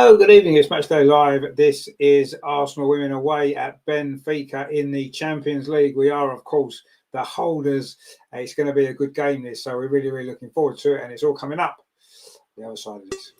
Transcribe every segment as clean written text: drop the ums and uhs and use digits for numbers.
Hello, good evening. It's Matchday Live. This is Arsenal women away at Benfica in the Champions League. We are, of course, the holders. It's going to be a good game, this, so we're really, really looking forward to it. And it's all coming up the other side of this.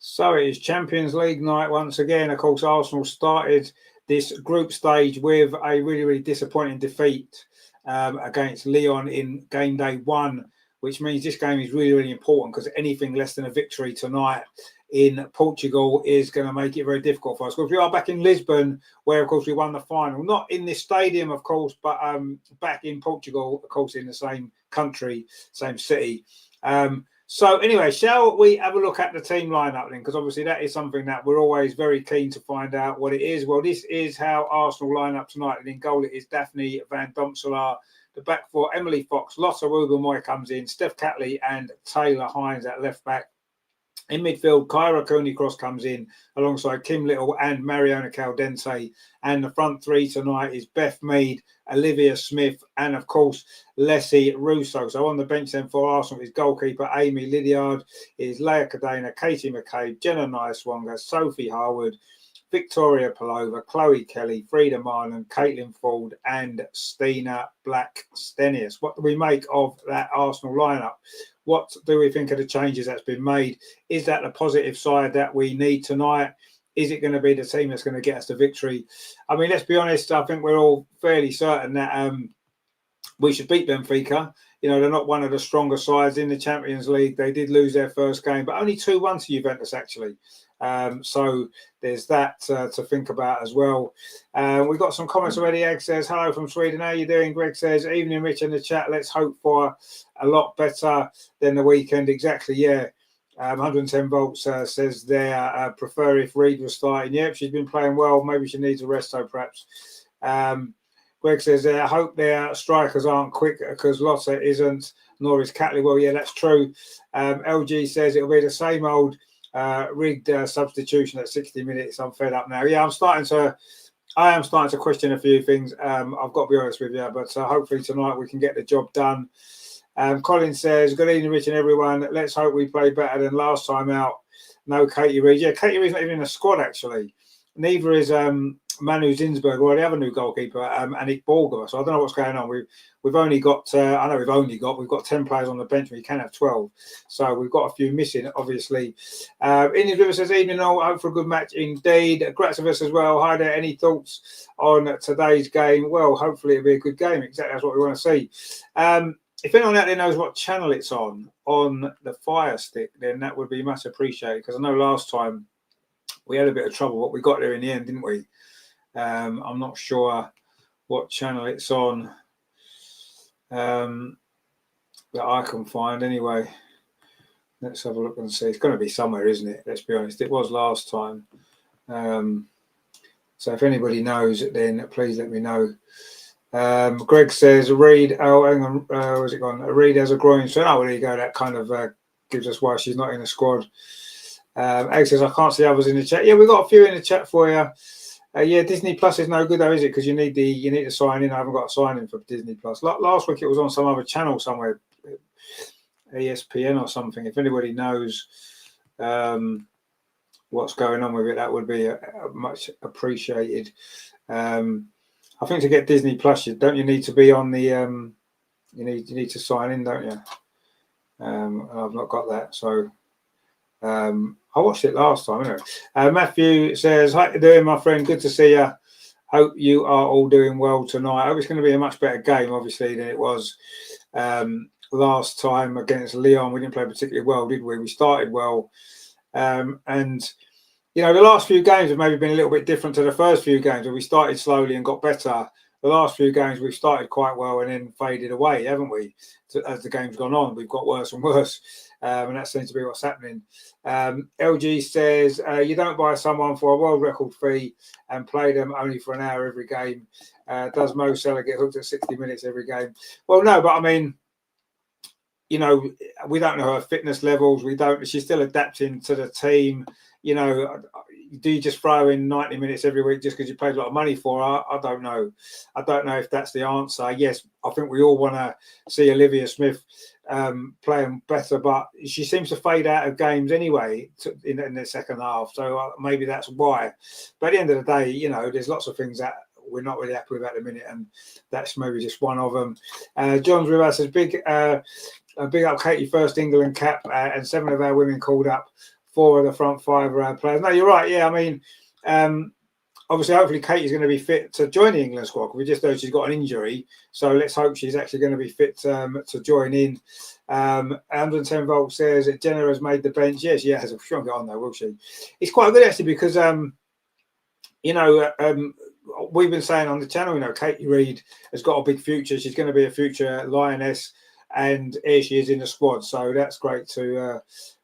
So it is Champions League night once again. Of course, Arsenal started this group stage with a really, really disappointing defeat against Lyon in game day 1, which means this game is really, really important because anything less than a victory tonight in Portugal is going to make it very difficult for us. Because we are back in Lisbon, where, of course, we won the final. Not in this stadium, of course, but back in Portugal, of course, in the same country, same city. So anyway, shall we have a look at the team lineup then? Because obviously that is something that we're always very keen to find out what it is. Well, this is how Arsenal line up tonight. And in goal it is Daphne Van Domselaar. The back four, Emily Fox, Lotta Ruben-Moy comes in, Steph Catley and Taylor Hines at left back. In midfield, Kyra Cooney-Cross comes in alongside Kim Little and Mariona Caldente. And the front three tonight is Beth Mead, Olivia Smith, and of course, Leslie Russo. So on the bench then for Arsenal is goalkeeper Amy Lydiard, is Leah Cadena, Katie McCabe, Jenna Nyaswonga, Sophie Harwood, Victoria Palova, Chloe Kelly, Frida Marlin, Caitlin Ford, and Stina Black-Stenius. What do we make of that Arsenal lineup? What do we think of the changes that's been made? Is that the positive side that we need tonight? Is it going to be the team that's going to get us the victory? I mean, let's be honest, I think we're all fairly certain that we should beat Benfica. You know, they're not one of the stronger sides in the Champions League. They did lose their first game, but only 2-1 to Juventus, actually. So there's that to think about as well. We've got some comments already. Egg says, hello from Sweden. How are you doing? Greg says, evening, Rich in the chat. Let's hope for a lot better than the weekend. Exactly, yeah. 110 volts says there, prefer if Reed was starting. Yep, she's been playing well. Maybe she needs a rest, though, perhaps. Greg says, I hope their strikers aren't quick because Lotta isn't, nor is Catley. Well, yeah, that's true. LG says it'll be the same old rigged substitution at 60 minutes. I'm fed up now. Yeah, I am starting to question a few things. I've got to be honest with you, but hopefully tonight we can get the job done. Colin says, good evening, Rich and everyone. Let's hope we play better than last time out. No Katie Reid. Yeah, Katie Reid's not even in the squad, actually. Neither is Manu Zinsberg or the other new goalkeeper, Anik Borger. So I don't know what's going on. We've only got, we've got 10 players on the bench. We can have 12. So we've got a few missing, obviously. Indian River says, evening all, hope for a good match indeed. Gratzivus as well. Hi there. Any thoughts on today's game? Well, hopefully it'll be a good game. Exactly, that's what we want to see. If anyone out there knows what channel it's on the Fire Stick, then that would be much appreciated. Because I know last time we had a bit of trouble, but we got there in the end, didn't we? I'm not sure what channel it's on that I can find anyway. Let's have a look and see. It's going to be somewhere, isn't it? Let's be honest. It was last time. So if anybody knows, then please let me know. Greg says, Reed, oh, hang on, where's it gone? Reed has a groin. So, oh, there you go. That kind of gives us why she's not in the squad. Egg says, I can't see others in the chat. Yeah, we've got a few in the chat for you. Yeah, Disney Plus is no good though, is it? Because you need to sign in. I haven't got a sign in for Disney Plus. Last week it was on some other channel somewhere, ESPN or something. If anybody knows what's going on with it, that would be much appreciated. I think to get Disney Plus, don't you need to be on the you need to sign in, don't you? I've not got that, so I watched it last time. Anyway. Matthew says, "How you doing, my friend? Good to see you. Hope you are all doing well tonight. I hope it's going to be a much better game, obviously, than it was last time against Lyon. We didn't play particularly well, did we? We started well, and." You know, the last few games have maybe been a little bit different to the first few games where we started slowly and got better. the last few games we've started quite well and then faded away, haven't we? As the game's gone on, we've got worse and worse, and that seems to be what's happening. LG says, you don't buy someone for a world record fee and play them only for an hour every game. Does Mo Salah get hooked at 60 minutes every game? Well, no, but I mean, you know, we don't know her fitness levels. She's still adapting to the team. You know, do you just throw in 90 minutes every week just because you paid a lot of money for her? I don't know. I don't know if that's the answer. Yes, I think we all want to see Olivia Smith playing better, but she seems to fade out of games anyway in the second half. So maybe that's why. But at the end of the day, you know, there's lots of things that we're not really happy with at the minute, and that's maybe just one of them. John's with us says, big up Katie, first England cap, and 7 of our women called up. 4 of the front 5 are our players. No, you're right. Yeah, I mean, obviously, hopefully Katie's going to be fit to join the England squad. We just know she's got an injury, so let's hope she's actually going to be fit to join in. 110 Volt says that Jenna has made the bench. Yes, she has. She won't get on there, will she? It's quite good actually because you know, we've been saying on the channel, you know, Katie Reid has got a big future. She's going to be a future Lioness, and here she is in the squad. So that's great to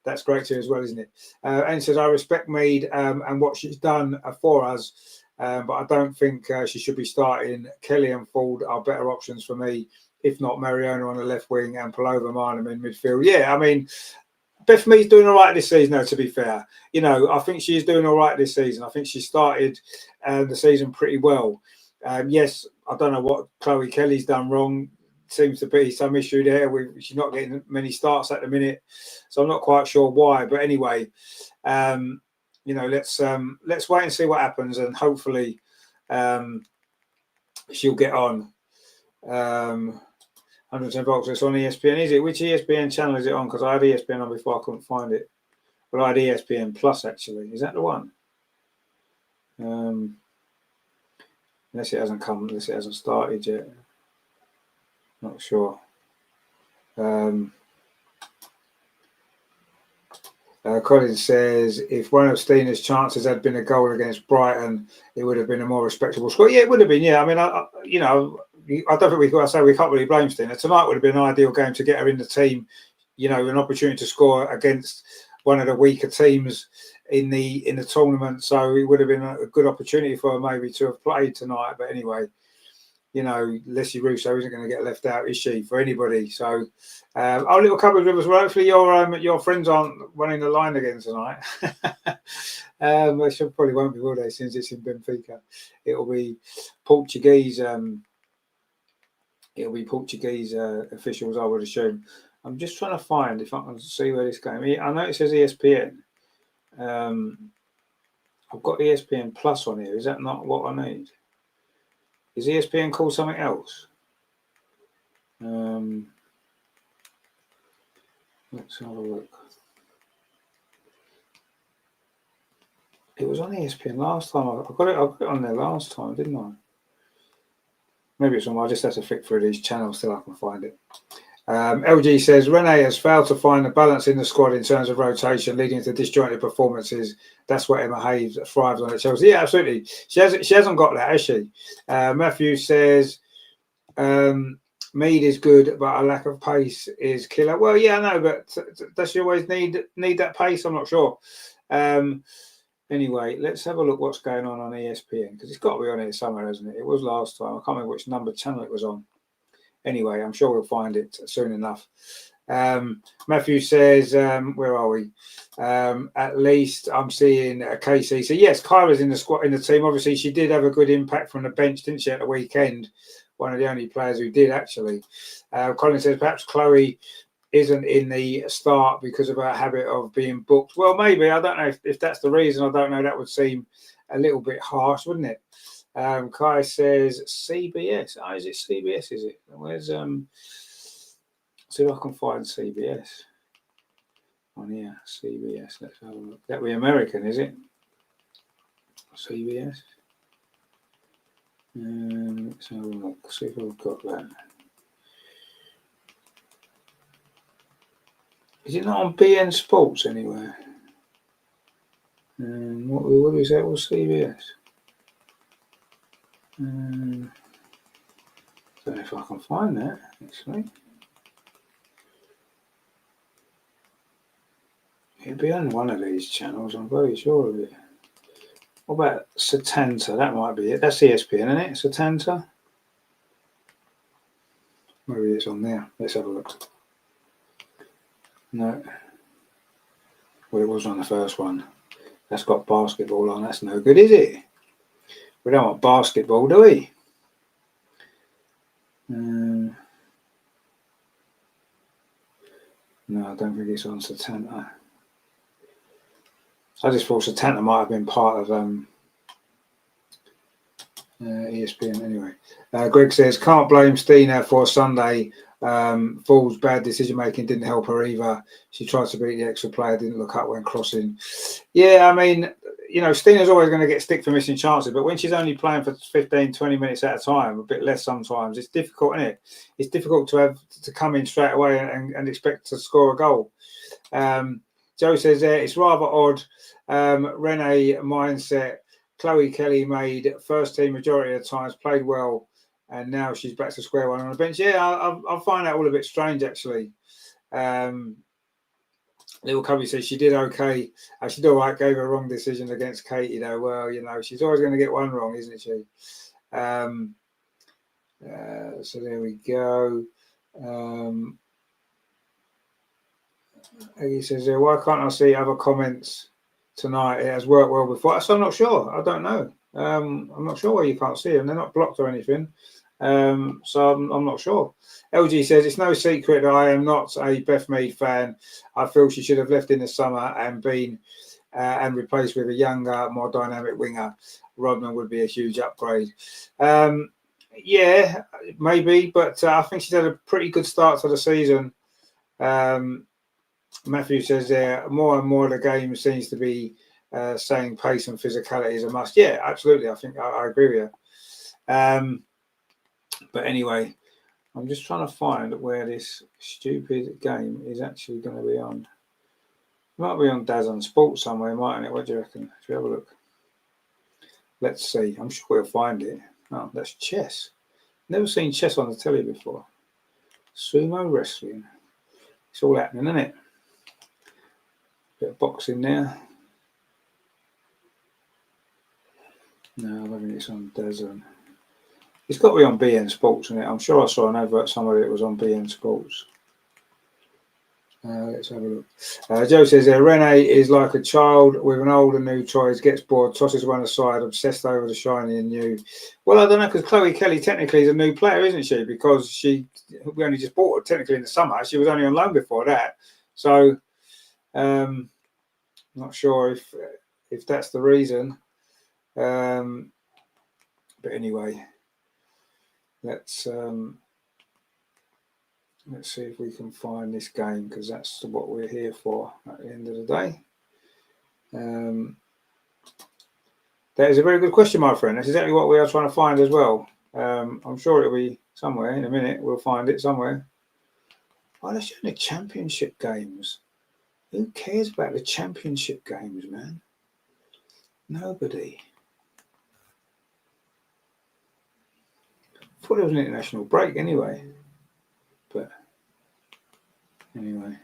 as well, isn't it? And says, I respect Mead and what she's done for us, but I don't think she should be starting. Kelly and Ford are better options for me, if not Mariona on the left wing and Paloma Marnham in midfield. Yeah, I mean, Beth Mead's doing all right this season, though, to be fair. You know, I think she's doing all right this season. I think she started the season pretty well. Yes, I don't know what Chloe Kelly's done wrong. Seems to be some issue there. She's not getting many starts at the minute, so I'm not quite sure why. But anyway, you know, let's wait and see what happens, and hopefully she'll get on. 110 volts. It's on ESPN, is it? Which ESPN channel is it on? Because I had ESPN on before, I couldn't find it. But I had ESPN Plus actually. Is that the one? Unless it hasn't started yet. Not sure. Colin says, if one of Stina's chances had been a goal against Brighton, it would have been a more respectable score. Yeah, it would have been. Yeah, I mean, you know, I don't think we can't really blame Stina. Tonight would have been an ideal game to get her in the team. You know, an opportunity to score against one of the weaker teams in the tournament. So it would have been a good opportunity for her maybe to have played tonight. But anyway, you know, Leslie Russo isn't going to get left out, is she, for anybody? So, our little couple of rivers. Well, hopefully your friends aren't running the line again tonight. They probably won't be, will they? Since it's in Benfica, it'll be Portuguese. It'll be Portuguese officials, I would assume. I'm just trying to find if I can see where this game. I know it says ESPN. I've got ESPN Plus on here. Is that not what I need? Is ESPN called something else? Let's have a look. It was on ESPN last time. I got it on there last time, didn't I? Maybe it's on. I just have to flick through these channels till I can find it. LG says, Renee has failed to find the balance in the squad in terms of rotation, leading to disjointed performances. That's what Emma Hayes thrives on at Chelsea. Yeah, absolutely. She hasn't got that, has she? Matthew says, Mead is good, but a lack of pace is killer. Well, yeah, I know, but does she always need that pace? I'm not sure. Anyway, let's have a look what's going on ESPN, because it's got to be on here somewhere, hasn't it? It was last time. I can't remember which number channel it was on. Anyway, I'm sure we'll find it soon enough. Matthew says, where are we? At least I'm seeing Casey. So yes, Kyra's in the team. Obviously, she did have a good impact from the bench, didn't she, at the weekend? One of the only players who did, actually. Colin says, perhaps Chloe isn't in the start because of her habit of being booked. Well, maybe. I don't know if that's the reason. I don't know. That would seem a little bit harsh, wouldn't it? Kai says CBS. Oh, is it CBS? Is it? Where's see if I can find CBS on here. CBS. Let's have a look. That be American, is it? CBS. Let's have a look. See if I've got that. Is it not on BN Sports anywhere? What is that? What's CBS? Don't know if I can find that, actually. It'd be on one of these channels, I'm very sure of it. What about Setanta? That might be it. That's ESPN, isn't it? Setanta? Maybe it's on there. Let's have a look. No. Well, it was on the first one. That's got basketball on. That's no good, is it? We don't want basketball, do we? No, I don't think it's on Setanta. I just thought Setanta might have been part of ESPN anyway. Greg says, can't blame Stina for Sunday. Fall's bad decision making didn't help her either. She tried to beat the extra player, didn't look up when crossing. Yeah, I mean, you know, Stina's always going to get stick for missing chances, but when she's only playing for 15, 20 minutes at a time, a bit less sometimes, it's difficult, isn't it? It's difficult to come in straight away and expect to score a goal. Joe says there, it's rather odd. Renee mindset. Chloe Kelly made first team majority of the times, played well, and now she's back to square one on the bench. Yeah, I find that all a bit strange, actually. Little Cubby says she did okay. She did all right, gave a wrong decision against Katie, though. Well, you know, she's always going to get one wrong, isn't she? So there we go. He says, why can't I see other comments tonight? It has worked well before. So I'm not sure. I don't know. I'm not sure why you can't see them. They're not blocked or anything. So I'm not sure. LG says, it's no secret that I am not a Beth Mead fan. I feel she should have left in the summer and been and replaced with a younger, more dynamic winger. Rodman would be a huge upgrade. Yeah, maybe, but I think she's had a pretty good start to the season. Matthew says there, more and more of the game seems to be saying pace and physicality is a must. Yeah, absolutely. I think I agree with you. But anyway, I'm just trying to find where this stupid game is actually going to be on. It might be on DAZN Sports somewhere, mightn't it? What do you reckon? Should we have a look? Let's see. I'm sure we'll find it. Oh, that's chess. Never seen chess on the telly before. Sumo wrestling. It's all happening, isn't it? Bit of boxing there. No, I don't think it's on DAZN. It's got to be on BN Sports, isn't it? I'm sure I saw an advert somewhere that was on BN Sports. Let's have a look. Joe says there, Renee is like a child with an old and new toys, gets bored, tosses one aside, obsessed over the shiny and new. Well, I don't know, because Chloe Kelly technically is a new player, isn't she? Because we only just bought her technically in the summer. She was only on loan before that. So, not sure if that's the reason. But anyway, let's see if we can find this game, because that's what we're here for at the end of the day. That is a very good question, my friend. That's exactly what we are trying to find as well. I'm sure it'll be somewhere in a minute. We'll find it somewhere. Oh, they're showing the championship games. Who cares about the championship games, man? Nobody. I thought it was an international break anyway. But anyway.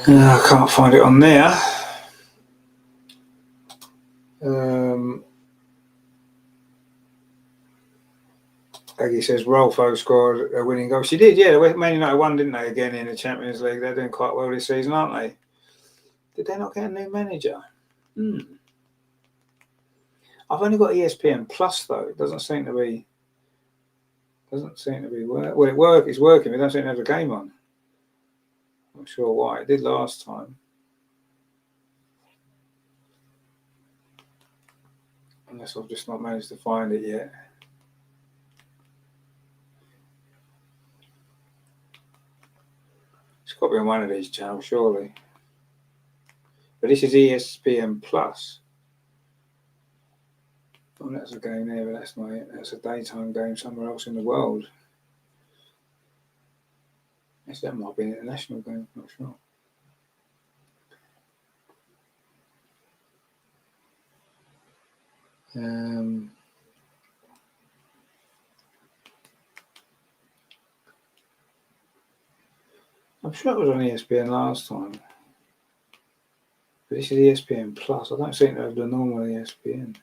I can't find it on there. Aggie says Rolfo scored a winning goal. She did, yeah. Man United won, didn't they, again in the Champions League? They're doing quite well this season, aren't they? Did they not get a new manager? I've only got ESPN Plus though. It doesn't seem to be. Well, it's working. We don't seem to have a game on. I'm not sure why. It did last time. Unless I've just not managed to find it yet. It's got to be on one of these channels, surely. But this is ESPN Plus. Oh, that's a game there, but that's not it. That's a daytime game somewhere else in the world. Actually, that might be an international game. I'm not sure. I'm sure it was on ESPN last time. But this is ESPN Plus. I don't think they have the normal ESPN.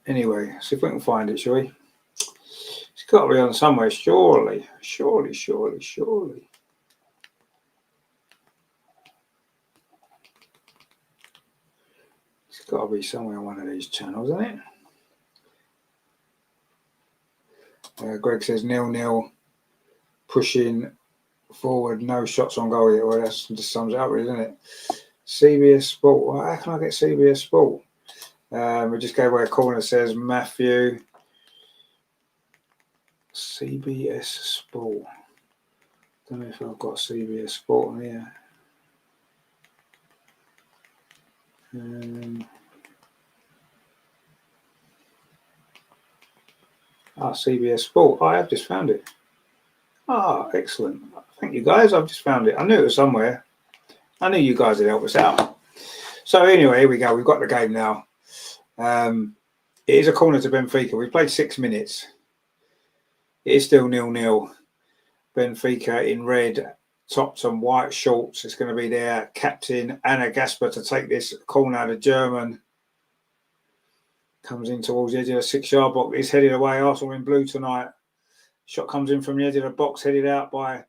Anyway, see if we can find it, shall we? It's got to be on somewhere, surely. Surely. It's got to be somewhere on one of these channels, isn't it? Greg says 0-0, pushing forward, no shots on goal yet. Well, that just sums it up, really, doesn't it? CBS Sport. Well, how can I get CBS Sport? We just gave away a corner, says Matthew. CBS Sport. Don't know if I've got CBS Sport on here. CBS Sport. I have just found it. Excellent. Thank you, guys. I've just found it. I knew it was somewhere. I knew you guys would help us out. So anyway, here we go. We've got the game now. It is a corner to Benfica. We played 6 minutes. It is still 0-0. Benfica in red, tops and white shorts. It's going to be their captain, Anna Gasper, to take this corner. The German comes in towards the edge of the 6-yard box. He's headed away. Arsenal in blue tonight. Shot comes in from the edge of the box, headed out by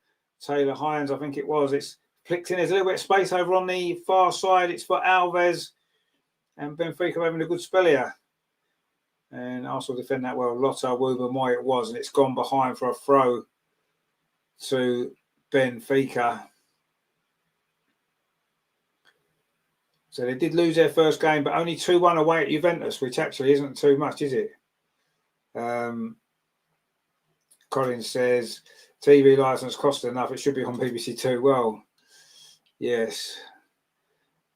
Taylor Hines, I think it was. It's flicked in. There's a little bit of space over on the far side. It's for Alves. And Benfica having a good spell here. And Arsenal defend that well. Lotta Wubben-Moy it was. And it's gone behind for a throw to Benfica. So they did lose their first game, but only 2-1 away at Juventus, which actually isn't too much, is it? Colin says, TV licence cost enough. It should be on BBC Two. Well, yes.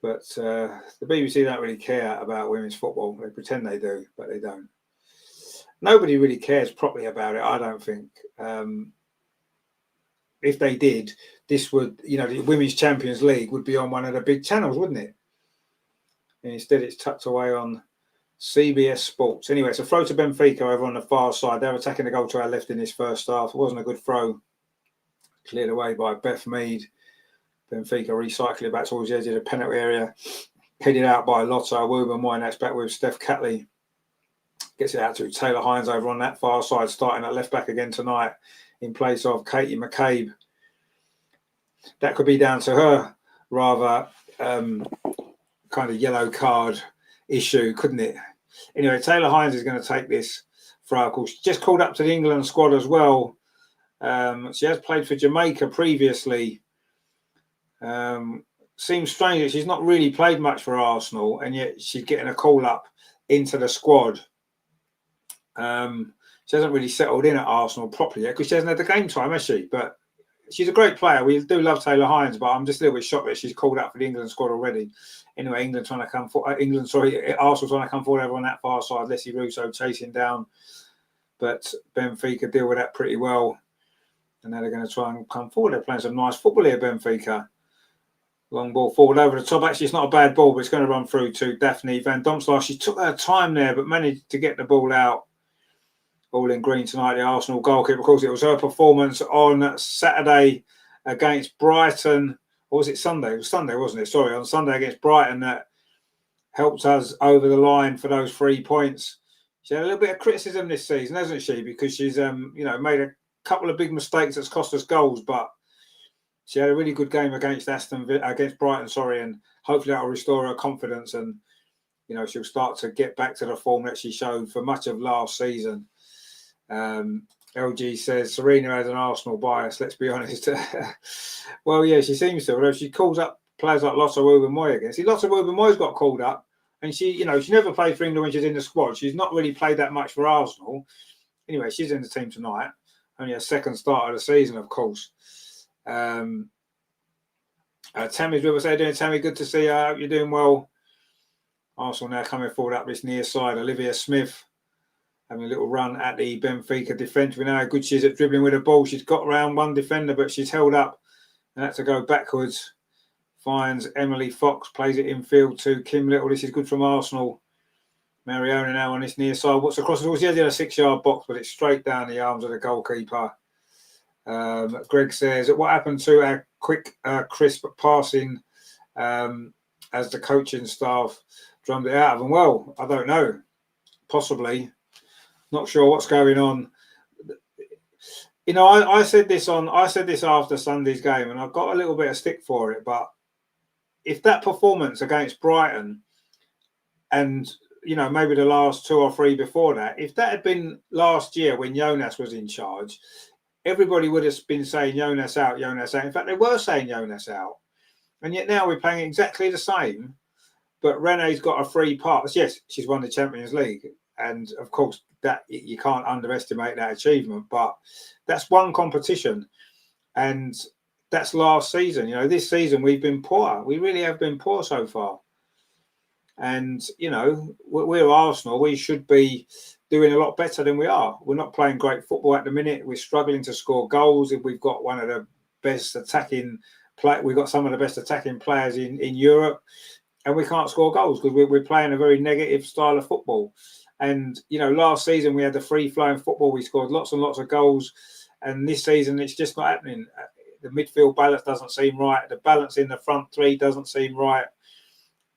But the BBC don't really care about women's football. They pretend they do, but they don't. Nobody really cares properly about it, I don't think. If they did, this would, the Women's Champions League would be on one of the big channels, wouldn't it? And instead, it's tucked away on CBS Sports. Anyway, it's a throw to Benfica over on the far side. They're attacking the goal to our left in this first half. It wasn't a good throw. Cleared away by Beth Mead. Benfica recycling it back towards the edge of the penalty area. Headed out by Lotta Wubben-Moy. That's back with Steph Catley. Gets it out to Taylor Hines over on that far side, starting at left back again tonight in place of Katie McCabe. That could be down to her rather kind of yellow card issue, couldn't it? Anyway, Taylor Hines is going to take this throw. Of course, she's just called up to the England squad as well. She has played for Jamaica previously. Seems strange that she's not really played much for Arsenal, and yet she's getting a call up into the squad. She hasn't really settled in at Arsenal properly yet because she hasn't had the game time, has she? But she's a great player. We do love Taylor Hines, but I'm just a little bit shocked that she's called up for the England squad already. Anyway, Arsenal trying to come forward over on that far side. Leslie Russo chasing down, but Benfica deal with that pretty well. And now they're going to try and come forward. They're playing some nice football here, Benfica. Long ball forward over the top. Actually, it's not a bad ball, but it's going to run through to Daphne Van Domselaar. She took her time there, but managed to get the ball out. All in green tonight, the Arsenal goalkeeper. Of course, it was her performance on Saturday against Brighton. Or was it Sunday? It was Sunday, wasn't it? Sorry, on Sunday against Brighton that helped us over the line for those 3 points. She had a little bit of criticism this season, hasn't she? Because she's, made a couple of big mistakes that's cost us goals, but she had a really good game against Brighton, and hopefully that will restore her confidence and, she'll start to get back to the form that she showed for much of last season. LG says Serena has an Arsenal bias, let's be honest. Well, yeah, she seems to. Although she calls up players like Lotta Wubben-Moy again. See, Lotta Wubben-Moy's got called up, and she never played for England when she's in the squad. She's not really played that much for Arsenal. Anyway, she's in the team tonight. Only her second start of the season, of course. Tammy's with us. How you doing, Tammy? Good to see you. I hope you're doing well. Arsenal now coming forward up this near side. Olivia Smith having a little run at the Benfica defence. We know how good she is at dribbling with the ball. She's got around one defender, but she's held up and had to go backwards. Finds Emily Fox, plays it infield to Kim Little. This is good from Arsenal. Mariona now on this near side. What's across towards the edge of the 6-yard box, but it's straight down the arms of the goalkeeper. Greg says, what happened to our quick, crisp passing as the coaching staff drummed it out of them? Well, I don't know. Possibly. Not sure what's going on. You know, I said this after Sunday's game, and I got a little bit of stick for it. But if that performance against Brighton, and you know maybe the last 2 or 3 before that, if that had been last year when Jonas was in charge, everybody would have been saying Jonas out, Jonas out. In fact, they were saying Jonas out, and yet now we're playing exactly the same. But Renee's got a free pass. Yes, she's won the Champions League, and of course that you can't underestimate that achievement. But that's one competition, and that's last season. You know, this season we've been poor. We really have been poor so far. And you know, we're Arsenal. We should be doing a lot better than we are. We're not playing great football at the minute. We're struggling to score goals. We've got one of the best attacking we've got some of the best attacking players in Europe, and we can't score goals because we're playing a very negative style of football. And you know, last season we had the free-flowing football. We scored lots and lots of goals, and this season it's just not happening. The midfield balance doesn't seem right. The balance in the front three doesn't seem right.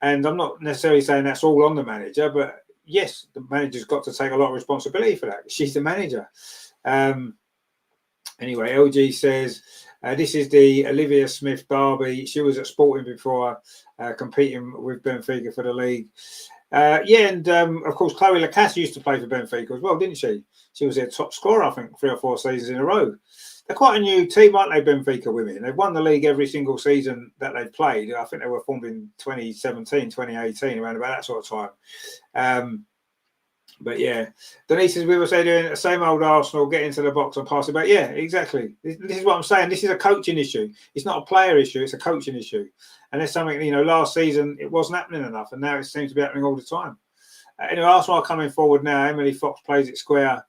And I'm not necessarily saying that's all on the manager, but yes, the manager's got to take a lot of responsibility for that. She's the manager. Anyway, LG says, this is the Olivia Smith derby. She was at Sporting before, competing with Benfica for the league. Of course, Chloe Lacasse used to play for Benfica as well, didn't she? She was their top scorer, I think, 3 or 4 seasons in a row. They're quite a new team, aren't they, Benfica women? They've won the league every single season that they've played. I think they were formed in 2017, 2018, around about that sort of time. But yeah, Denise is with us. They're doing the same old Arsenal, get into the box and pass it back. Yeah, exactly. This is what I'm saying. This is a coaching issue. It's not a player issue. It's a coaching issue. And there's something, you know, last season it wasn't happening enough, and now it seems to be happening all the time. Anyway, Arsenal are coming forward now. Emily Fox plays it square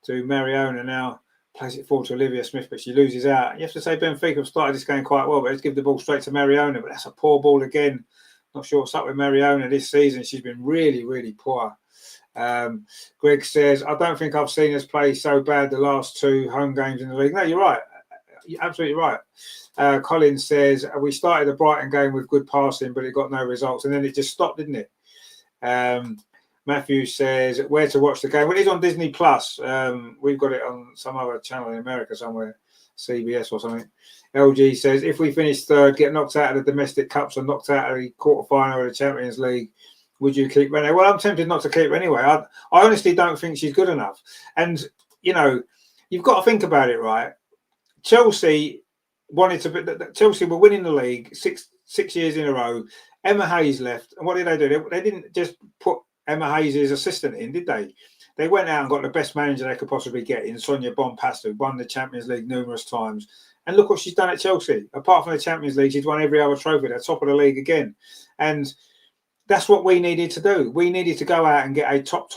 to Mariona now. Plays it forward to Olivia Smith, but she loses out. You have to say Benfica have started this game quite well, but let's give the ball straight to Mariona. But that's a poor ball again. Not sure what's up with Mariona this season. She's been really, really poor. Greg says, I don't think I've seen us play so bad the last 2 home games in the league. No, you're right. You're absolutely right. Colin says, we started the Brighton game with good passing, but it got no results. And then it just stopped, didn't it? Matthew says, where to watch the game? Well, it's on Disney Plus. We've got it on some other channel in America somewhere, CBS or something. LG says, if we finish 3rd, get knocked out of the domestic cups and knocked out of the quarterfinal of the Champions League, would you keep Renee? Well, I'm tempted not to keep her anyway. I honestly don't think she's good enough. And, you know, you've got to think about it, right? Chelsea Chelsea were winning the league six years in a row. Emma Hayes left. And what did they do? They didn't just put Emma Hayes' assistant in, did they? They went out and got the best manager they could possibly get in Sonia Bonpasta, who won the Champions League numerous times. And look what she's done at Chelsea. Apart from the Champions League, she's won every other trophy. They're top of the league again. And that's what we needed to do. We needed to go out and get a top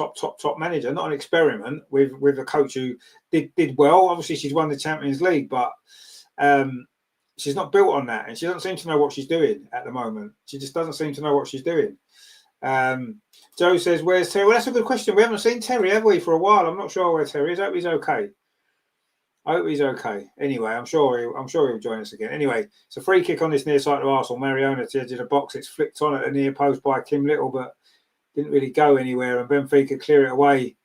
manager, not an experiment with a coach who did well. Obviously, she's won the Champions League, but she's not built on that. And she doesn't seem to know what she's doing at the moment. She just doesn't seem to know what she's doing. Joe says, where's Terry? Well, that's a good question. We haven't seen Terry, have we, for a while? I'm not sure where Terry is. I hope he's okay. Anyway, I'm sure he'll join us again. Anyway, it's a free kick on this near side of Arsenal. Mariona to the edge of the box. It's flicked on at the near post by Kim Little, but didn't really go anywhere. And Benfica clear it away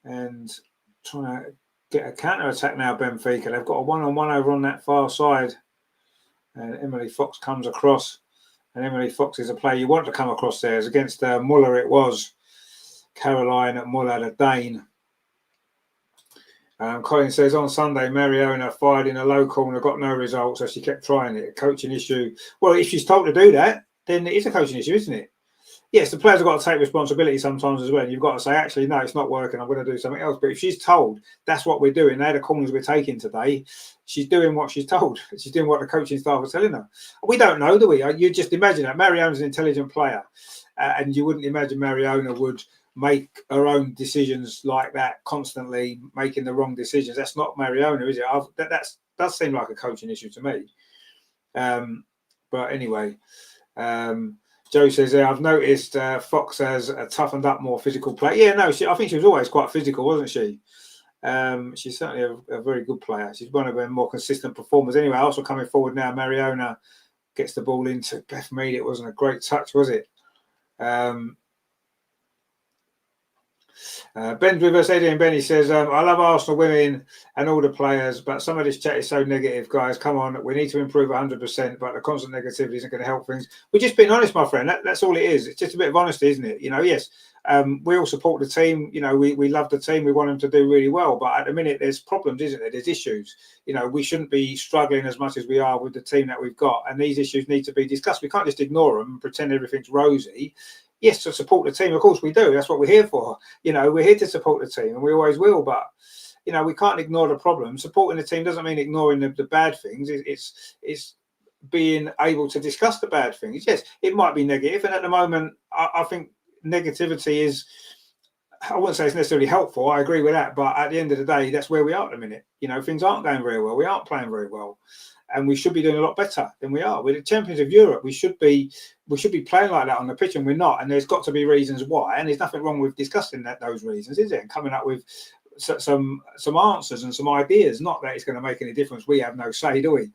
and trying to get a counter attack now. Benfica, they've got a 1-on-1 over on that far side, and Emily Fox comes across. And Emily Fox is a player you want to come across there. As against Muller, it was Caroline Muller, the Dane. Colin says, on Sunday, Mariona fired in a low corner, got no results, so she kept trying it. A coaching issue. Well, if she's told to do that, then it is a coaching issue, isn't it? yes, the players have got to take responsibility sometimes as well. And you've got to say, actually, no, it's not working. I'm going to do something else. But if she's told that's what we're doing, they're the corners we're taking today, she's doing what she's told. She's doing what the coaching staff are telling her. We don't know, do we? You just imagine that. Mariona's an intelligent player. And you wouldn't imagine Mariona would make her own decisions like that, constantly making the wrong decisions. That's not Mariona, is it? That does seem like a coaching issue to me. But anyway, Joe says, I've noticed Fox has a toughened up, more physical play. Yeah, no, I think she was always quite physical, wasn't she? She's certainly a very good player. She's one of her more consistent performers. Anyway, also coming forward now, Mariona gets the ball into Beth Mead. It wasn't a great touch, was it? Ben's with us, Eddie and Benny says, I love Arsenal women and all the players, but some of this chat is so negative, guys. Come on, we need to improve 100%, but the constant negativity isn't going to help things. We're just being honest, my friend. That's all it is. It's just a bit of honesty, isn't it? Yes, we all support the team. We love the team. We want them to do really well, but at the minute there's problems, isn't there? There's issues. We shouldn't be struggling as much as we are with the team that we've got, and these issues need to be discussed. We can't just ignore them and pretend everything's rosy. Yes, to support the team, of course we do. That's what we're here for. We're here to support the team, and we always will. But we can't ignore the problem. Supporting the team doesn't mean ignoring the bad things. It's being able to discuss the bad things. Yes, it might be negative, and at the moment, I think negativity is. I wouldn't say it's necessarily helpful. I agree with that, but at the end of the day, that's where we are at the minute. Things aren't going very well. We aren't playing very well, and we should be doing a lot better than we are. We're the champions of Europe. We should be playing like that on the pitch, and we're not. And there's got to be reasons why. And there's nothing wrong with discussing those reasons, is it? And coming up with some answers and some ideas. Not that it's going to make any difference. We have no say, do we?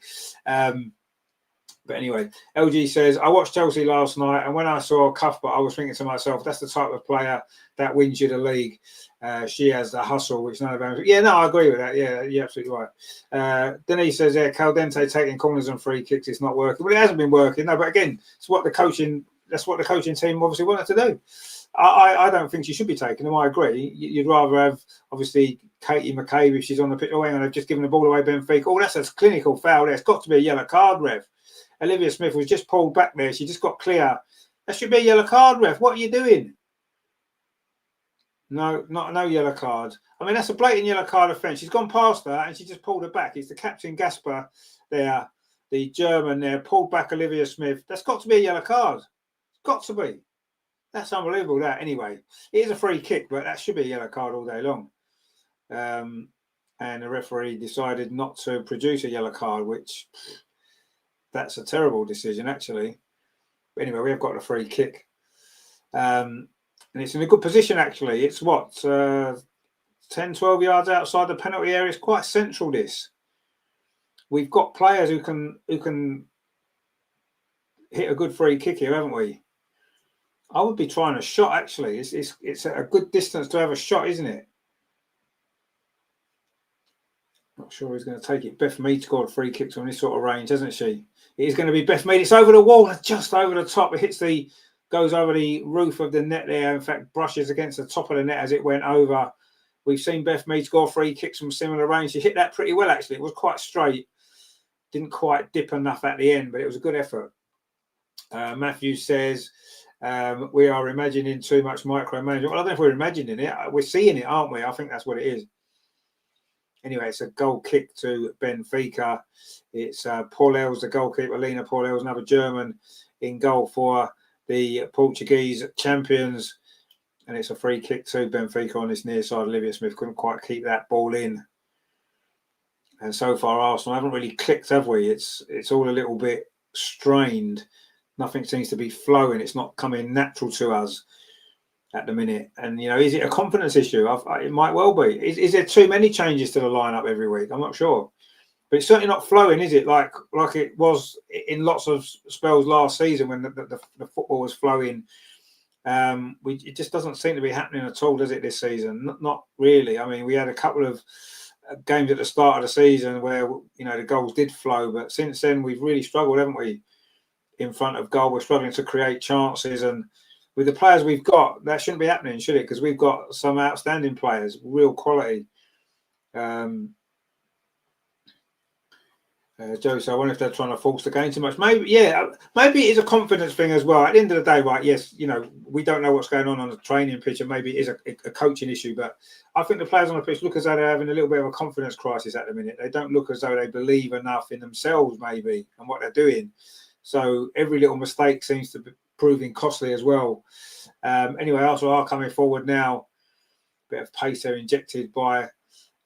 But anyway, LG says, I watched Chelsea last night, and when I saw Cuthbert, I was thinking to myself, that's the type of player that wins you the league. She has the hustle, which none of them. Yeah, no, I agree with that. Yeah, you're absolutely right. Denise says, Caldente taking corners and free kicks, it's not working. Well, it hasn't been working. No, but again, that's what the coaching team obviously wanted to do. I don't think she should be taking them. I agree. You'd rather have, obviously, Katie McCabe if she's on the pitch. Oh, hang on, they've just given the ball away, Benfica. Oh, that's a clinical foul there. It's got to be a yellow card, Rev. Olivia Smith was just pulled back there. She just got clear. That should be a yellow card, Ref. What are you doing? No yellow card. I mean, that's a blatant yellow card offence. She's gone past her and she just pulled her back. It's the captain Gasper there, the German there, pulled back Olivia Smith. That's got to be a yellow card. It's got to be. That's unbelievable, that. Anyway, it is a free kick, but that should be a yellow card all day long. And the referee decided not to produce a yellow card, which... That's a terrible decision, actually. But anyway, we have got a free kick. And it's in a good position, actually. It's 10, 12 yards outside the penalty area. It's quite central, this. We've got players who can hit a good free kick here, haven't we? I would be trying a shot, actually. It's at a good distance to have a shot, isn't it? Not sure who's going to take it. Beth Mead scored free kicks on this sort of range, hasn't she? It is going to be Beth Mead. It's over the wall, just over the top. It goes over the roof of the net there. In fact, brushes against the top of the net as it went over. We've seen Beth Mead score free kicks from similar range. She hit that pretty well, actually. It was quite straight. Didn't quite dip enough at the end, but it was a good effort. Matthew says, we are imagining too much micromanagement. Well, I don't know if we're imagining it. We're seeing it, aren't we? I think that's what it is. Anyway, it's a goal kick to Benfica. It's Paul Els, the goalkeeper. Lena Paul Els, another German, in goal for the Portuguese champions. And it's a free kick to Benfica on this near side. Olivia Smith couldn't quite keep that ball in. And so far, Arsenal haven't really clicked, have we? It's all a little bit strained. Nothing seems to be flowing. It's not coming natural to us at the minute. And, is it a confidence issue? It might well be. Is there too many changes to the lineup every week? I'm not sure. But it's certainly not flowing, is it? Like it was in lots of spells last season when the football was flowing. It just doesn't seem to be happening at all, does it, this season? Not really. I mean, we had a couple of games at the start of the season where, the goals did flow. But since then, we've really struggled, haven't we, in front of goal? We're struggling to create chances, and with the players we've got, that shouldn't be happening, should it? Because we've got some outstanding players, real quality. Joe, so I wonder if they're trying to force the game too much. Maybe, yeah, maybe it's a confidence thing as well. At the end of the day, right, yes, we don't know what's going on the training pitch, and maybe it is a coaching issue, but I think the players on the pitch look as though they're having a little bit of a confidence crisis at the minute. They don't look as though they believe enough in themselves, maybe, and what they're doing. So every little mistake seems to be proving costly as well. Anyway, Arsenal are coming forward now. Bit of pace there injected by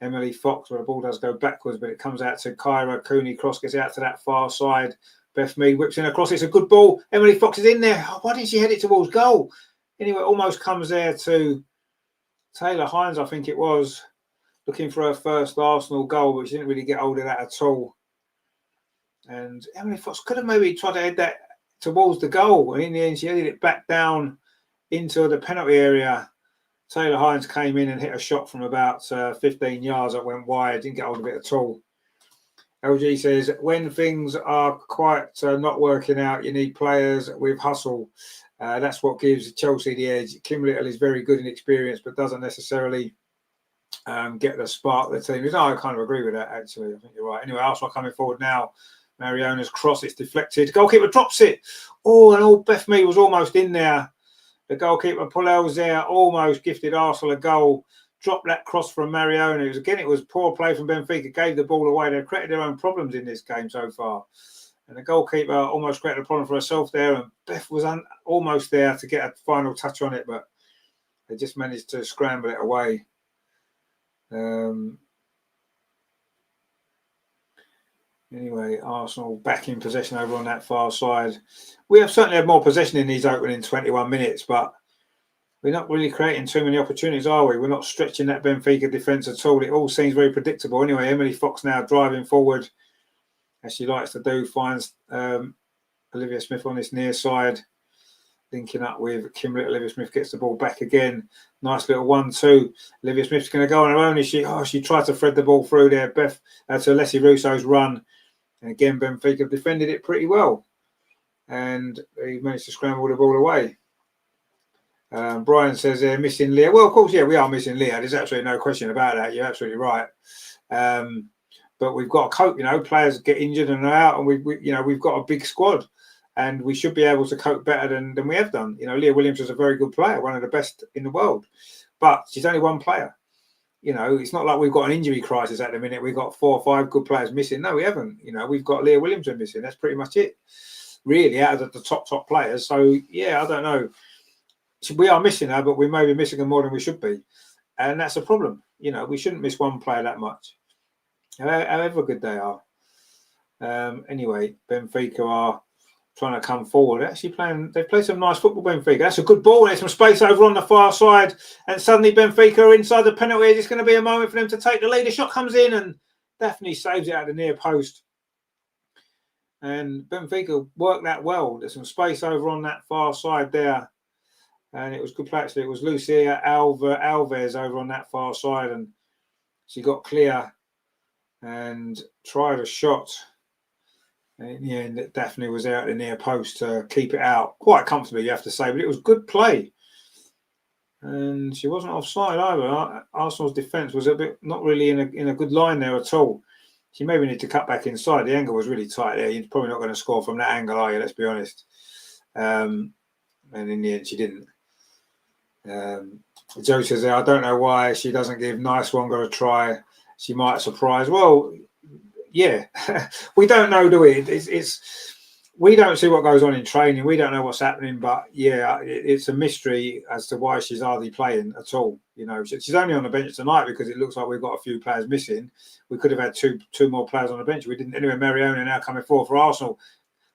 Emily Fox, where the ball does go backwards, but it comes out to Kyra Cooney. Cross gets out to that far side. Beth Mead whips in across. It's a good ball. Emily Fox is in there. Why didn't she head it towards goal? Anyway, almost comes there to Taylor Hines, I think it was, looking for her first Arsenal goal, but she didn't really get hold of that at all. And Emily Fox could have maybe tried to head that towards the goal, and in the end, she headed it back down into the penalty area. Taylor Hines came in and hit a shot from about 15 yards that went wide. Didn't get hold of it at all. LG says, when things are quite not working out, you need players with hustle. That's what gives Chelsea the edge. Kim Little is very good in experience, but doesn't necessarily get the spark the team. I kind of agree with that, actually. I think you're right. Anyway, Arsenal coming forward now. Mariona's cross, it's deflected. Goalkeeper drops it. And Beth Mead was almost in there. The goalkeeper, Pullell's there, almost gifted Arsenal a goal. Dropped that cross from Mariona. It was poor play from Benfica. Gave the ball away. They've created their own problems in this game so far. And the goalkeeper almost created a problem for herself there. And Beth was almost there to get a final touch on it, but they just managed to scramble it away. Anyway, Arsenal back in possession over on that far side. We have certainly had more possession in these opening 21 minutes, but we're not really creating too many opportunities, are we? We're not stretching that Benfica defence at all. It all seems very predictable. Anyway, Emily Fox now driving forward, as she likes to do, finds Olivia Smith on this near side, linking up with Kim Little. Olivia Smith gets the ball back again. Nice little 1-2. Olivia Smith's going to go on her own. She tried to thread the ball through there. Beth to Leslie Russo's run. And again, Benfica defended it pretty well. And he managed to scramble the ball away. Brian says they're missing Leah. Well, of course, yeah, we are missing Leah. There's absolutely no question about that. You're absolutely right. But we've got to cope. Players get injured and are out, and we've got a big squad, and we should be able to cope better than we have done. Leah Williams is a very good player, one of the best in the world, but she's only one player. It's not like we've got an injury crisis at the minute. We've got 4 or 5 good players missing. No, we haven't. We've got Leah Williams missing. That's pretty much it, really, out of the top players. So, yeah, I don't know. We are missing her, but we may be missing her more than we should be. And that's a problem. We shouldn't miss one player that much, however good they are. Anyway, Benfica are trying to come forward. They've played some nice football, Benfica. That's a good ball. There's some space over on the far side. And suddenly Benfica are inside the penalty. It's going to be a moment for them to take the lead. The shot comes in and Daphne saves it out of the near post. And Benfica worked that well. There's some space over on that far side there. And it was good play, actually. It was Lucia Alves over on that far side. And she got clear and tried a shot. And in the end, Daphne was out at the near post to keep it out quite comfortably, you have to say. But it was good play. And she wasn't offside either. Arsenal's defence was not really in a good line there at all. She maybe need to cut back inside. The angle was really tight there. You're probably not going to score from that angle, are you? Let's be honest. And in the end, she didn't. Joe says, I don't know why she doesn't give Nice Wonga a try. She might surprise. Well, yeah, we don't know, do we? We don't see what goes on in training. We don't know what's happening, but yeah, it's a mystery as to why she's hardly playing at all. She's only on the bench tonight because it looks like we've got a few players missing. We could have had two more players on the bench. We didn't. Anyway, Mariona now coming forward for Arsenal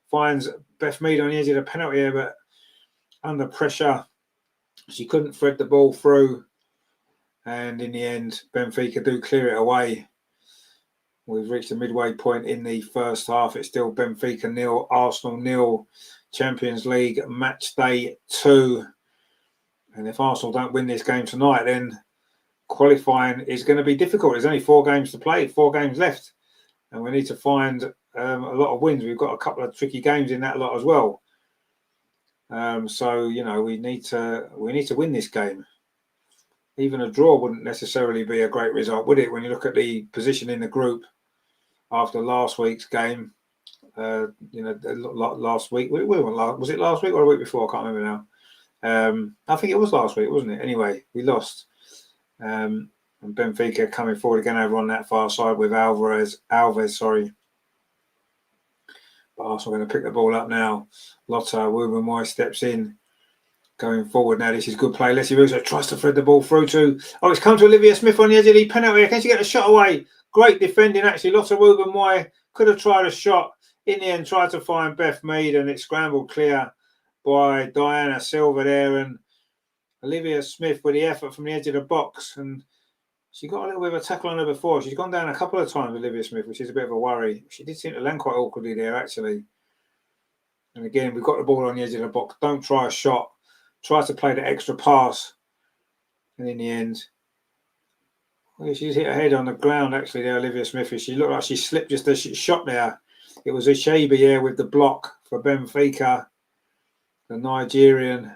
finds Beth Mead on the edge of the penalty area, but under pressure, she couldn't thread the ball through. And in the end, Benfica do clear it away. We've reached the midway point in the first half. It's still Benfica 0, Arsenal 0, Champions League Matchday 2. And if Arsenal don't win this game tonight, then qualifying is going to be difficult. There's only 4 games to play, 4 games left. And we need to find a lot of wins. We've got a couple of tricky games in that lot as well. So, we need to win this game. Even a draw wouldn't necessarily be a great result, would it? When you look at the position in the group, after last week's game. Last week, was it last week or a week before? I can't remember now. I think it was last week, wasn't it? Anyway, we lost. And Benfica coming forward again over on that far side with Alves, sorry. But Arsenal going to pick the ball up now. Lotta Wubben-Moy steps in. Going forward now, this is good play. Leslie Russo tries to thread the ball through to... Oh, it's come to Olivia Smith on the edge of the penalty. Can she get a shot away? Great defending, actually. Lotta Wubben-Moy could have tried a shot. In the end, tried to find Beth Mead, and it scrambled clear by Diana Silva there. And Olivia Smith with the effort from the edge of the box. And she got a little bit of a tackle on her before. She's gone down a couple of times, Olivia Smith, which is a bit of a worry. She did seem to land quite awkwardly there, actually. And again, we've got the ball on the edge of the box. Don't try a shot. Try to play the extra pass. And in the end, well, she's hit her head on the ground, actually, there, Olivia Smith. She looked like she slipped just as she shot there. It was Ishebe here with the block for Benfica, the Nigerian.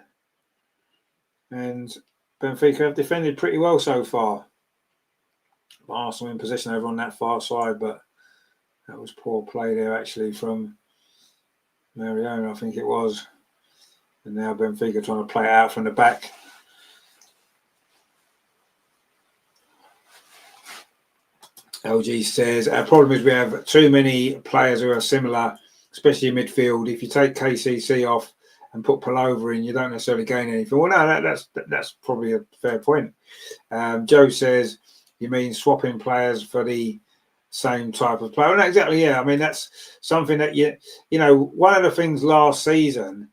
And Benfica have defended pretty well so far. Arsenal in possession over on that far side, but that was poor play there, actually, from Mariona, I think it was. And now Benfica trying to play it out from the back. LG says, our problem is we have too many players who are similar, especially in midfield. If you take KCC off and put Palova in, you don't necessarily gain anything. Well, no, that's probably a fair point. Joe says, you mean swapping players for the same type of player? Well, no, exactly, yeah. I mean, that's something that, one of the things last season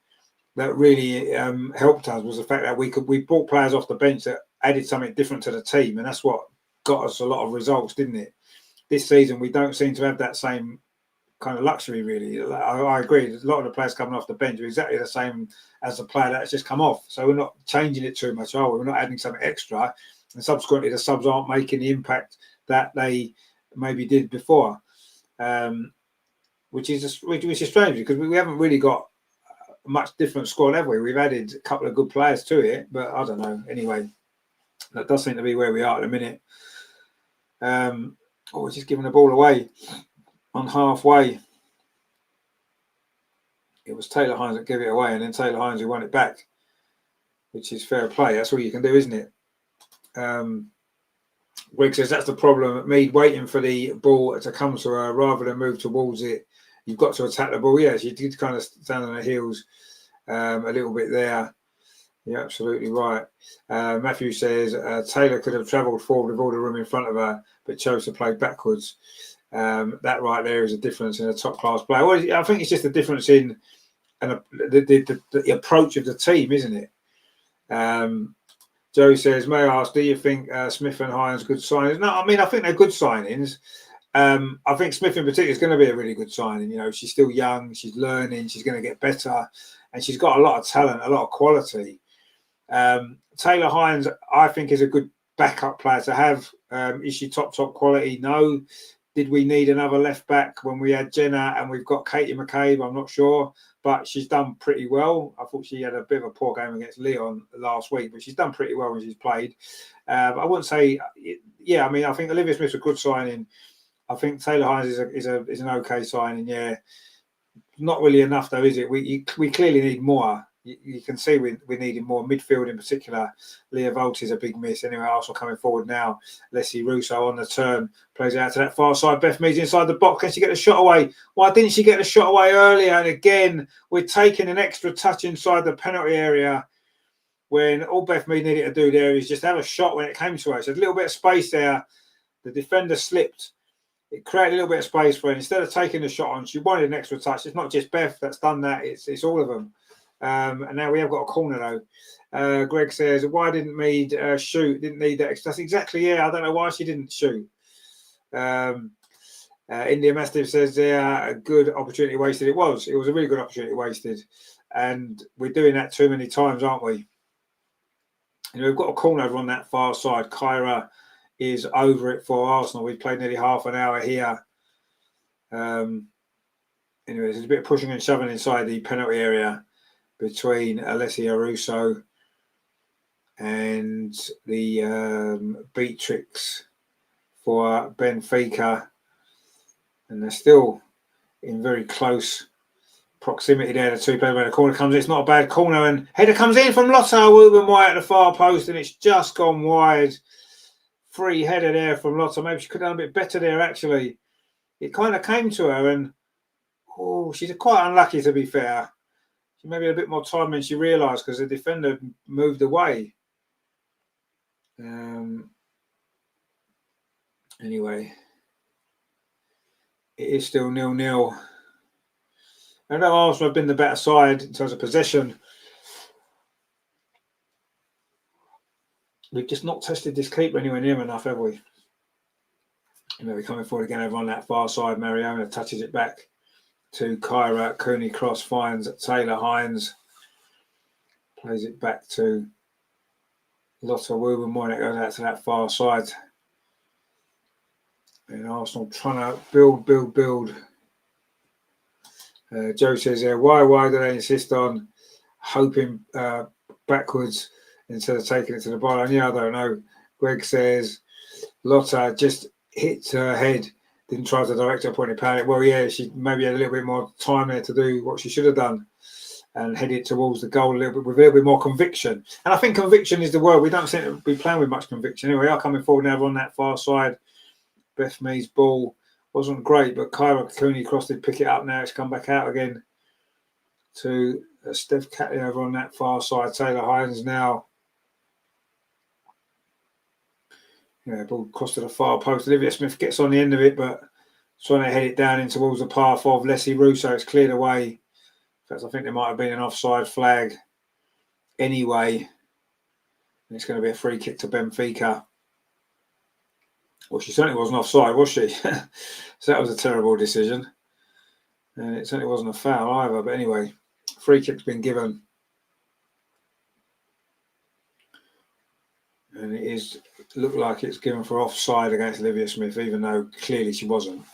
that really helped us was the fact that we brought players off the bench that added something different to the team, and that's what got us a lot of results, didn't it? This season, we don't seem to have that same kind of luxury, really. I agree. A lot of the players coming off the bench are exactly the same as the player that's just come off. So we're not changing it too much, are we? We're not adding something extra. And subsequently, the subs aren't making the impact that they maybe did before, which is strange because we haven't really got a much different squad, have we? We've added a couple of good players to it, but I don't know. Anyway, that does seem to be where we are at the minute. We're just giving the ball away on halfway. It was Taylor Hines that gave it away, and then Taylor Hines who won it back, which is fair play. That's all you can do, isn't it? Greg says that's the problem. Mead waiting for the ball to come to her rather than move towards it. You've got to attack the ball. Yeah, she did kind of stand on her heels a little bit there. You're absolutely right. Matthew says Taylor could have travelled forward with all the room in front of her, but chose to play backwards. That right there is a difference in a top-class player. Well, I think it's just a difference in the approach of the team, isn't it? Joe says, may I ask, do you think Smith and Hines good signings? No, I mean, I think they're good signings. I think Smith in particular is going to be a really good signing. She's still young, she's learning, she's going to get better, and she's got a lot of talent, a lot of quality. Taylor Hines, I think, is a good backup player to have. Is she top quality? No. Did we need another left back when we had Jenna and we've got Katie McCabe? I'm not sure, but she's done pretty well. I thought she had a bit of a poor game against Lyon last week, but she's done pretty well when she's played. I wouldn't say, I mean, I think Olivia Smith's a good signing. I think Taylor Hines is an okay signing. Yeah, not really enough though, is it? We clearly need more. You can see we needed more midfield in particular. Leah Volt is a big miss. Anyway, Arsenal coming forward now. Leslie Russo on the turn. Plays out to that far side. Beth Mead's inside the box. Can she get the shot away? Why didn't she get the shot away earlier? And again, we're taking an extra touch inside the penalty area when all Beth Mead needed to do there is just have a shot when it came to her. So a little bit of space there. The defender slipped. It created a little bit of space for her. Instead of taking the shot on, she wanted an extra touch. It's not just Beth that's done that. It's all of them. And now we have got a corner though. Greg says, why didn't Mead shoot? Didn't need that. That's exactly, I don't know why she didn't shoot. India Mastiff says, a good opportunity wasted. It was a really good opportunity wasted. And we're doing that too many times, aren't we? We've got a corner over on that far side. Kyra is over it for Arsenal. We've played nearly half an hour here. Anyway, there's a bit of pushing and shoving inside the penalty area between Alessia Russo and the Beatrix for Benfica. And they're still in very close proximity there. The two players where the corner comes in. It's not a bad corner. And header comes in from Lotta Woobenwhite at the far post. And it's just gone wide. Free header there from Lotta. Maybe she could have done a bit better there, actually. It kind of came to her. And she's quite unlucky, to be fair. She maybe had a bit more time than she realised because the defender moved away. Anyway, it is still 0-0. I know Arsenal have been the better side in terms of possession. We've just not tested this keeper anywhere near enough, have we? Maybe coming forward again over on that far side. Mariona touches it back to Kyra. Cooney cross finds Taylor Hines. Plays it back to Lotta Woobenwhite. It goes out to that far side. And Arsenal trying to build. Joe says there, why do they insist on hoping backwards instead of taking it to the byline? Yeah, I don't know. Greg says Lotta just hit her head, didn't try to direct her point of panic. Well, yeah, she maybe had a little bit more time there to do what she should have done and head it towards the goal a little bit with a little bit more conviction. And I think conviction is the word. We don't seem to be playing with much conviction. Anyway, we are coming forward now on that far side. Beth Mead's ball wasn't great, but Kyra Cooney crossed it, pick it up now. It's come back out again to Steph Catley over on that far side. Taylor Hines now. Yeah, ball crossed to the far post. Olivia Smith gets on the end of it, but trying to head it down in towards the path of Leslie Russo. It's cleared away. In fact, I think there might have been an offside flag anyway. And it's going to be a free kick to Benfica. Well, she certainly wasn't offside, was she? So that was a terrible decision. And it certainly wasn't a foul either. But anyway, free kick's been given. And it looked like it's given for offside against Olivia Smith, even though clearly she wasn't.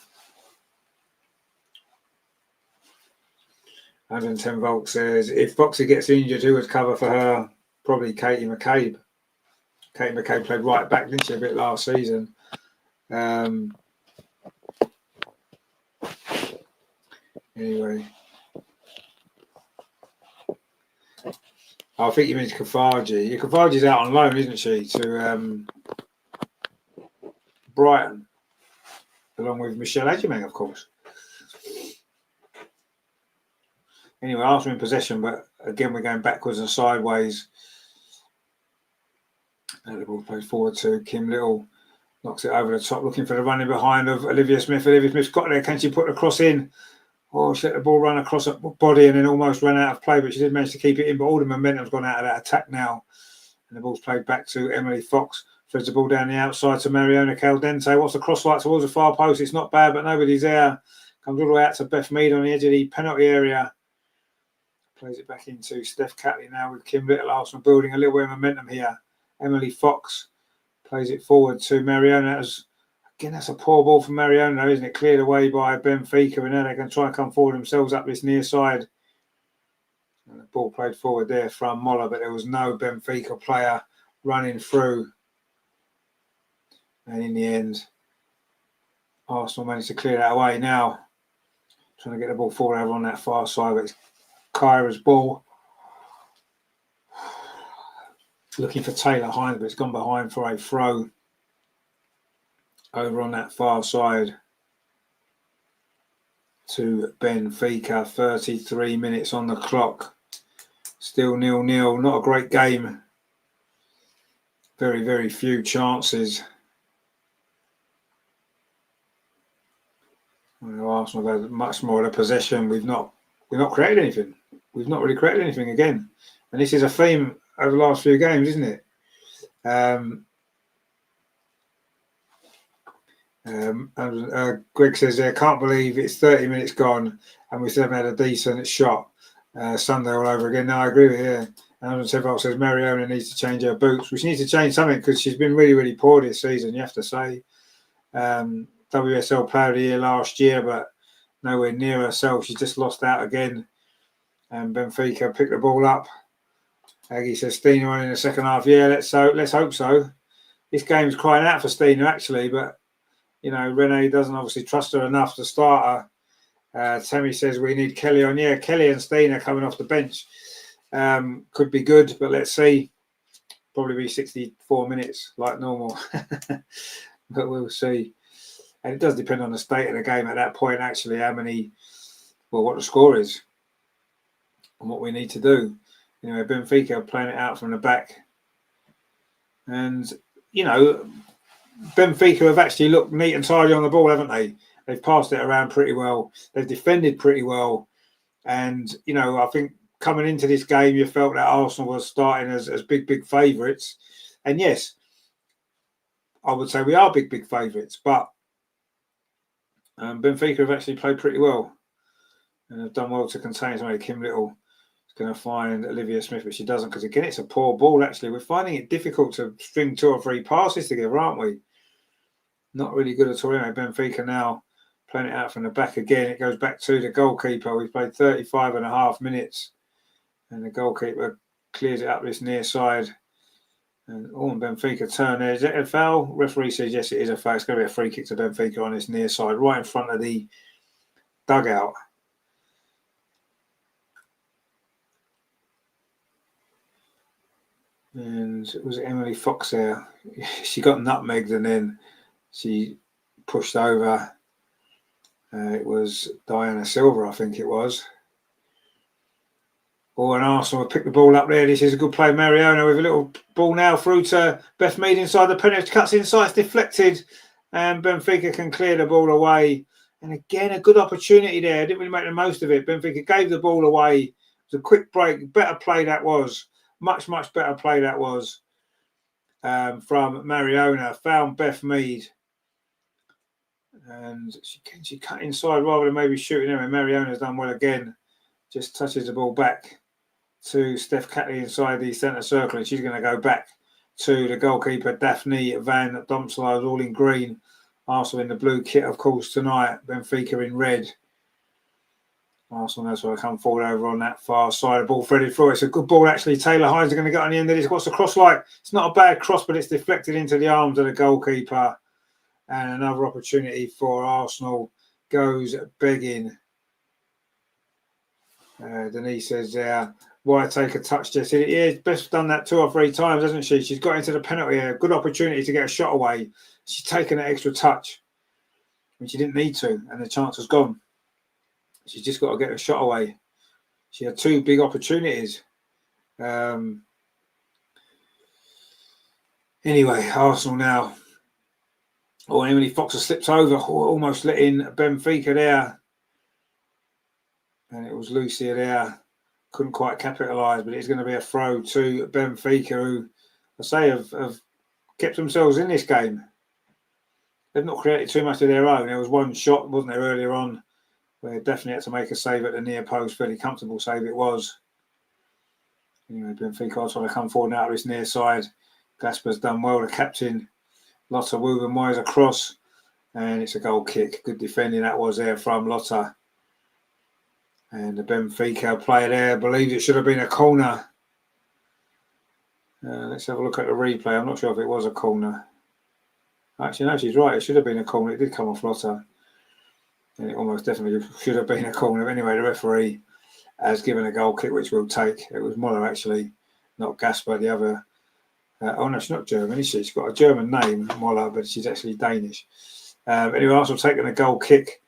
110 Volt says, if Foxy gets injured, who would cover for her? Probably Katie McCabe. Katie McCabe played right back, didn't she, a bit last season? Anyway, I think you mean Kafaji. Yeah, Kafaji's out on loan, isn't she, to Brighton, along with Michelle Adjumang, of course. Anyway, Arsenal in possession, but again we're going backwards and sideways. And the ball plays forward to Kim Little. Knocks it over the top, looking for the running behind of Olivia Smith. Olivia Smith's got there. Can she put the cross in? Oh, she let the ball run across her body and then almost ran out of play, but she did manage to keep it in. But all the momentum's gone out of that attack now. And the ball's played back to Emily Fox. Threads the ball down the outside to Mariona Caldente. What's the cross like towards the far post? It's not bad, but nobody's there. Comes all the way out to Beth Mead on the edge of the penalty area. Plays it back into Steph Catley now with Kim Little. Arsenal building a little bit of momentum here. Emily Fox plays it forward to Mariona. Again, that's a poor ball from Mariona, isn't it? Cleared away by Benfica, and now they can try and come forward themselves up this near side. And the ball played forward there from Moller, but there was no Benfica player running through. And in the end, Arsenal managed to clear that away. Now, trying to get the ball forward over on that far side, but it's Kyra's ball. Looking for Taylor Hines, but it's gone behind for a throw over on that far side to Benfica. 33 minutes on the clock. Still 0-0. Not a great game. Very, very few chances. Well, Arsenal have had much more of the possession. We've not created anything. We've not really created anything again. And this is a theme over the last few games, isn't it? Greg says there, can't believe it's 30 minutes gone and we still haven't had a decent shot. Sunday all over again. No, I agree with you. And Several says Mariona needs to change her boots. Well, she needs to change something because she's been really, really poor this season, you have to say. WSL Player of the Year last year, but nowhere near herself. She's just lost out again. And Benfica picked the ball up. Aggie says Stina on in the second half. Yeah, let's hope so. This game's crying out for Stina actually, but Renee doesn't obviously trust her enough to start her. Tammy says we need Kelly on. Yeah, Kelly and Stina coming off the bench. Could be good, but let's see. Probably be 64 minutes like normal. But we'll see. And it does depend on the state of the game at that point, actually, what the score is and what we need to do. Benfica are playing it out from the back. And, Benfica have actually looked neat and tidy on the ball, haven't they? They've passed it around pretty well. They've defended pretty well. And, I think coming into this game, you felt that Arsenal was starting as big favourites. And yes, I would say we are big favourites. But Benfica have actually played pretty well. And have done well to contain somebody. Kim Little is going to find Olivia Smith, but she doesn't, because, again, it's a poor ball, actually. We're finding it difficult to string 2 or 3 passes together, aren't we? Not really good at all. Benfica now playing it out from the back again. It goes back to the goalkeeper. We've played 35 and a half minutes. And the goalkeeper clears it up this near side. And Benfica turn there. Is it a foul? Referee says yes, it is a foul. It's going to be a free kick to Benfica on this near side, right in front of the dugout. And was it Emily Fox there? She got nutmegged and then she pushed over. It was Diana Silver, I think it was. And Arsenal will pick the ball up there. This is a good play. Mariona with a little ball now through to Beth Mead inside the penalty. Cuts inside, it's deflected. And Benfica can clear the ball away. And again, a good opportunity there. Didn't really make the most of it. Benfica gave the ball away. It was a quick break. Better play that was. Much better play that was from Mariona. Found Beth Mead. And she cut inside rather than maybe shooting her. And Mariona's done well again. Just touches the ball back to Steph Catley inside the centre circle. And she's going to go back to the goalkeeper, Daphne Van Domselaar, all in green. Arsenal in the blue kit, of course, tonight. Benfica in red. Arsenal knows where I come forward over on that far side. The ball threaded through. It's a good ball, actually. Taylor Hines are going to get on the end of this. What's the cross like? It's not a bad cross, but it's deflected into the arms of the goalkeeper. And another opportunity for Arsenal goes begging. Denise says, why take a touch, Jesse? Yeah, Beth's done that 2 or 3 times, hasn't she? She's got into the penalty area. Good opportunity to get a shot away. She's taken an extra touch when she didn't need to, and the chance was gone. She's just got to get a shot away. She had 2 big opportunities. Anyway, Arsenal now. Emily Fox has slipped over, almost letting Benfica there. And it was Lucia there. Couldn't quite capitalise, but it's going to be a throw to Benfica, who, I say, have kept themselves in this game. They've not created too much of their own. There was one shot, wasn't there, earlier on, where they definitely had to make a save at the near post. Fairly comfortable save it was. Anyway, Benfica are trying to come forward now to this near side. Gasper's done well. The captain, Lotta Wubenweiser across. And it's a goal kick. Good defending that was there from Lotta. And the Benfica player there believes it should have been a corner. Let's have a look at the replay. I'm not sure if it was a corner. Actually, no, she's right. It should have been a corner. It did come off Lotta. And it almost definitely should have been a corner. Anyway, the referee has given a goal kick, which we'll take. It was Moller, actually, not Gasper, the other. No, she's not German, is she? She's got a German name, Moller, but she's actually Danish. Anyway, Arsenal taking a goal kick.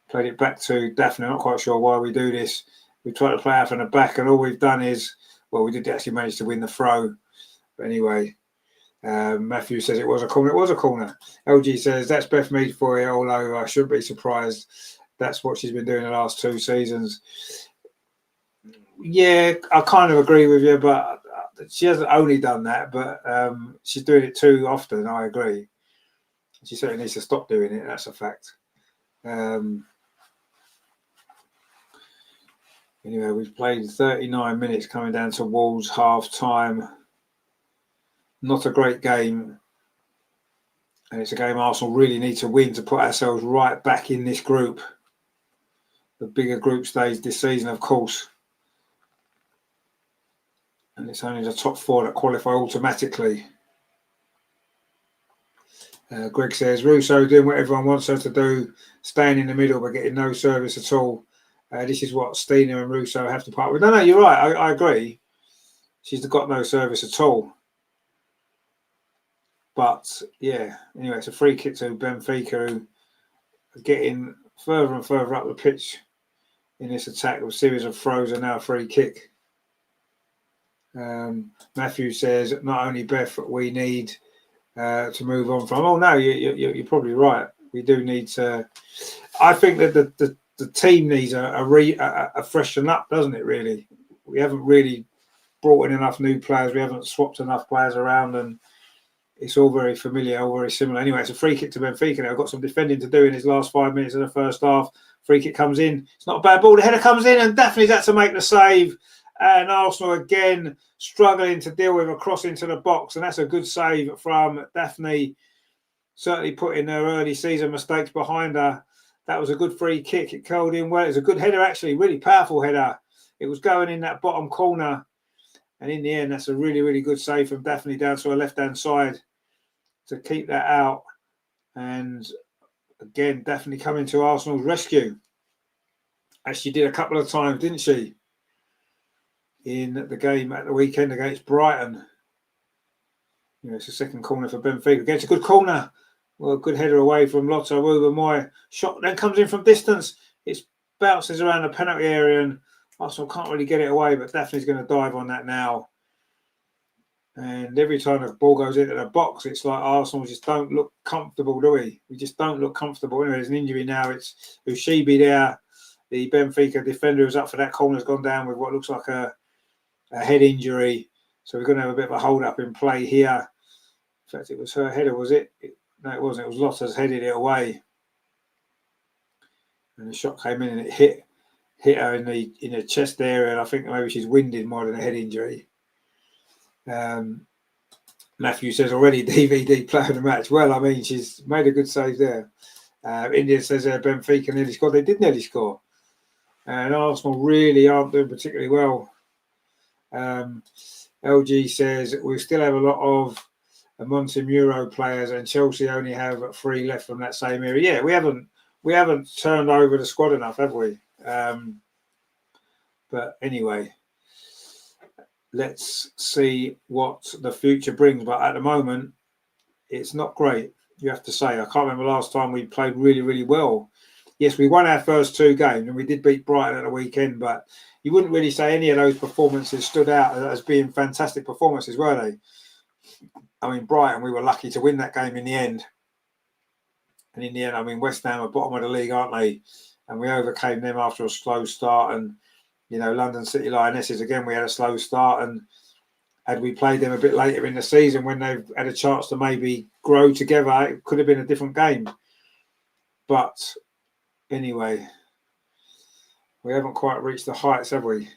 Played it back to Daphne. I'm not quite sure why we do this. We tried to play out from the back, and all we've done is, we did actually manage to win the throw. But anyway, Matthew says it was a corner. It was a corner. LG says, that's Beth Mead for you all over. I shouldn't be surprised. That's what she's been doing the last 2 seasons. Yeah, I kind of agree with you, but she hasn't only done that, but she's doing it too often, I agree. She certainly needs to stop doing it, that's a fact. Anyway, we've played 39 minutes coming down to Wolves half-time. Not a great game. And it's a game Arsenal really need to win to put ourselves right back in this group. The bigger group stage this season, of course. And it's only the top 4 that qualify automatically. Greg says, Russo doing what everyone wants her to do, staying in the middle but getting no service at all. This is what Stina and Russo have to part with. No, you're right. I agree. She's got no service at all. But, yeah, anyway, it's a free kick to Benfica, who are getting further and further up the pitch in this attack with a series of throws and now a free kick. Matthew says, not only Beth, we need to move on from. Oh, no, you're probably right. We do need to. I think that the team needs a freshen up, doesn't it, really? We haven't really brought in enough new players. We haven't swapped enough players around, and it's all very familiar, all very similar. Anyway, it's a free kick to Benfica now. Got some defending to do in his last 5 minutes of the first half. Free kick comes in. It's not a bad ball. The header comes in, and Daphne's had to make the save. And Arsenal again struggling to deal with a cross into the box. And that's a good save from Daphne. Certainly putting her early season mistakes behind her. That was a good free kick. It curled in well. It was a good header, actually. Really powerful header. It was going in that bottom corner. And in the end, that's a really, really good save from Daphne down to her left-hand side to keep that out. And again, Daphne coming to Arsenal's rescue, as she did a couple of times, didn't she? In the game at the weekend against Brighton. It's a second corner for Benfica. Gets a good corner. Well, good header away from Lotta Wubben-Moy. Shot then comes in from distance. It bounces around the penalty area and Arsenal can't really get it away, but Daphne's going to dive on that now. And every time the ball goes into the box, it's like Arsenal just don't look comfortable, do we? We just don't look comfortable. Anyway, there's an injury now. It's Ushibi there. The Benfica defender who's up for that corner has gone down with what looks like a head injury. So we're going to have a bit of a hold-up in play here. In fact, it was her header, was it? No, it wasn't. It was Lotta's headed it away. And the shot came in and it hit her in the chest area. And I think maybe she's winded more than a head injury. Matthew says already DVD player of the match. Well, I mean, she's made a good save there. India says Benfica nearly scored. They did nearly score. And Arsenal really aren't doing particularly well. LG says we still have a lot of Montemuro players, and Chelsea only have 3 left from that same era. Yeah, we haven't turned over the squad enough, have we? But anyway, let's see what the future brings. But at the moment, it's not great, you have to say. I can't remember last time we played really, really well. Yes, we won our first 2 games, and we did beat Brighton at the weekend, but you wouldn't really say any of those performances stood out as being fantastic performances, were they? I mean, Brighton, we were lucky to win that game in the end. And in the end, I mean, West Ham are bottom of the league, aren't they? And we overcame them after a slow start. And, London City Lionesses, again, we had a slow start. And had we played them a bit later in the season when they've had a chance to maybe grow together, it could have been a different game. But anyway, we haven't quite reached the heights, have we?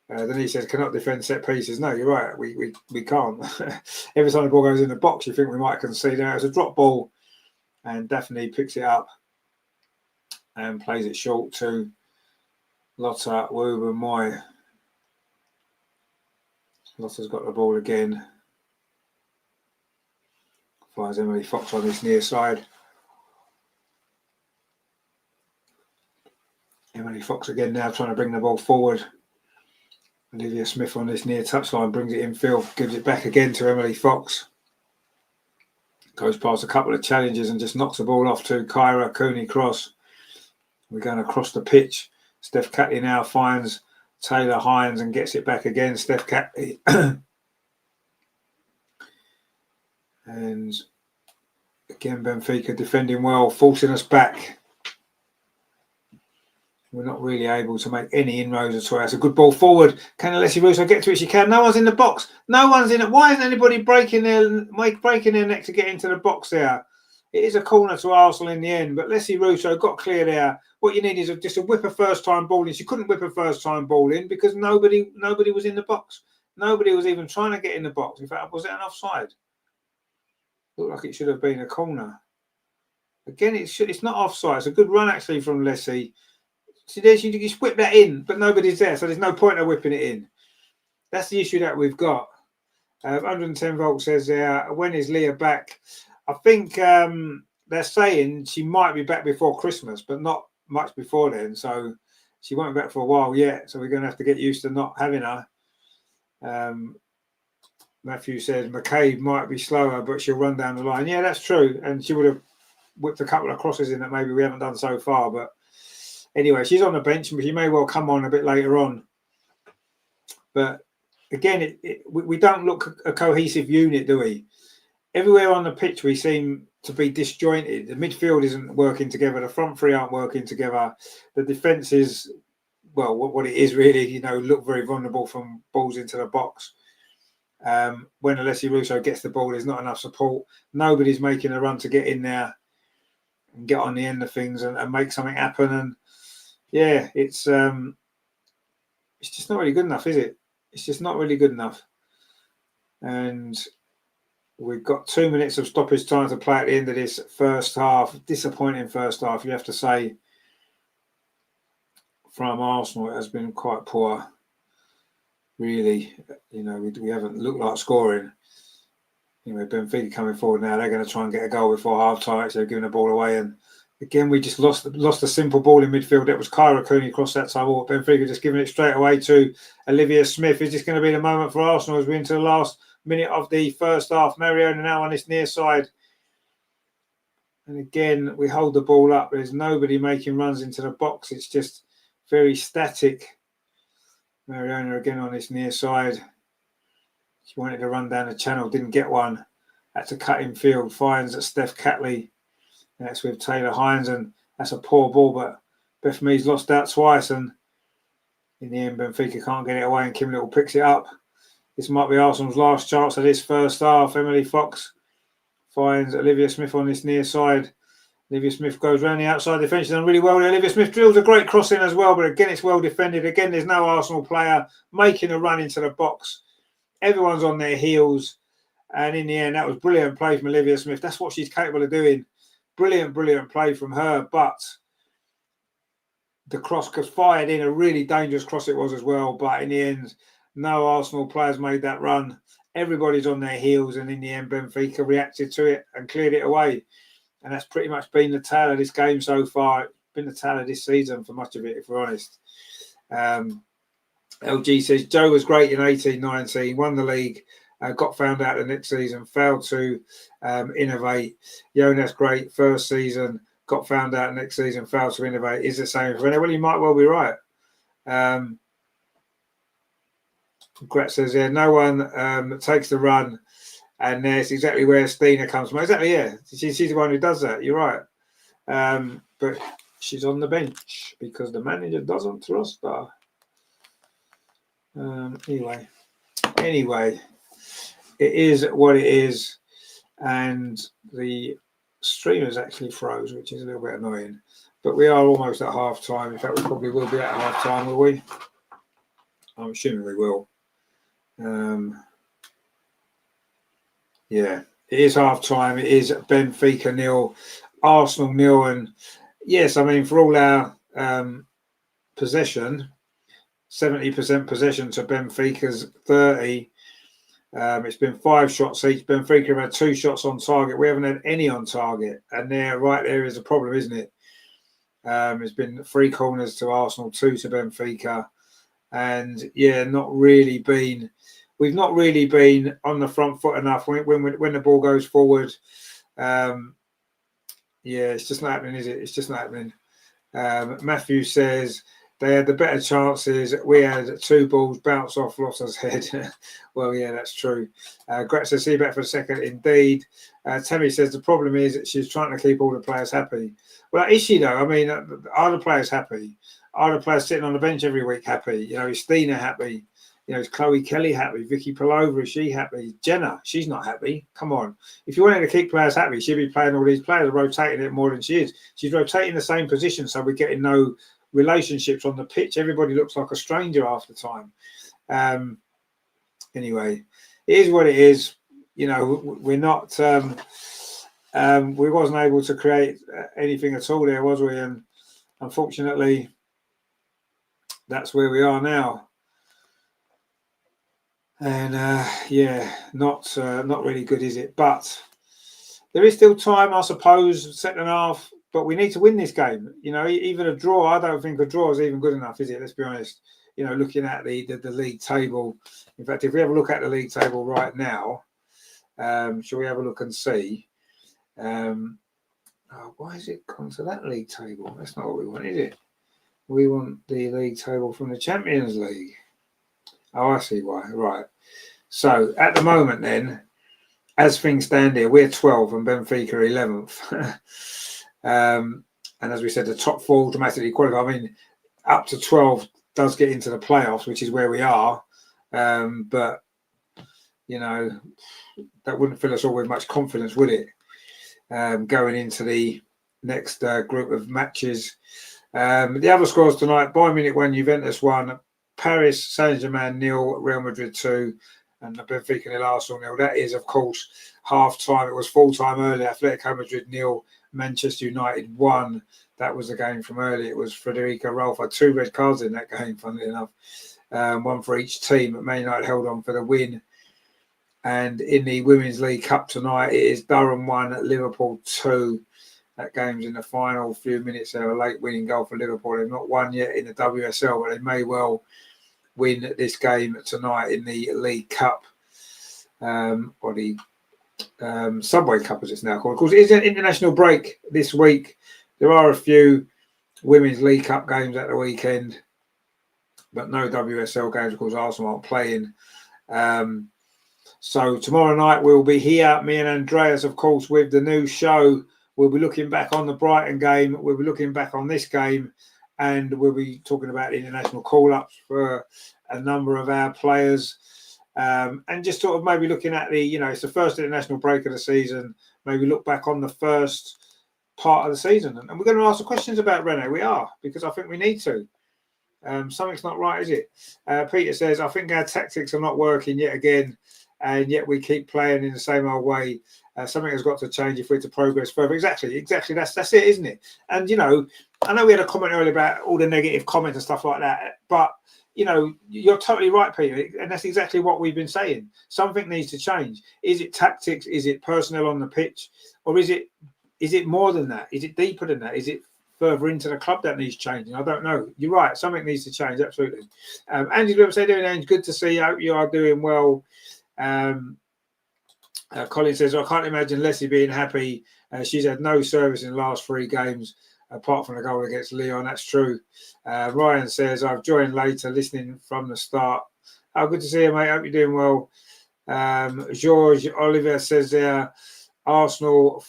Then he says, cannot defend set pieces. No, you're right. We can't. Every time the ball goes in the box, you think we might concede. Now it's a drop ball, and Daphne picks it up and plays it short to Lotta Wubben-Moy. Lotta's got the ball again. Finds Emily Fox on this near side. Emily Fox again now trying to bring the ball forward. Olivia Smith on this near touchline brings it in field, gives it back again to Emily Fox. Goes past a couple of challenges and just knocks the ball off to Kyra Cooney-Cross. We're going across the pitch. Steph Catley now finds Taylor Hines and gets it back again. Steph Catley. And again, Benfica defending well, forcing us back. We're not really able to make any inroads at all. That's a good ball forward. Can Alessia Russo get to it? She can. No one's in the box. No one's in it. Why isn't anybody breaking their neck to get into the box there? It is a corner to Arsenal in the end, but Alessia Russo got clear there. What you need is just a whip a first-time ball in. She couldn't whip a first-time ball in because nobody was in the box. Nobody was even trying to get in the box. In fact, was it an offside? Looked like it should have been a corner. Again, it's not offside. It's a good run actually from Leslie. See, there you just whip that in, but nobody's there, so there's no point of whipping it in. That's the issue that we've got. 110 volts says, when is Leah back? I think they're saying she might be back before Christmas, but not much before then. So she won't be back for a while yet. So we're going to have to get used to not having her. Matthew says McCabe might be slower, but she'll run down the line. Yeah, that's true. And she would have whipped a couple of crosses in that maybe we haven't done so far. But anyway, she's on the bench, but she may well come on a bit later on. But again, we don't look a cohesive unit, do we? Everywhere on the pitch, we seem to be disjointed. The midfield isn't working together. The front three aren't working together. The defence is, well, what it is really, look very vulnerable from balls into the box. When Alessi Russo gets the ball, there's not enough support. Nobody's making a run to get in there and get on the end of things and make something happen. And yeah, it's just not really good enough, is it? It's just not really good enough. And we've got 2 minutes of stoppage time to play at the end of this first half. Disappointing first half, you have to say. From Arsenal, it has been quite poor. Really, we haven't looked like scoring. Benfica coming forward now. They're going to try and get a goal before half time. So they're giving the ball away, and again we just lost a simple ball in midfield. That was Kyra Cooney across that side. Benfica just giving it straight away to Olivia Smith. Is this going to be the moment for Arsenal as we're into the last minute of the first half? Mariona now on this near side, and again we hold the ball up. There's nobody making runs into the box. It's just very static. Mariona again on this near side. She wanted to run down the channel, didn't get one. Had to cut in field. Finds at Steph Catley. That's with Taylor Hines, and that's a poor ball, but Beth Mead's lost out twice, and in the end, Benfica can't get it away, and Kim Little picks it up. This might be Arsenal's last chance of this first half. Emily Fox finds Olivia Smith on this near side. Olivia Smith goes round the outside defence. She's done really well there. Olivia Smith drills a great cross in as well, but again, it's well defended. Again, there's no Arsenal player making a run into the box. Everyone's on their heels. And in the end, that was brilliant play from Olivia Smith. That's what she's capable of doing. Brilliant play from her. But the cross was fired in, a really dangerous cross it was as well. But in the end, no Arsenal players made that run. Everybody's on their heels. And in the end, Benfica reacted to it and cleared it away. And that's pretty much been the tale of this game so far. It's been the tale of this season for much of it, if we're honest. LG says, Joe was great in 18-19, won the league, got found out the next season, failed to innovate. Jonas, great, first season, got found out next season, failed to innovate. Is the same for Renee? Well, you might well be right. Gret says, yeah, no one takes the run. And there's exactly where Stina comes from. Exactly, yeah. She's the one who does that. You're right. But she's on the bench because the manager doesn't trust her. Anyway, it is what it is. And the streamers actually froze, which is a little bit annoying. But we are almost at half time. In fact, we probably will be at half time, will we? I'm assuming we will. Yeah, it is half time. It is Benfica 0, Arsenal 0. And yes, I mean, for all our possession, 70% possession to Benfica's 30. It's been 5 shots each. Benfica have had 2 shots on target. We haven't had any on target. And there is a problem, isn't it? It's been 3 corners to Arsenal, 2 to Benfica. And yeah, we've not really been on the front foot enough when the ball goes forward. Yeah, it's just not happening, is it? It's just not happening. Matthew says they had the better chances. We had 2 balls bounce off Lotta's head. Well, yeah, that's true. Gret says, see you back for a second. Indeed. Tammy says the problem is that she's trying to keep all the players happy. Well, is she though? I mean, are the players happy? Are the players sitting on the bench every week happy? Is Stina happy? Is Chloe Kelly happy? Vicky Palova, is she happy? Jenna, she's not happy. Come on. If you wanted to keep players happy, she'd be playing all these players, rotating it more than she is. She's rotating the same position, so we're getting no relationships on the pitch. Everybody looks like a stranger half the time. Anyway, it is what it is. We're not... we wasn't able to create anything at all there, was we? And unfortunately, that's where we are now. And yeah, not really good, is it? But there is still time, I suppose, second half, but we need to win this game. You know, even a draw, I don't think a draw is even good enough, is it? Let's be honest. You know, looking at the league table. In fact, if we have a look at the league table right now, shall we have a look and see? Why is it gone to that league table? That's not what we want, is it? We want the league table from the Champions League. Oh, I see why. Right. So at the moment, then, as things stand here, we're 12th and Benfica 11th. And as we said, the top four automatically qualify. I mean, up to 12 does get into the playoffs, which is where we are. But, you know, that wouldn't fill us all with much confidence, would it? Going into the next group of matches. The other scores tonight: Bayern Munich 1, Juventus 1, Paris Saint-Germain 0, Real Madrid 2, and Benfica 0, Arsenal 0. That is, of course, half-time. It was full-time earlier. Atletico Madrid 0, Manchester United 1. That was the game from earlier. It was Federico Rolfo. 2 red cards in that game, funnily enough. 1 for each team. Man United held on for the win. And in the Women's League Cup tonight, it is Durham 1, Liverpool 2. That game's in the final few minutes. There, a late winning goal for Liverpool. They've not won yet in the WSL, but they may well win this game tonight in the League Cup, or the Subway Cup, as it's now called. Of course, it is an international break this week. There are a few Women's League Cup games at the weekend, but no WSL games because Arsenal aren't playing. So tomorrow night we'll be here, me and Andreas, of course, with the new show. We'll be looking back on the Brighton game. We'll be looking back on this game, and we'll be talking about international call-ups for a number of our players, and just sort of maybe looking at the, it's the first international break of the season. Maybe look back on the first part of the season, and we're going to ask the questions about Renee. We are, because I think we need to. Something's not right, is it? Peter says, I think our tactics are not working yet again, and yet we keep playing in the same old way. Something has got to change if we're to progress further. Exactly. That's it, isn't it? And, I know we had a comment earlier about all the negative comments and stuff like that, but, you're totally right, Peter, and that's exactly what we've been saying. Something needs to change. Is it tactics? Is it personnel on the pitch? Or is it more than that? Is it deeper than that? Is it further into the club that needs changing? I don't know. You're right. Something needs to change. Absolutely. Angie, how you doing, Ange? Good to see you. I hope you are doing well. Colin says, I can't imagine Leslie being happy. She's had no service in the last 3 games, apart from the goal against Lyon. That's true. Ryan says, I've joined later, listening from the start. Oh, good to see you, mate. Hope you're doing well. George Oliver says there, Arsenal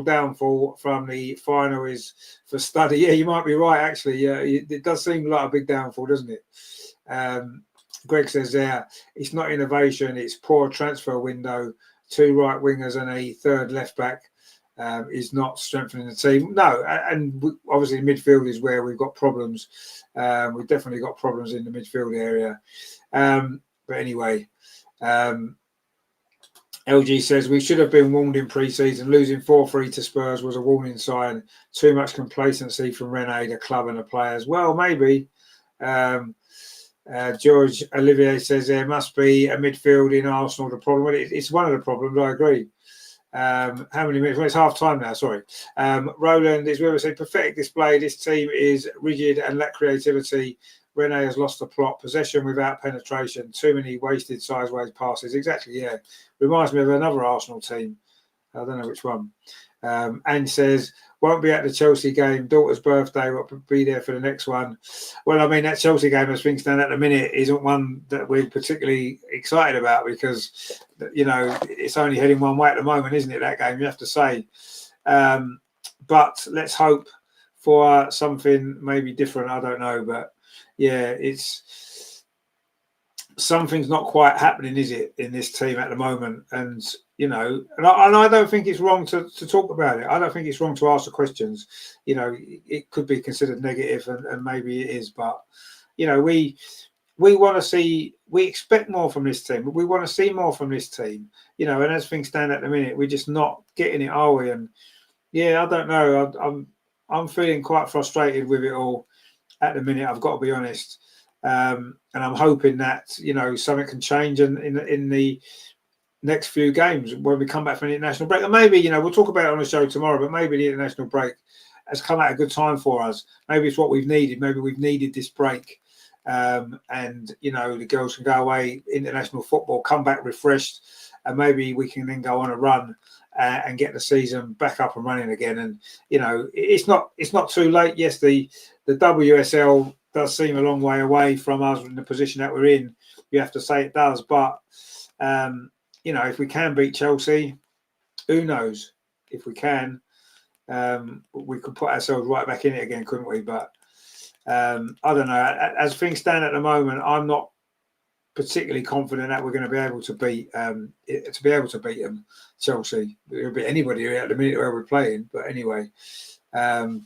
downfall from the final is for study. Yeah, you might be right, actually. Yeah, it does seem like a big downfall, doesn't it? Greg says there, it's not innovation, it's poor transfer window. 2 right wingers and a 3rd left back is not strengthening the team. No, and obviously midfield is where we've got problems. We've definitely got problems in the midfield area. But anyway, LG says we should have been warned in pre-season. Losing 4-3 to Spurs was a warning sign. Too much complacency from Renee, the club and the players. Well, maybe. George Olivier says there must be a midfield in Arsenal. The problem, well, it's one of the problems. I agree. How many minutes? Well, it's half time now. Sorry. Roland is with us. A pathetic display. This team is rigid and lack creativity. Renee has lost the plot. Possession without penetration. Too many wasted sideways passes. Exactly. Yeah. Reminds me of another Arsenal team. I don't know which one. And says, won't be at the Chelsea game. Daughter's birthday, will be there for the next one. Well, I mean, that Chelsea game, as things stand at the minute, isn't one that we're particularly excited about because, it's only heading one way at the moment, isn't it, that game, you have to say. But let's hope for something maybe different. I don't know. But, yeah, something's not quite happening, is it, in this team at the moment? And, and I don't think it's wrong to talk about it. I don't think it's wrong to ask the questions. It could be considered negative, and maybe it is. But, we want to see, we expect more from this team. We want to see more from this team, and as things stand at the minute, we're just not getting it, are we? And, yeah, I don't know. I'm feeling quite frustrated with it all at the minute, I've got to be honest. And I'm hoping that, something can change in the next few games when we come back from the international break. And maybe, we'll talk about it on the show tomorrow, but maybe the international break has come at a good time for us. Maybe it's what we've needed. Maybe we've needed this break. And, the girls can go away, international football, come back refreshed, and maybe we can then go on a run and get the season back up and running again. And, it's not too late. Yes, the WSL does seem a long way away from us in the position that we're in. You have to say it does. But, if we can beat Chelsea, who knows? If we can, we could put ourselves right back in it again, couldn't we? But I don't know. As things stand at the moment, I'm not particularly confident that we're going to be able to beat them, Chelsea. It'll be anybody at the minute where we're playing. But anyway, and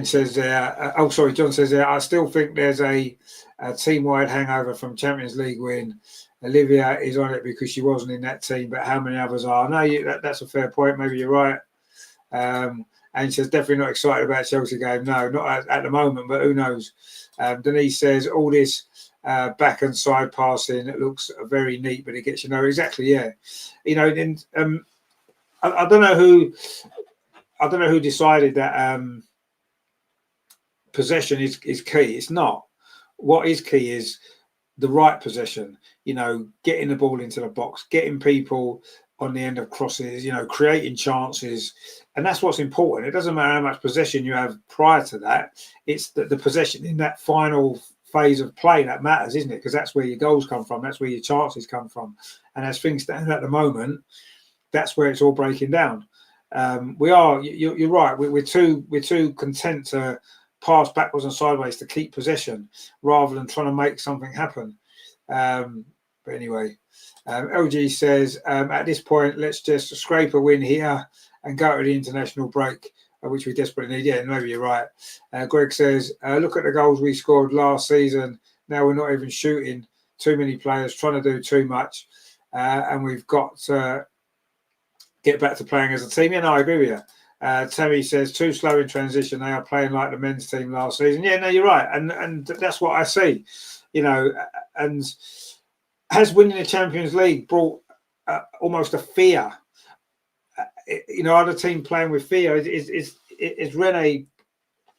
says there. John says there. I still think there's a team-wide hangover from Champions League win. Olivia is on it because she wasn't in that team, but how many others are? No, that's a fair point. Maybe you're right. And she says definitely not excited about Chelsea game. No, not at the moment, but who knows? Denise says all this back and side passing, it looks very neat, but it gets exactly. Yeah, I don't know who decided that possession is key. It's not. What is key is the right possession. Getting the ball into the box, getting people on the end of crosses, creating chances. And that's what's important. It doesn't matter how much possession you have prior to that. It's the possession in that final phase of play that matters, isn't it? Because that's where your goals come from. That's where your chances come from. And as things stand at the moment, that's where it's all breaking down. You're right. We're too content to pass backwards and sideways to keep possession rather than trying to make something happen. But anyway, LG says, at this point, let's just scrape a win here and go to the international break, which we desperately need. Yeah, maybe you're right. Greg says, look at the goals we scored last season. Now we're not even shooting. Too many players trying to do too much. And we've got to get back to playing as a team. Yeah, no, I agree with you. Tammy says, too slow in transition. They are playing like the men's team last season. Yeah, no, you're right. And that's what I see. And has winning the Champions League brought almost a fear? Are the team playing with fear? Is Renee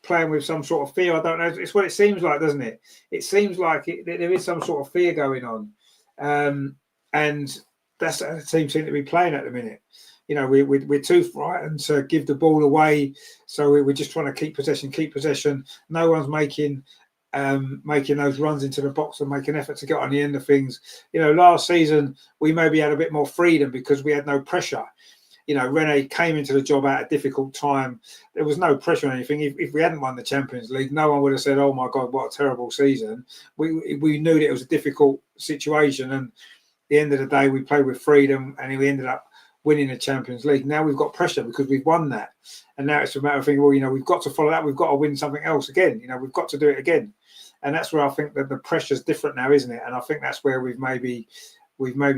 playing with some sort of fear? I don't know. It's what it seems like, doesn't it? It seems like there is some sort of fear going on. And that's how the team seem to be playing at the minute. We're too frightened to give the ball away. So we're just trying to keep possession. No one's making those runs into the box and make an effort to get on the end of things. Last season, we maybe had a bit more freedom because we had no pressure. Renee came into the job at a difficult time. There was no pressure on anything. If we hadn't won the Champions League, no one would have said, oh, my God, what a terrible season. We knew that it was a difficult situation. And at the end of the day, we played with freedom and we ended up winning the Champions League. Now we've got pressure because we've won that. And now it's a matter of thinking, well, we've got to follow that. We've got to win something else again. We've got to do it again. And that's where I think that the pressure's different now, isn't it? And I think that's where we've maybe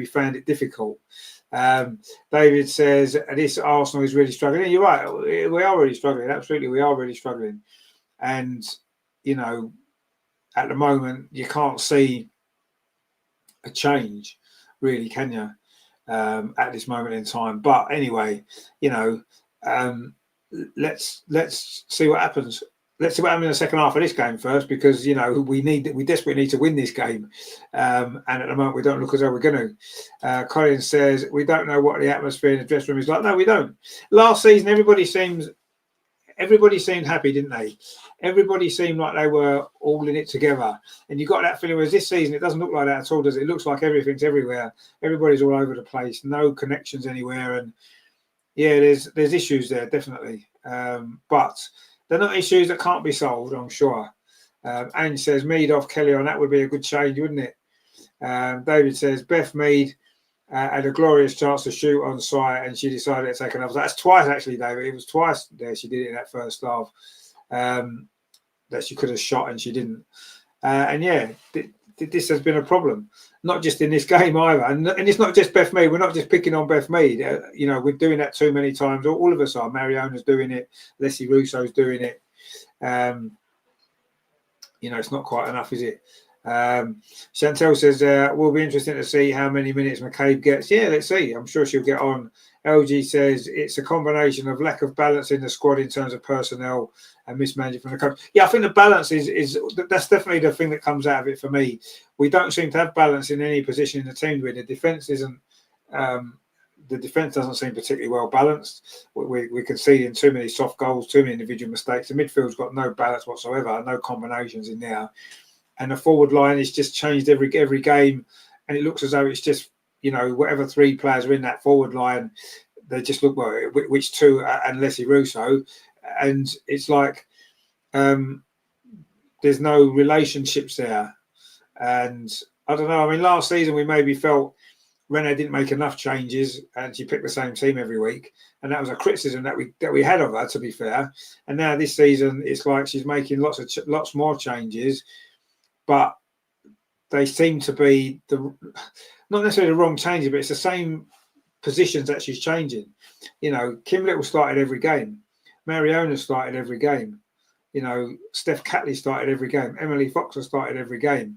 found it difficult. David says, this Arsenal is really struggling. And you're right. We are really struggling. Absolutely. We are really struggling. And, at the moment, you can't see a change, really, can you? At this moment in time. But anyway, let's see what happens. Let's see what happens in the second half of this game first, because we desperately need to win this game. And at the moment we don't look as though we're going to. Colin says we don't know what the atmosphere in the dressing room is like. No, we don't. Last season everybody seemed happy, didn't they? Everybody seemed like they were all in it together. And you got that feeling, whereas this season it doesn't look like that at all, does it? It looks like everything's everywhere. Everybody's all over the place, no connections anywhere. And yeah, there's issues there, definitely. But they're not issues that can't be solved, I'm sure. Ange says Mead off Kelly on, that would be a good change, wouldn't it? David says Beth Mead had a glorious chance to shoot on sight and she decided to take another. That's twice, actually, David. It was twice there she did it in that first half. That she could have shot and she didn't. And yeah, this has been a problem, not just in this game either. And it's not just Beth Mead. We're not just picking on Beth Mead. We're doing that too many times. All of us are. Mariona's doing it. Leslie Russo's doing it. It's not quite enough, is it? Chantel says, will be interesting to see how many minutes McCabe gets. Yeah, let's see. I'm sure she'll get on. LG says it's a combination of lack of balance in the squad in terms of personnel and mismanagement from the coach. Yeah, I think the balance is that's definitely the thing that comes out of it for me. We don't seem to have balance in any position in the team. Where the defence isn't, the defence doesn't seem particularly well balanced. We conceding too many soft goals, too many individual mistakes. The midfield's got no balance whatsoever, no combinations in there, and the forward line is just changed every game, and it looks as though it's just, whatever three players are in that forward line, they just look, well, which two, and Leslie Russo, and it's like there's no relationships there. And I don't know. I mean, last season we maybe felt Renee didn't make enough changes, and she picked the same team every week, and that was a criticism that we had of her, to be fair. And now this season, it's like she's making lots more changes, but they seem to be not necessarily the wrong changes, but it's the same positions that she's changing. Kim Little started every game. Mariona started every game. Steph Catley started every game. Emily Foxer started every game.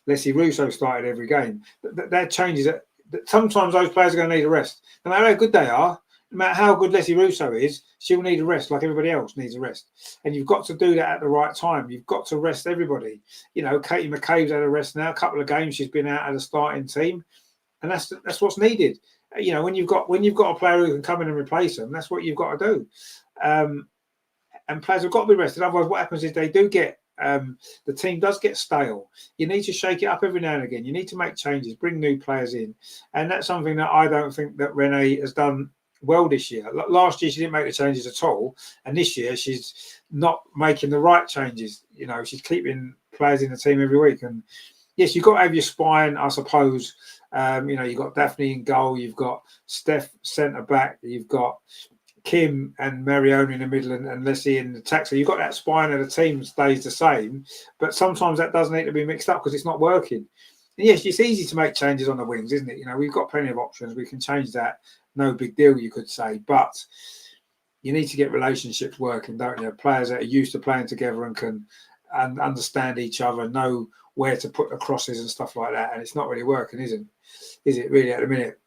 Leslie Russo started every game. That changes that sometimes those players are going to need a rest. No matter how good they are, no matter how good Leslie Russo is, she'll need a rest like everybody else needs a rest. And you've got to do that at the right time. You've got to rest everybody. Katie McCabe's had a rest now. A couple of games she's been out of the starting team. And that's what's needed. When you've got a player who can come in and replace them, that's what you've got to do. And players have got to be rested. Otherwise, what happens is they do get the team does get stale. You need to shake it up every now and again. You need to make changes, bring new players in, and that's something that I don't think that Renee has done well this year. Last year she didn't make the changes at all, and this year she's not making the right changes. She's keeping players in the team every week, and yes, you've got to have your spine, I suppose. You've got Daphne in goal, you've got Steph centre back, you've got Kim and Mariona in the middle, and Leslie in the attack. So you've got that spine of the team stays the same, but sometimes that does need to be mixed up because it's not working. And yes, it's easy to make changes on the wings, isn't it? We've got plenty of options. We can change that. No big deal, you could say. But you need to get relationships working, don't you? Players that are used to playing together and can understand each other, know where to put the crosses and stuff like that. And it's not really working, is it really at the minute?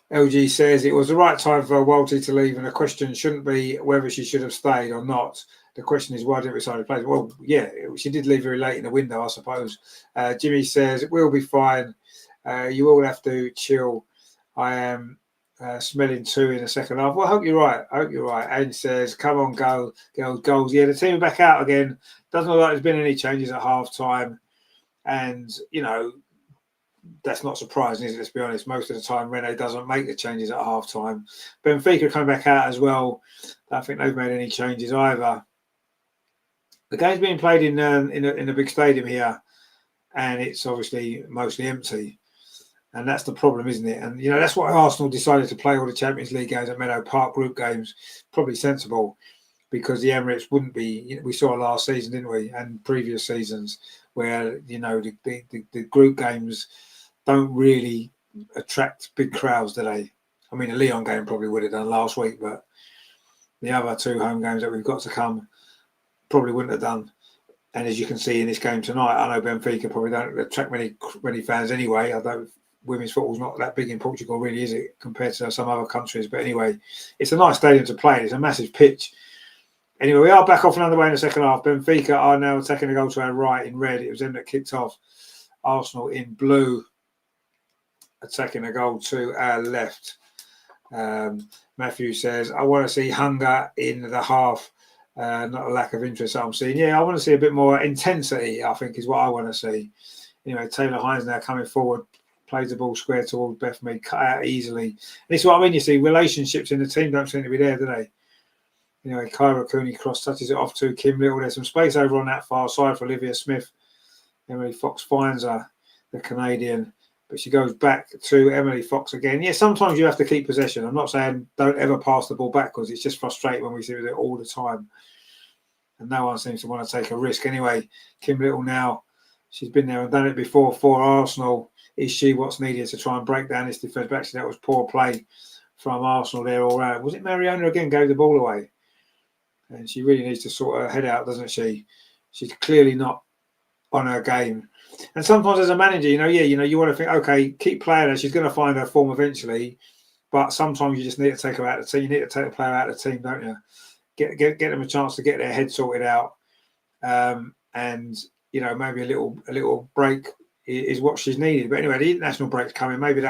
LG says it was the right time for Walty to leave, and the question shouldn't be whether she should have stayed or not. The question is, why didn't we decide to play? Well, yeah, she did leave very late in the window, I suppose. Jimmy says it will be fine. You all have to chill. I am smelling two in the second half. Well, I hope you're right. And says, come on, go, girls, goals. Yeah, the team are back out again. Doesn't look like there's been any changes at half time. And, that's not surprising, is it? Let's be honest. Most of the time, Renee doesn't make the changes at half time. Benfica coming back out as well. I don't think they've made any changes either. The game's being played in a big stadium here, and it's obviously mostly empty. And that's the problem, isn't it? And, that's why Arsenal decided to play all the Champions League games at Meadow Park, group games. Probably sensible, because the Emirates wouldn't be. We saw last season, didn't we? And previous seasons where, the group games don't really attract big crowds, do they? I mean, the Lyon game probably would have done last week, but the other two home games that we've got to come probably wouldn't have done. And as you can see in this game tonight, I know Benfica probably don't attract many fans anyway. Although women's football's not that big in Portugal, really, is it, compared to some other countries? But anyway, it's a nice stadium to play. It's a massive pitch. Anyway, we are back off and underway in the second half. Benfica are now taking a goal to our right in red. It was them that kicked off. Arsenal in blue attacking a goal to our left. Matthew says, I want to see hunger in the half, not a lack of interest I'm seeing. Yeah, I want to see a bit more intensity, I think, is what I want to see. Anyway, Taylor Hines now coming forward, plays the ball square towards Bethmead, cut out easily. And this is what I mean, you see, relationships in the team don't seem to be there, do they? Anyway, Kyra Cooney cross touches it off to Kim Little. There's some space over on that far side for Olivia Smith. Emily Fox finds her, the Canadian. But she goes back to Emily Fox again. Yeah, sometimes you have to keep possession. I'm not saying don't ever pass the ball backwards. It's just frustrating when we see it all the time. And no one seems to want to take a risk. Anyway, Kim Little now, she's been there and done it before for Arsenal. Is she what's needed to try and break down this defence? But actually, that was poor play from Arsenal there all round. Was it Mariona again gave the ball away? And she really needs to sort her head out, doesn't she? She's clearly not on her game. And sometimes as a manager, you want to think, okay, keep playing her. She's going to find her form eventually. But sometimes you just need to take her out of the team. You need to take a player out of the team, don't you? Get them a chance to get their head sorted out. And maybe a little break is what she's needed. But anyway, the international break's coming. Maybe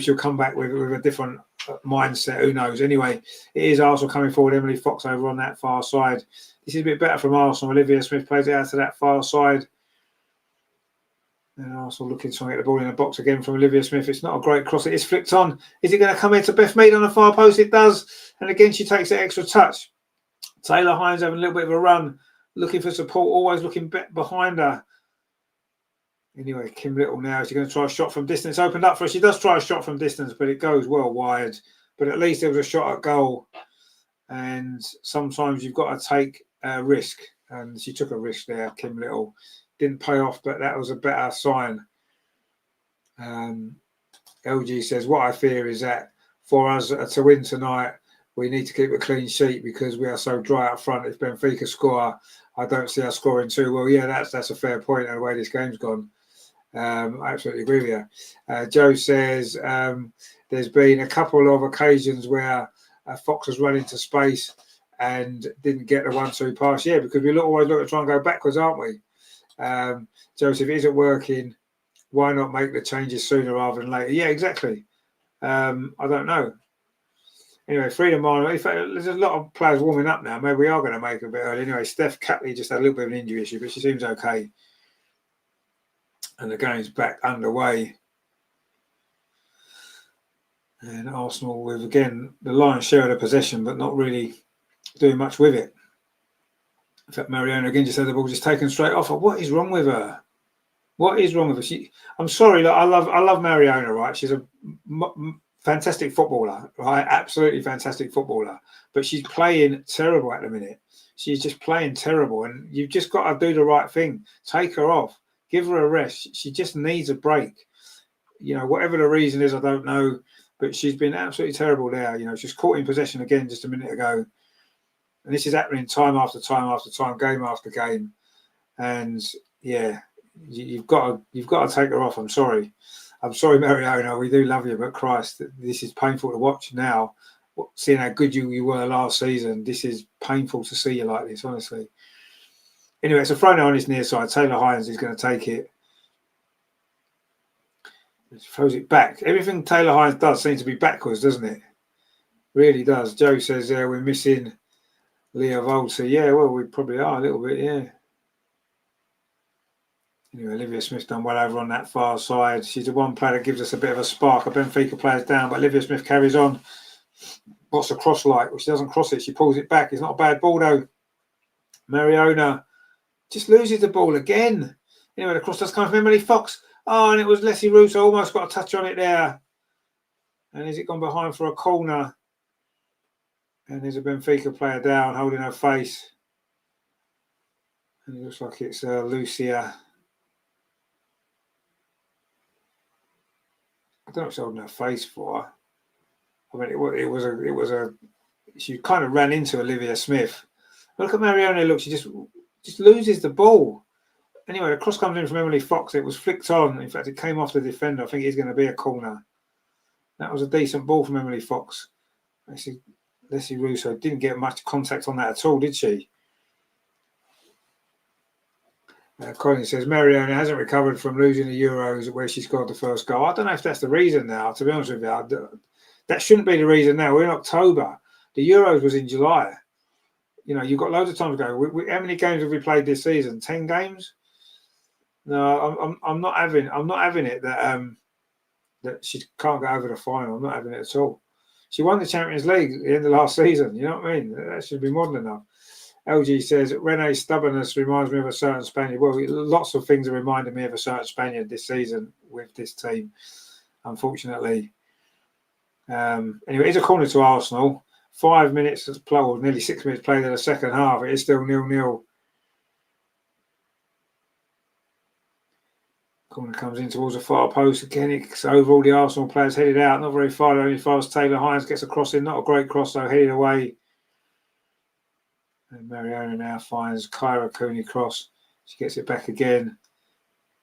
she'll come back with a different mindset. Who knows? Anyway, it is Arsenal coming forward. Emily Fox over on that far side. This is a bit better from Arsenal. Olivia Smith plays it out to that far side. And Arsenal looking to get the ball in the box again from Olivia Smith. It's not a great cross. It is flicked on. Is it going to come into Beth Mead on the far post? It does. And again, she takes that extra touch. Taylor Hines having a little bit of a run, looking for support, always looking behind her. Anyway, Kim Little now, she's going to try a shot from distance. Opened up for her. She does try a shot from distance, but it goes well wide. But at least there was a shot at goal. And sometimes you've got to take a risk. And she took a risk there, Kim Little. Didn't pay off, but that was a better sign. LG says, what I fear is that for us to win tonight, we need to keep a clean sheet because we are so dry up front. If Benfica score, I don't see us scoring too well. Yeah, that's a fair point in the way this game's gone. I absolutely agree with you. Joe says there's been a couple of occasions where Fox has run into space and didn't get the 1-2 pass. Yeah, because we always look to try and go backwards, aren't we? Joseph, isn't working. Why not make the changes sooner rather than later? Yeah, exactly. I don't know. Anyway, Freedom Marlon. In fact, there's a lot of players warming up now. Maybe we are going to make a bit early. Anyway, Steph Catley just had a little bit of an injury issue, but she seems okay. And the game's back underway. And Arsenal with, again, the lion's share of the possession, but not really doing much with it. In fact, Mariona again just had the ball just taken straight off her. What is wrong with her? What is wrong with her? I'm sorry, I love Mariona, right? She's a fantastic footballer, right? Absolutely fantastic footballer. But she's playing terrible at the minute. She's just playing terrible. And you've just got to do the right thing. Take her off. Give her a rest. She just needs a break. Whatever the reason is, I don't know. But she's been absolutely terrible there. She's caught in possession again just a minute ago. And this is happening time after time after time, game after game. And yeah, you've got to take her off. I'm sorry, Mariona. We do love you, but Christ, this is painful to watch now. Seeing how good you were last season, this is painful to see you like this, honestly. Anyway, it's a throw on his near side. Taylor Hines is going to take it. He throws it back. Everything Taylor Hines does seems to be backwards, doesn't it? Really does. Joe says, yeah, we're missing Leah Volta. Yeah, well, we probably are a little bit, yeah. Anyway, Olivia Smith's done well over on that far side. She's the one player that gives us a bit of a spark. A Benfica player's down, but Olivia Smith carries on. What's the cross like? Well, she doesn't cross it. She pulls it back. It's not a bad ball, though. Mariona just loses the ball again. Anyway, the cross does come from Emily Fox. Oh, and it was Leslie Russo. Almost got a touch on it there. And has it gone behind for a corner? And there's a Benfica player down, holding her face. And it looks like it's Lucia. I don't know if she's holding her face for her. I mean, it was a. She kind of ran into Olivia Smith. Look at Mariona. Look, she just loses the ball. Anyway, the cross comes in from Emily Fox. It was flicked on. In fact, it came off the defender. I think it's going to be a corner. That was a decent ball from Emily Fox. Leslie Russo didn't get much contact on that at all, did she? Colin says, Mariona hasn't recovered from losing the Euros where she scored the first goal. I don't know if that's the reason now, to be honest with you. That shouldn't be the reason now. We're in October. The Euros was in July. You've got loads of time to go. How many games have we played this season? 10 games? No, I'm not having it that she can't get over the final. I'm not having it at all. She won the Champions League at the end of last season. You know what I mean? That should be more than enough. LG says, Renee's stubbornness reminds me of a certain Spaniard. Well, lots of things are reminding me of a certain Spaniard this season with this team, unfortunately. Anyway, it's a corner to Arsenal. 5 minutes, or nearly 6 minutes played in the second half. It is still 0-0. Corner comes in towards the far post again. It's over. All the Arsenal players headed out. Not very far, only as far as Taylor Hines gets a cross in. Not a great cross, though, headed away. And Mariona now finds Kyra Cooney cross. She gets it back again.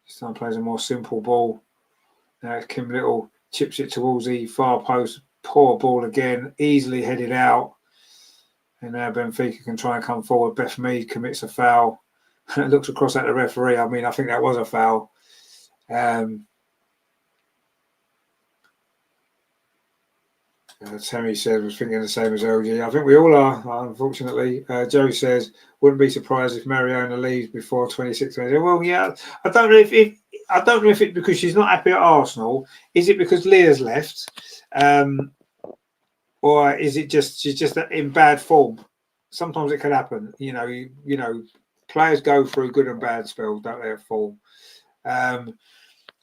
This time plays a more simple ball. Now it's Kim Little, chips it towards the far post. Poor ball again, easily headed out. And now Benfica can try and come forward. Beth Mead commits a foul. Looks across at the referee. I mean, I think that was a foul. Tammy says, was thinking the same as LG. I think we all are, unfortunately. Joe says, wouldn't be surprised if Mariona leaves before 26 minutes. Well, yeah, I don't know if it's because she's not happy at Arsenal. Is it because Leah's left? Or is it just she's just in bad form? Sometimes it can happen. You know, players go through good and bad spells, don't they, at form?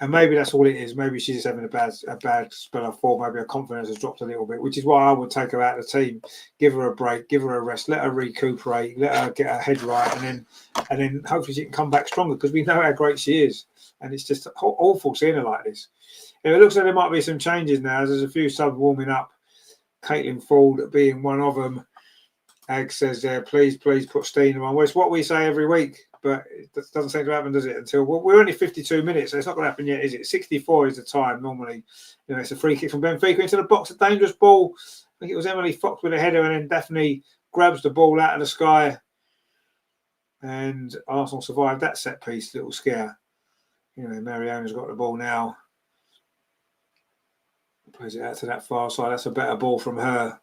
And maybe that's all it is. Maybe she's just having a bad spell of form. Maybe her confidence has dropped a little bit, which is why I would take her out of the team, give her a break, give her a rest, let her recuperate, let her get her head right, and then hopefully she can come back stronger, because we know how great she is. And it's just awful seeing her like this. It looks like there might be some changes now. There's a few subs warming up. Caitlin Ford being one of them. Ag says there, please put Stina on. Well, it's what we say every week, but it doesn't seem to happen, does it? Until we're only 52 minutes, so it's not going to happen yet, is it? 64 is the time normally. You know, it's a free kick from Benfica into the box, a dangerous ball. I think it was Emily Fox with a header, and then Daphne grabs the ball out of the sky, and Arsenal survived that set piece. Little scare. You know, Mariona's got the ball now. Plays it out to that far side. That's a better ball from her.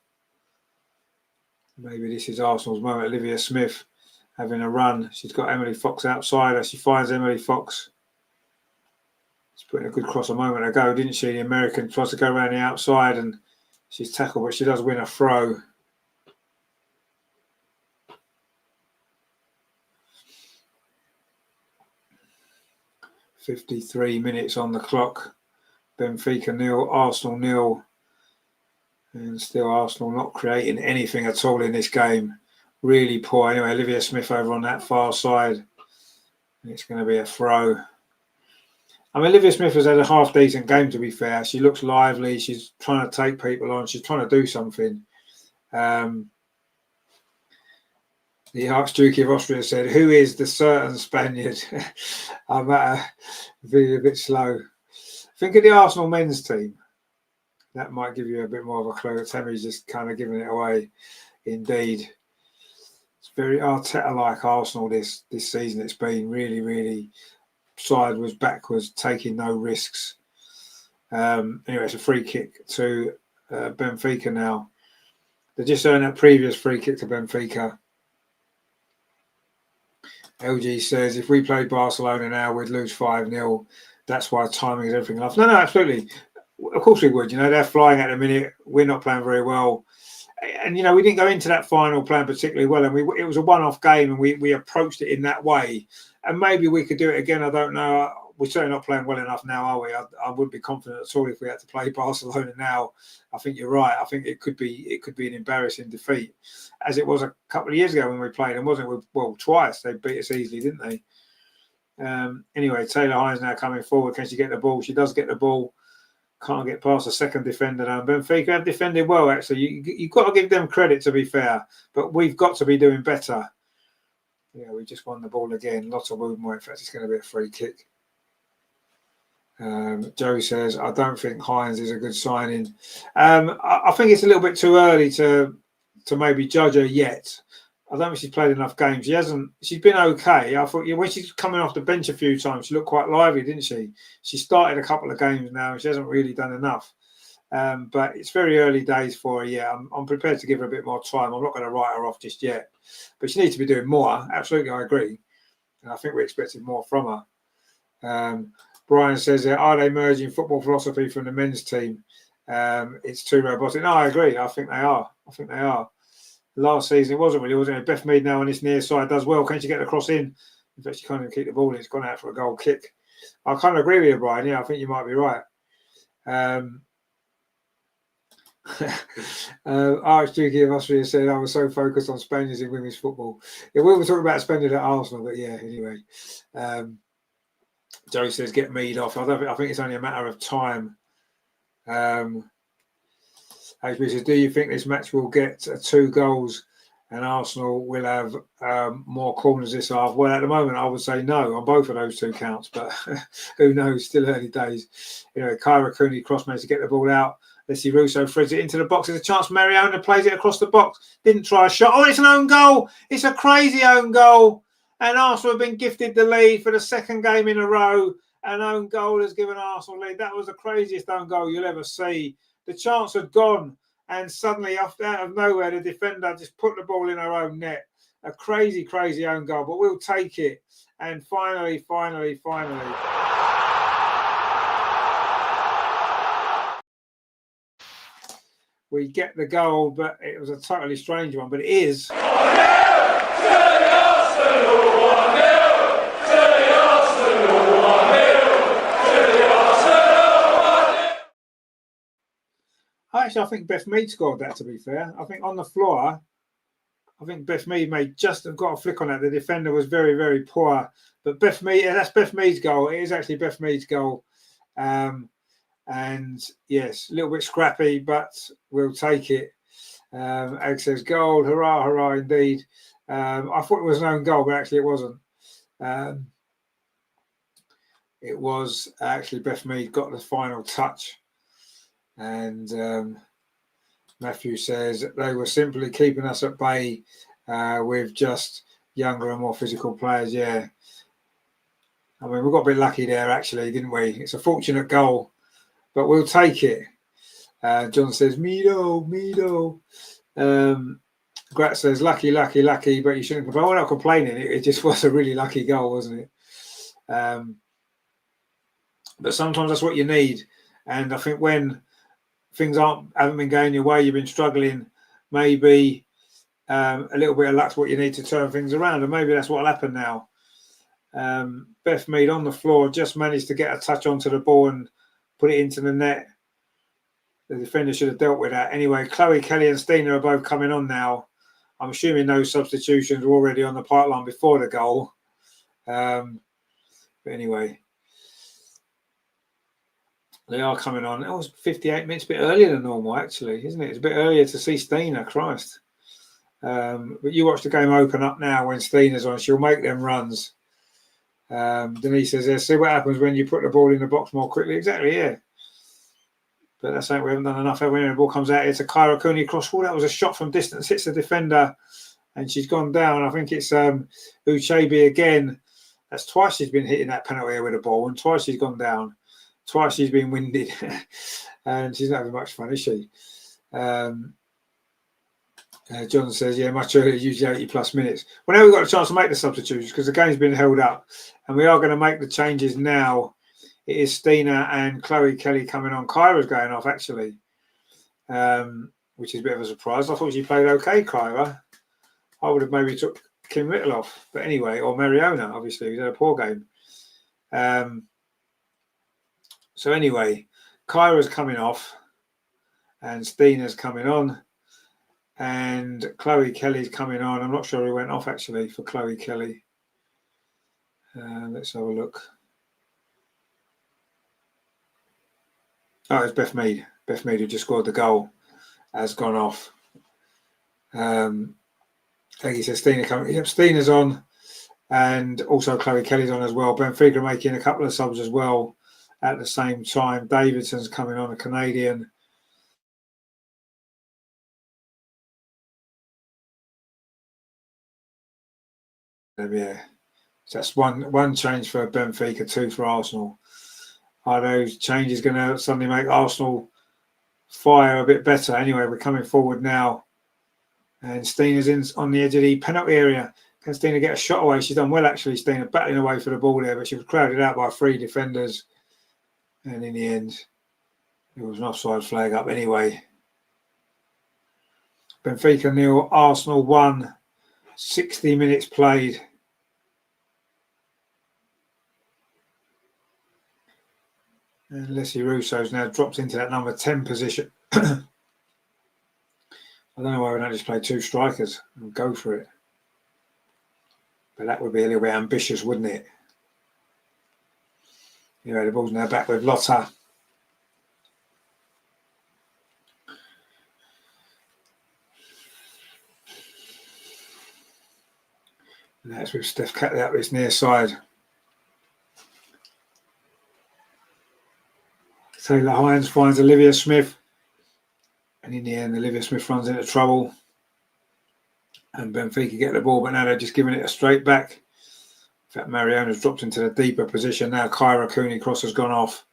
Maybe this is Arsenal's moment. Olivia Smith having a run. She's got Emily Fox outside her. She finds Emily Fox. She's putting a good cross a moment ago, didn't she? The American tries to go around the outside and she's tackled, but she does win a throw. "53 minutes on the clock. Benfica 0, Arsenal 0. And still Arsenal not creating anything at all in this game. Really poor. Anyway, Olivia Smith over on that far side. It's going to be a throw. I mean, Olivia Smith has had a half-decent game, to be fair. She looks lively. She's trying to take people on. She's trying to do something. The Archduke of Austria said, who is the certain Spaniard? I'm being a bit slow. Think of the Arsenal men's team. That might give you a bit more of a clue. Tammy's just kind of giving it away. Indeed. It's very Arteta-like Arsenal this season. It's been really, really sideways, backwards, taking no risks. Anyway, it's a free kick to Benfica now. They just earned that previous free kick to Benfica. LG says, if we played Barcelona now, we'd lose 5-0. That's why timing is everything else. No, absolutely. Of course we would. You know, they're flying at the minute. We're not playing very well. And, you know, we didn't go into that final playing particularly well. And it was a one-off game, and we approached it in that way. And maybe we could do it again. I don't know. We're certainly not playing well enough now, are we? I wouldn't be confident at all if we had to play Barcelona now. I think you're right. I think it could be an embarrassing defeat, as it was a couple of years ago when we played them, wasn't it? Well, twice. They beat us easily, didn't they? Anyway, Taylor Hines now coming forward. Can she get the ball? She does get the ball. Can't get past the second defender now. Benfica have defended well, actually. You've got to give them credit, to be fair. But we've got to be doing better. Yeah, we just won the ball again. Lots of movement. In fact, it's going to be a free kick. Joe says, I don't think Hines is a good signing. I think it's a little bit too early to maybe judge her yet. I don't think she's played enough games. She's been okay. I thought when she's coming off the bench a few times, she looked quite lively, didn't she? She started a couple of games now, and she hasn't really done enough. But it's very early days for her. Yeah, I'm prepared to give her a bit more time. I'm not going to write her off just yet. But she needs to be doing more. Absolutely, I agree. And I think we expected more from her. Brian says, are they merging football philosophy from the men's team? It's too robotic. No, I agree. I think they are. Last season, it wasn't it? Beth Mead now on this near side does well. Can she get the cross in? In fact, she can't even keep the ball in. It's gone out for a goal kick. I kind of agree with you, Brian. Yeah, I think you might be right. Archduke of Austria said, I was so focused on Spaniards in women's football. Yeah, we were talking about Spaniards at Arsenal, but yeah, anyway. Joe says, get Mead off. I think it's only a matter of time. HB says, do you think this match will get 2 goals and Arsenal will have more corners this half. Well, at the moment, I would say no on both of those two counts, but who knows? Still early days. Kyra Cooney cross managed to get the ball out. Let's see, Russo threads it into the box. There's a chance. Mariona plays it across the box. Didn't try a shot. Oh, it's an own goal. It's a crazy own goal. And Arsenal have been gifted the lead for the second game in a row. An own goal has given Arsenal lead. That was the craziest own goal you'll ever see. The chance had gone, and suddenly, out of nowhere, the defender just put the ball in her own net. A crazy, crazy own goal, but we'll take it. And finally, we get the goal, but it was a totally strange one. But it is. Actually, I think Beth Mead scored that, to be fair. I think on the floor, I think Beth Mead may just have got a flick on that. The defender was very, very poor. But Beth Mead, that's Beth Mead's goal. It is actually Beth Mead's goal. And yes, a little bit scrappy, but we'll take it. Egg says goal. Hurrah, hurrah, indeed. I thought it was an own goal, but actually it wasn't. It was actually Beth Mead got the final touch. And Matthew says they were simply keeping us at bay with just younger and more physical players. Yeah. I mean, we got a bit lucky there, actually, didn't we? It's a fortunate goal, but we'll take it. John says, Mido. Grat says, lucky, but you shouldn't complain. We're not complaining. It just was a really lucky goal, wasn't it? But sometimes that's what you need. And I think when things haven't been going your way, you've been struggling, maybe a little bit of luck's what you need to turn things around, and maybe that's what'll happen now. Beth Mead on the floor just managed to get a touch onto the ball and put it into the net. The defender should have dealt with that. Anyway, Chloe Kelly and Stina are both coming on now. I'm assuming those substitutions were already on the pipeline before the goal. But anyway, they are coming on. It was 58 minutes, a bit earlier than normal, actually, isn't it? It's a bit earlier to see Stina, Christ. But you watch the game open up now when Stina's on. She'll make them runs. Denise says, see what happens when you put the ball in the box more quickly. Exactly, yeah. But that's saying we haven't done enough. When the ball comes out, it's a Kyra Cooney cross. Oh, that was a shot from distance. Hits the defender, and she's gone down. I think it's Uchebi again. That's twice she's been hitting that penalty area with the ball, and twice she's gone down. Twice she's been winded, and she's not having much fun, is she? John says, yeah, much earlier, usually 80 plus minutes. Well, now we've got a chance to make the substitutions because the game's been held up, and we are going to make the changes now. It is Stina and Chloe Kelly coming on. Kyra's going off, actually, which is a bit of a surprise. I thought she played okay, Kyra. I would have maybe took Kim Little off, but anyway, or Mariona, obviously, who's had a poor game. So anyway, Kyra's coming off and Stina's coming on and Chloe Kelly's coming on. I'm not sure who went off, actually, for Chloe Kelly. Let's have a look. Oh, it's Beth Mead. Beth Mead, who just scored the goal, has gone off. I think he says Stina coming. Yep, Stina's on, and also Chloe Kelly's on as well. Benfica making a couple of subs as well at the same time. Davidson's coming on, a Canadian. Yeah, so that's one change for Benfica, two for Arsenal. Are those changes going to suddenly make Arsenal fire a bit better? Anyway, we're coming forward now. And Stina's in on the edge of the penalty area. Can Stina get a shot away? She's done well, actually, Stina, battling away for the ball there, but she was crowded out by three defenders. And in the end, it was an offside flag up anyway. Benfica 0, Arsenal 1, 60 minutes played. And Leslie Russo's now dropped into that number 10 position. I don't know why we don't just play two strikers and go for it. But that would be a little bit ambitious, wouldn't it? Anyway, the ball's now back with Lotta. That's with Steph Catley up this near side. Taylor Hines finds Olivia Smith. And in the end, Olivia Smith runs into trouble. And Benfica get the ball, but now they're just giving it a straight back. In fact, Mariona's dropped into the deeper position. Now Kyra Cooney cross has gone off.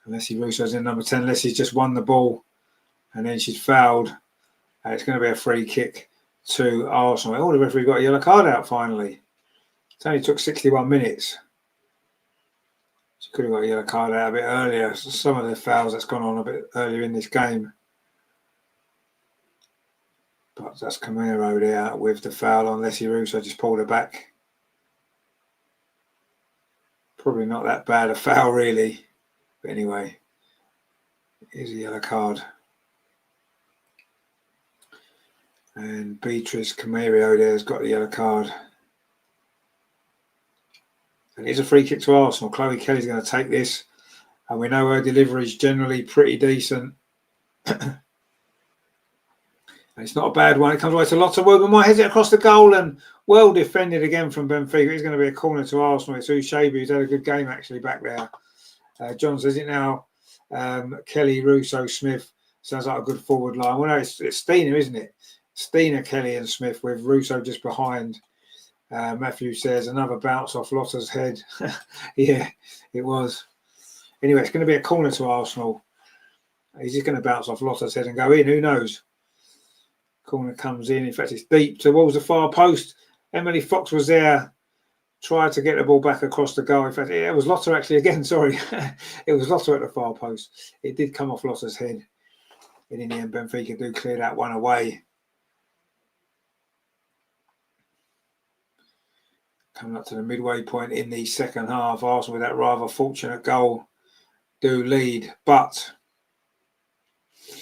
And Leslie Russo's in number 10. Leslie's just won the ball. And then she's fouled. And it's going to be a free kick to Arsenal. Oh, the referee got a yellow card out finally. It only took 61 minutes. She could have got a yellow card out a bit earlier. Some of the fouls that's gone on a bit earlier in this game. But that's Camero there with the foul on Leslie Russo. Just pulled her back. Probably not that bad a foul, really. But anyway, here's a yellow card. And Beatrice Camero there has got the yellow card. And it's a free kick to Arsenal. Chloe Kelly's going to take this. And we know her delivery is generally pretty decent. And it's not a bad one. It comes away to lots of movement. Might hit it across the goal and well defended again from Benfica. It's going to be a corner to Arsenal. It's Ushabi who's had a good game actually back there. John says it now. Kelly, Russo, Smith. Sounds like a good forward line. Well, no, it's Stina, isn't it? Stina, Kelly and Smith with Russo just behind. Matthew says another bounce off Lotta's head. Yeah, it was. Anyway, it's going to be a corner to Arsenal. He's just going to bounce off Lotta's head and go in. Who knows? Corner comes in. In fact, it's deep towards the far post. Emily Fox was there. Tried to get the ball back across the goal. In fact, it was Lotta actually again. Sorry. It was Lotta at the far post. It did come off Lotta's head. And in the end, Benfica do clear that one away. Coming up to the midway point in the second half, Arsenal with that rather fortunate goal do lead. But I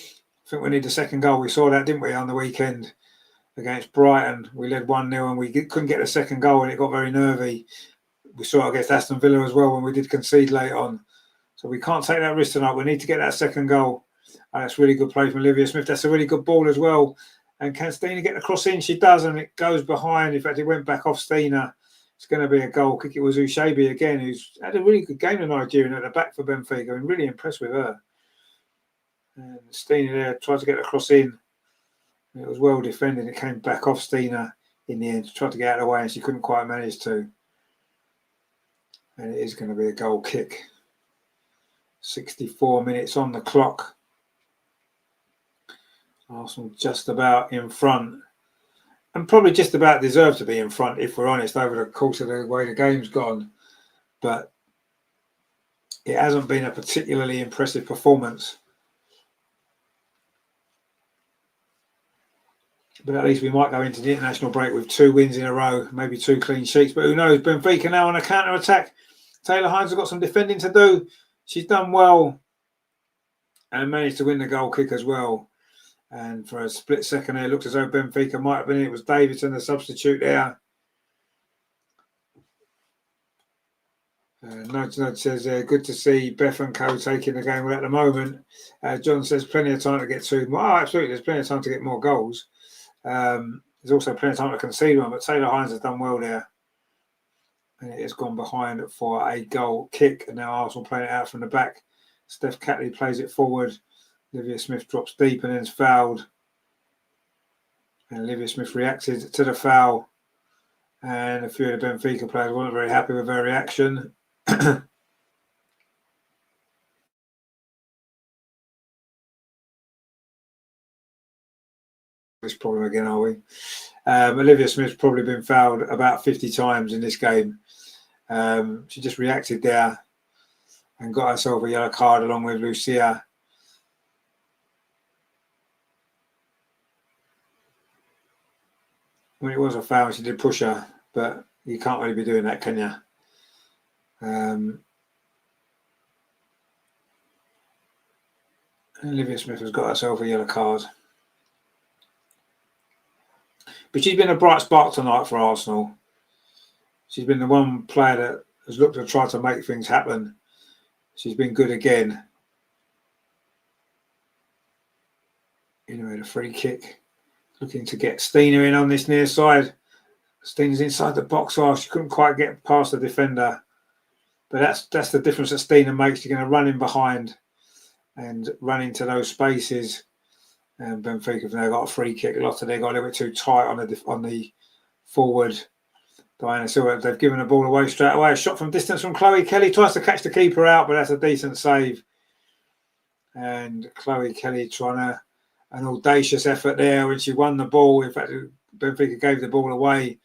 think we need the second goal. We saw that, didn't we, on the weekend against Brighton? We led 1-0 and we couldn't get the second goal and it got very nervy. We saw it against Aston Villa as well when we did concede late on. So we can't take that risk tonight. We need to get that second goal. And that's really good play from Olivia Smith. That's a really good ball as well. And can Stina get the cross in? She does, and it goes behind. In fact, it went back off Stina. It's going to be a goal kick. It was Ushabi again, who's had a really good game in Nigeria at the back for Benfica. I'm really impressed with her. And Stina there tried to get the cross in. It was well defended. It came back off Stina in the end. She tried to get out of the way and she couldn't quite manage to. And it is going to be a goal kick. 64 minutes on the clock. Arsenal just about in front. And probably just about deserve to be in front, if we're honest, over the course of the way the game's gone. But it hasn't been a particularly impressive performance. But at least we might go into the international break with 2 wins in a row, maybe 2 clean sheets. But who knows? Benfica now on a counter-attack. Taylor Hines has got some defending to do. She's done well and managed to win the goal kick as well. And for a split second there, it looked as though Benfica might have been. It was Davidson, the substitute there. Nudge says, good to see Beth and Co taking the game well at the moment. John says, plenty of time to get 2 more. Oh, absolutely, there's plenty of time to get more goals. There's also plenty of time to concede one, but Taylor Hines has done well there. And it has gone behind for a goal kick. And now Arsenal playing it out from the back. Steph Catley plays it forward. Olivia Smith drops deep and then is fouled. And Olivia Smith reacted to the foul. And a few of the Benfica players weren't very happy with her reaction. This problem again, are we? Olivia Smith's probably been fouled about 50 times in this game. She just reacted there and got herself a yellow card along with Lucia. When it was a foul, she did push her, but you can't really be doing that, can you? Olivia Smith has got herself a yellow card. But she's been a bright spark tonight for Arsenal. She's been the one player that has looked to try to make things happen. She's been good again. Anyway, the free kick. Looking to get Stina in on this near side. Steena's inside the box. Oh, she couldn't quite get past the defender. But that's the difference that Steena makes. You're going to run in behind and run into those spaces. And Benfica have now got a free kick. Lotta, they got a little bit too tight on the forward. Diana Silva, they've given the ball away straight away. A shot from distance from Chloe Kelly. Tries to catch the keeper out, but that's a decent save. And Chloe Kelly trying an audacious effort there when she won the ball. In fact, Benfica gave the ball away.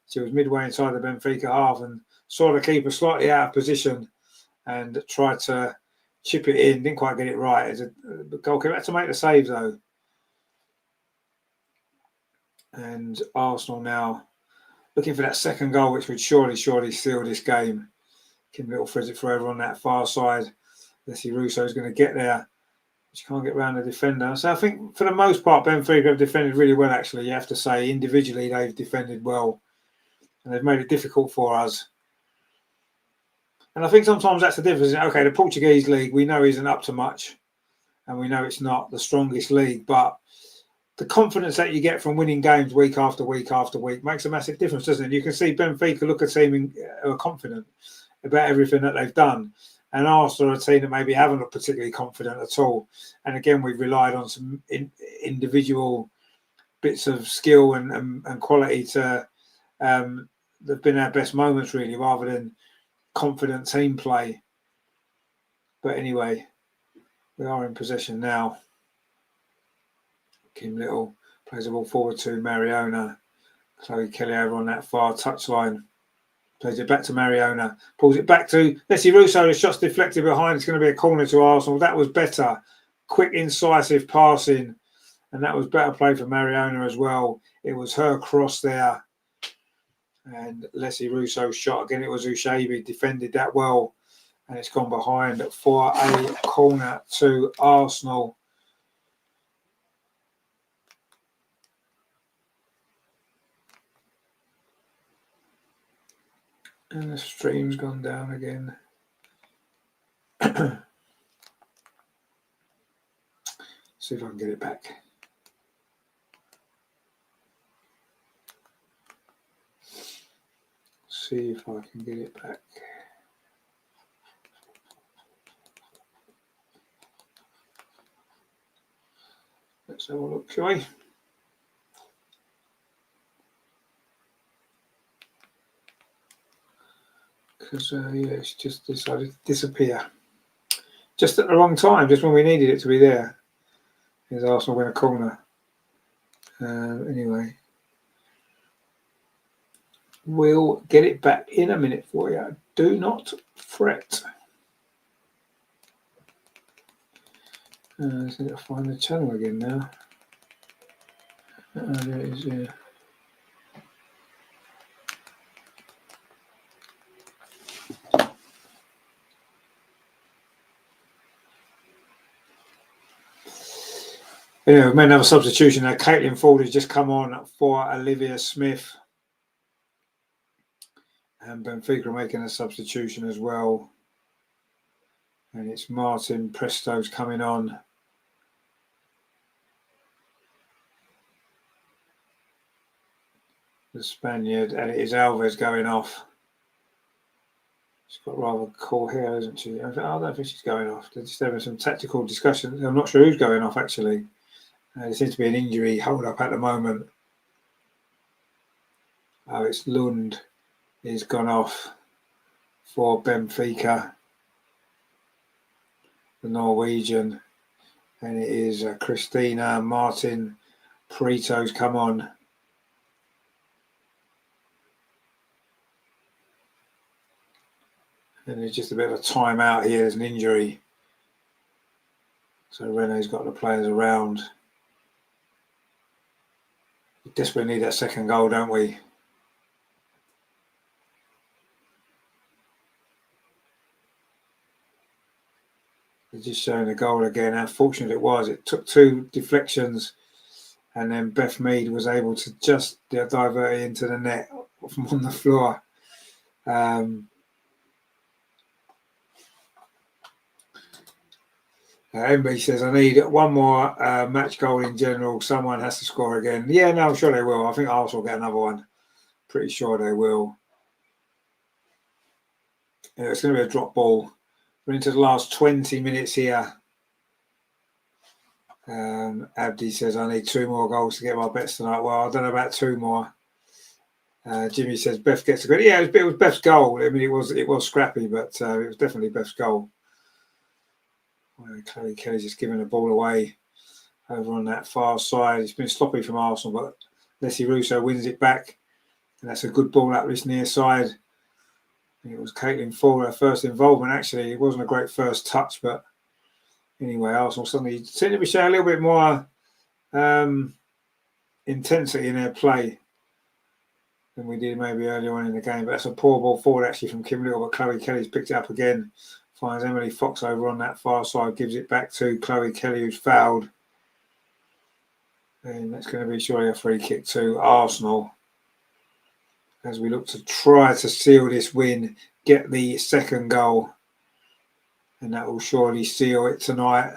She was midway inside the Benfica half and saw the keeper slightly out of position and tried to chip it in. Didn't quite get it right. As a goalkeeper had to make the save though. And Arsenal now looking for that second goal, which would surely seal this game. Kim Little threads it forever on that far side. Leslie Russo is going to get there. She can't get around the defender. So I think for the most part, Benfica have defended really well, actually. You have to say, individually, they've defended well. And they've made it difficult for us. And I think sometimes that's the difference. Okay, the Portuguese league, we know isn't up to much. And we know it's not the strongest league. But the confidence that you get from winning games week after week after week makes a massive difference, doesn't it? You can see Benfica look at a team who are confident about everything that they've done. And Arsenal are a team that maybe haven't looked particularly confident at all. And again, we've relied on some individual bits of skill and quality to have been our best moments, really, rather than confident team play. But anyway, we are in possession now. Kim Little plays the ball forward to Mariona. Chloe Kelly over on that far touchline. Plays it back to Mariona. Pulls it back to Leslie Russo. The shot's deflected behind. It's going to be a corner to Arsenal. That was better. Quick, incisive passing. And that was better play for Mariona as well. It was her cross there. And Leslie Russo's shot. Again, it was Ushabi. Defended that well. And it's gone behind for a corner to Arsenal. And the stream's gone down again. See if I can get it back. See if I can get it back. Let's have a look, shall we? Because, yeah, it's just decided to disappear. Just at the wrong time, just when we needed it to be there. Here's Arsenal win a corner. Anyway. We'll get it back in a minute for you. Do not fret. I just need to find the channel again now. There it is, yeah. Anyway, we may have a substitution now. Caitlin Ford has just come on for Olivia Smith. And Benfica are making a substitution as well. And it's Martin Presto's coming on. The Spaniard, and it is Alves going off. She's got rather cool hair, isn't she? I don't think she's going off. They're just having some tactical discussions. I'm not sure who's going off, actually. There seems to be an injury hold up at the moment. Oh, it's Lund. He's gone off for Benfica, the Norwegian. And it is Christina Martin Preto's come on. And there's just a bit of a timeout here. There's an injury. So Renee's got the players around. We desperately need that second goal, don't we? They're just showing the goal again. How fortunate it was. It took two deflections and then Beth Mead was able to just divert it into the net from on the floor. MB says, I need one more match goal in general. Someone has to score again. Yeah, no, I'm sure they will. I think Arsenal will get another one pretty sure they will. Yeah, it's going to be a drop ball. We're into the last 20 minutes here. Abdi says, I need 2 more goals to get my bets tonight. Well, I don't know about 2 more. Jimmy says, Beth gets a good. Yeah, it was Beth's goal. I mean, it was scrappy, but it was definitely Beth's goal. Chloe Kelly's just giving the ball away over on that far side. It's been sloppy from Arsenal, but Leslie Russo wins it back. And that's a good ball up this near side. I think it was Caitlin Ford, her first involvement, actually. It wasn't a great first touch, but anyway, Arsenal suddenly seem to be showing a little bit more intensity in their play than we did maybe earlier on in the game. But that's a poor ball forward actually from Kim Little, but Chloe Kelly's picked it up again. Finds Emily Fox over on that far side, gives it back to Chloe Kelly, who's fouled. And that's going to be surely a free kick to Arsenal as we look to try to seal this win, get the second goal. And that will surely seal it tonight.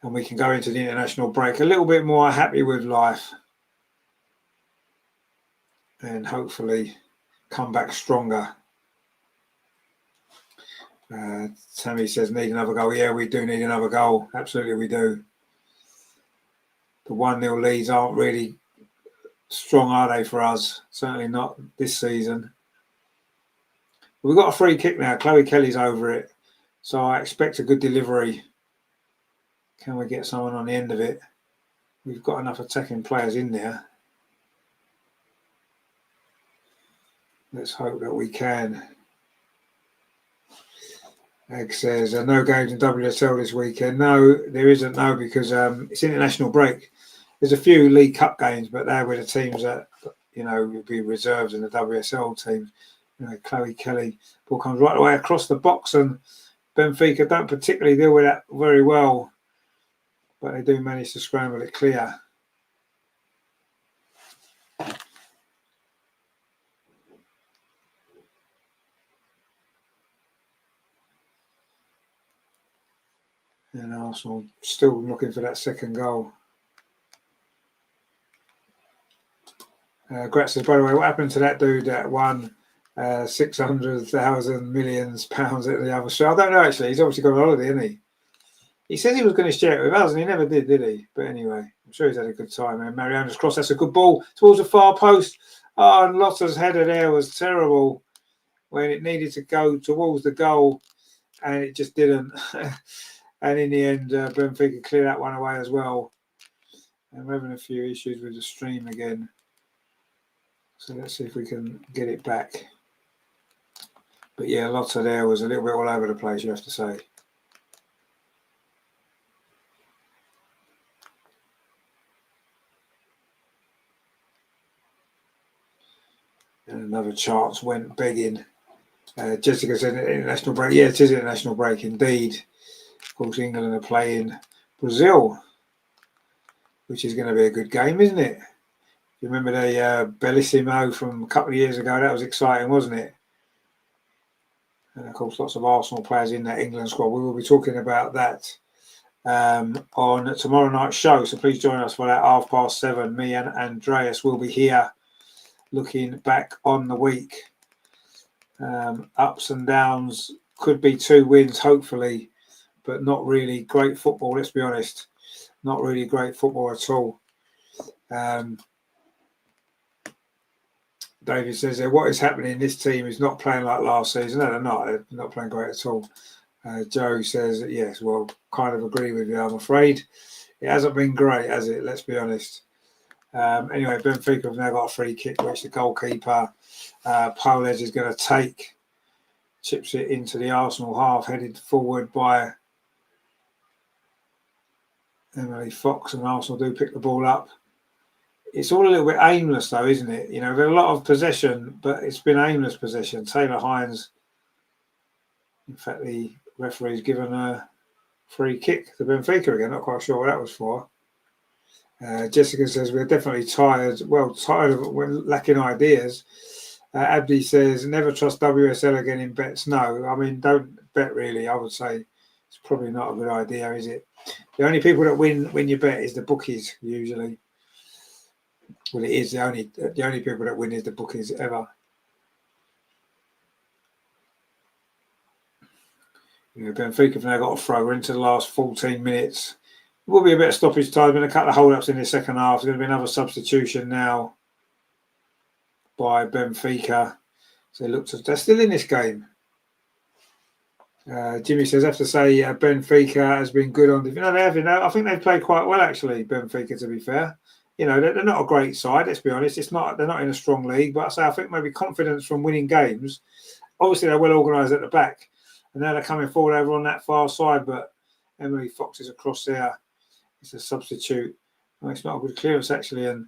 And we can go into the international break a little bit more happy with life. And hopefully come back stronger. Tammy says, need another goal. Yeah, we do need another goal. Absolutely we do. The 1-0 leads aren't really strong, are they, for us? Certainly not this season. We've got a free kick now. Chloe Kelly's over it. So I expect a good delivery. Can we get someone on the end of it? We've got enough attacking players in there. Let's hope that we can. Egg says, no games in WSL this weekend. No, there isn't, no, because it's international break. There's a few League Cup games, but they're with the teams that, will be reserves in the WSL teams. Chloe Kelly, ball comes right away across the box, and Benfica don't particularly deal with that very well, but they do manage to scramble it clear. And Arsenal still looking for that second goal. Grat says, by the way, what happened to that dude that won 600,000 millions pounds at the other show? I don't know, actually. He's obviously gone on holiday, isn't he? He says he was going to share it with us, and he never did he? But anyway, I'm sure he's had a good time. And Mariana's cross, that's a good ball towards the far post. Oh, and Lotta's header there was terrible when it needed to go towards the goal, and it just didn't. And in the end, Benfica cleared that one away as well. And we're having a few issues with the stream again. So let's see if we can get it back. But yeah, Lotta there was a little bit all over the place, you have to say. And another chance went begging. Jessica said international break. Yeah, it is international break indeed. Of course, England are playing Brazil, which is going to be a good game, isn't it? You remember the Bellissimo from a couple of years ago? That was exciting, wasn't it? And of course, lots of Arsenal players in that England squad. We will be talking about that on tomorrow night's show. So please join us for that 7:30. Me and Andreas will be here looking back on the week. Ups and downs, could be 2 wins, hopefully, but not really great football, let's be honest. Not really great football at all. David says, what is happening? This team is not playing like last season. No, they're not. They're not playing great at all. Joe says, yes, well, kind of agree with you, I'm afraid. It hasn't been great, has it? Let's be honest. Anyway, Benfica have now got a free kick, which the goalkeeper, Paulez, is going to take. Chips it into the Arsenal half, headed forward by Emily Fox, and Arsenal do pick the ball up. It's all a little bit aimless, though, isn't it? There's a lot of possession, but it's been aimless possession. Taylor Hines, in fact, the referee's given a free kick to Benfica again. Not quite sure what that was for. Jessica says, we're definitely tired. Well, tired of we're lacking ideas. Abdi says, never trust WSL again in bets. No, I mean, don't bet really. I would say it's probably not a good idea, is it? The only people that win when you bet is the bookies, usually. Well, it is the only people that win is the bookies ever. Benfica have now got a thrower into the last 14 minutes. There will be a bit of stoppage time. Been a couple of hold-ups in the second half. There's going to be another substitution now by Benfica. So they're still in this game. Jimmy says, I have to say, Benfica has been good on the. They have. I think they've played quite well, actually. Benfica, to be fair, they're not a great side. Let's be honest. They're not in a strong league, but I think maybe confidence from winning games. Obviously, they're well organised at the back, and now they're coming forward over on that far side. But Emily Fox is across there. It's a substitute. Oh, it's not a good clearance, actually, and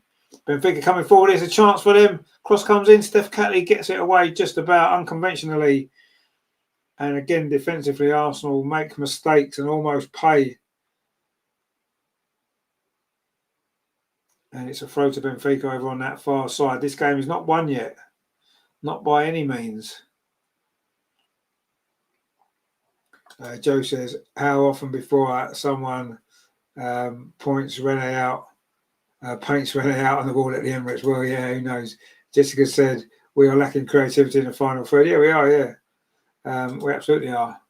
Benfica coming forward. There's a chance for them. Cross comes in. Steph Catley gets it away just about unconventionally. And again, defensively, Arsenal make mistakes and almost pay. And it's a throw to Benfica over on that far side. This game is not won yet. Not by any means. Joe says, how often before someone paints Renee out on the ball at the Emirates? Well, yeah, who knows? Jessica said, we are lacking creativity in the final third. Yeah, we are, yeah. We absolutely are.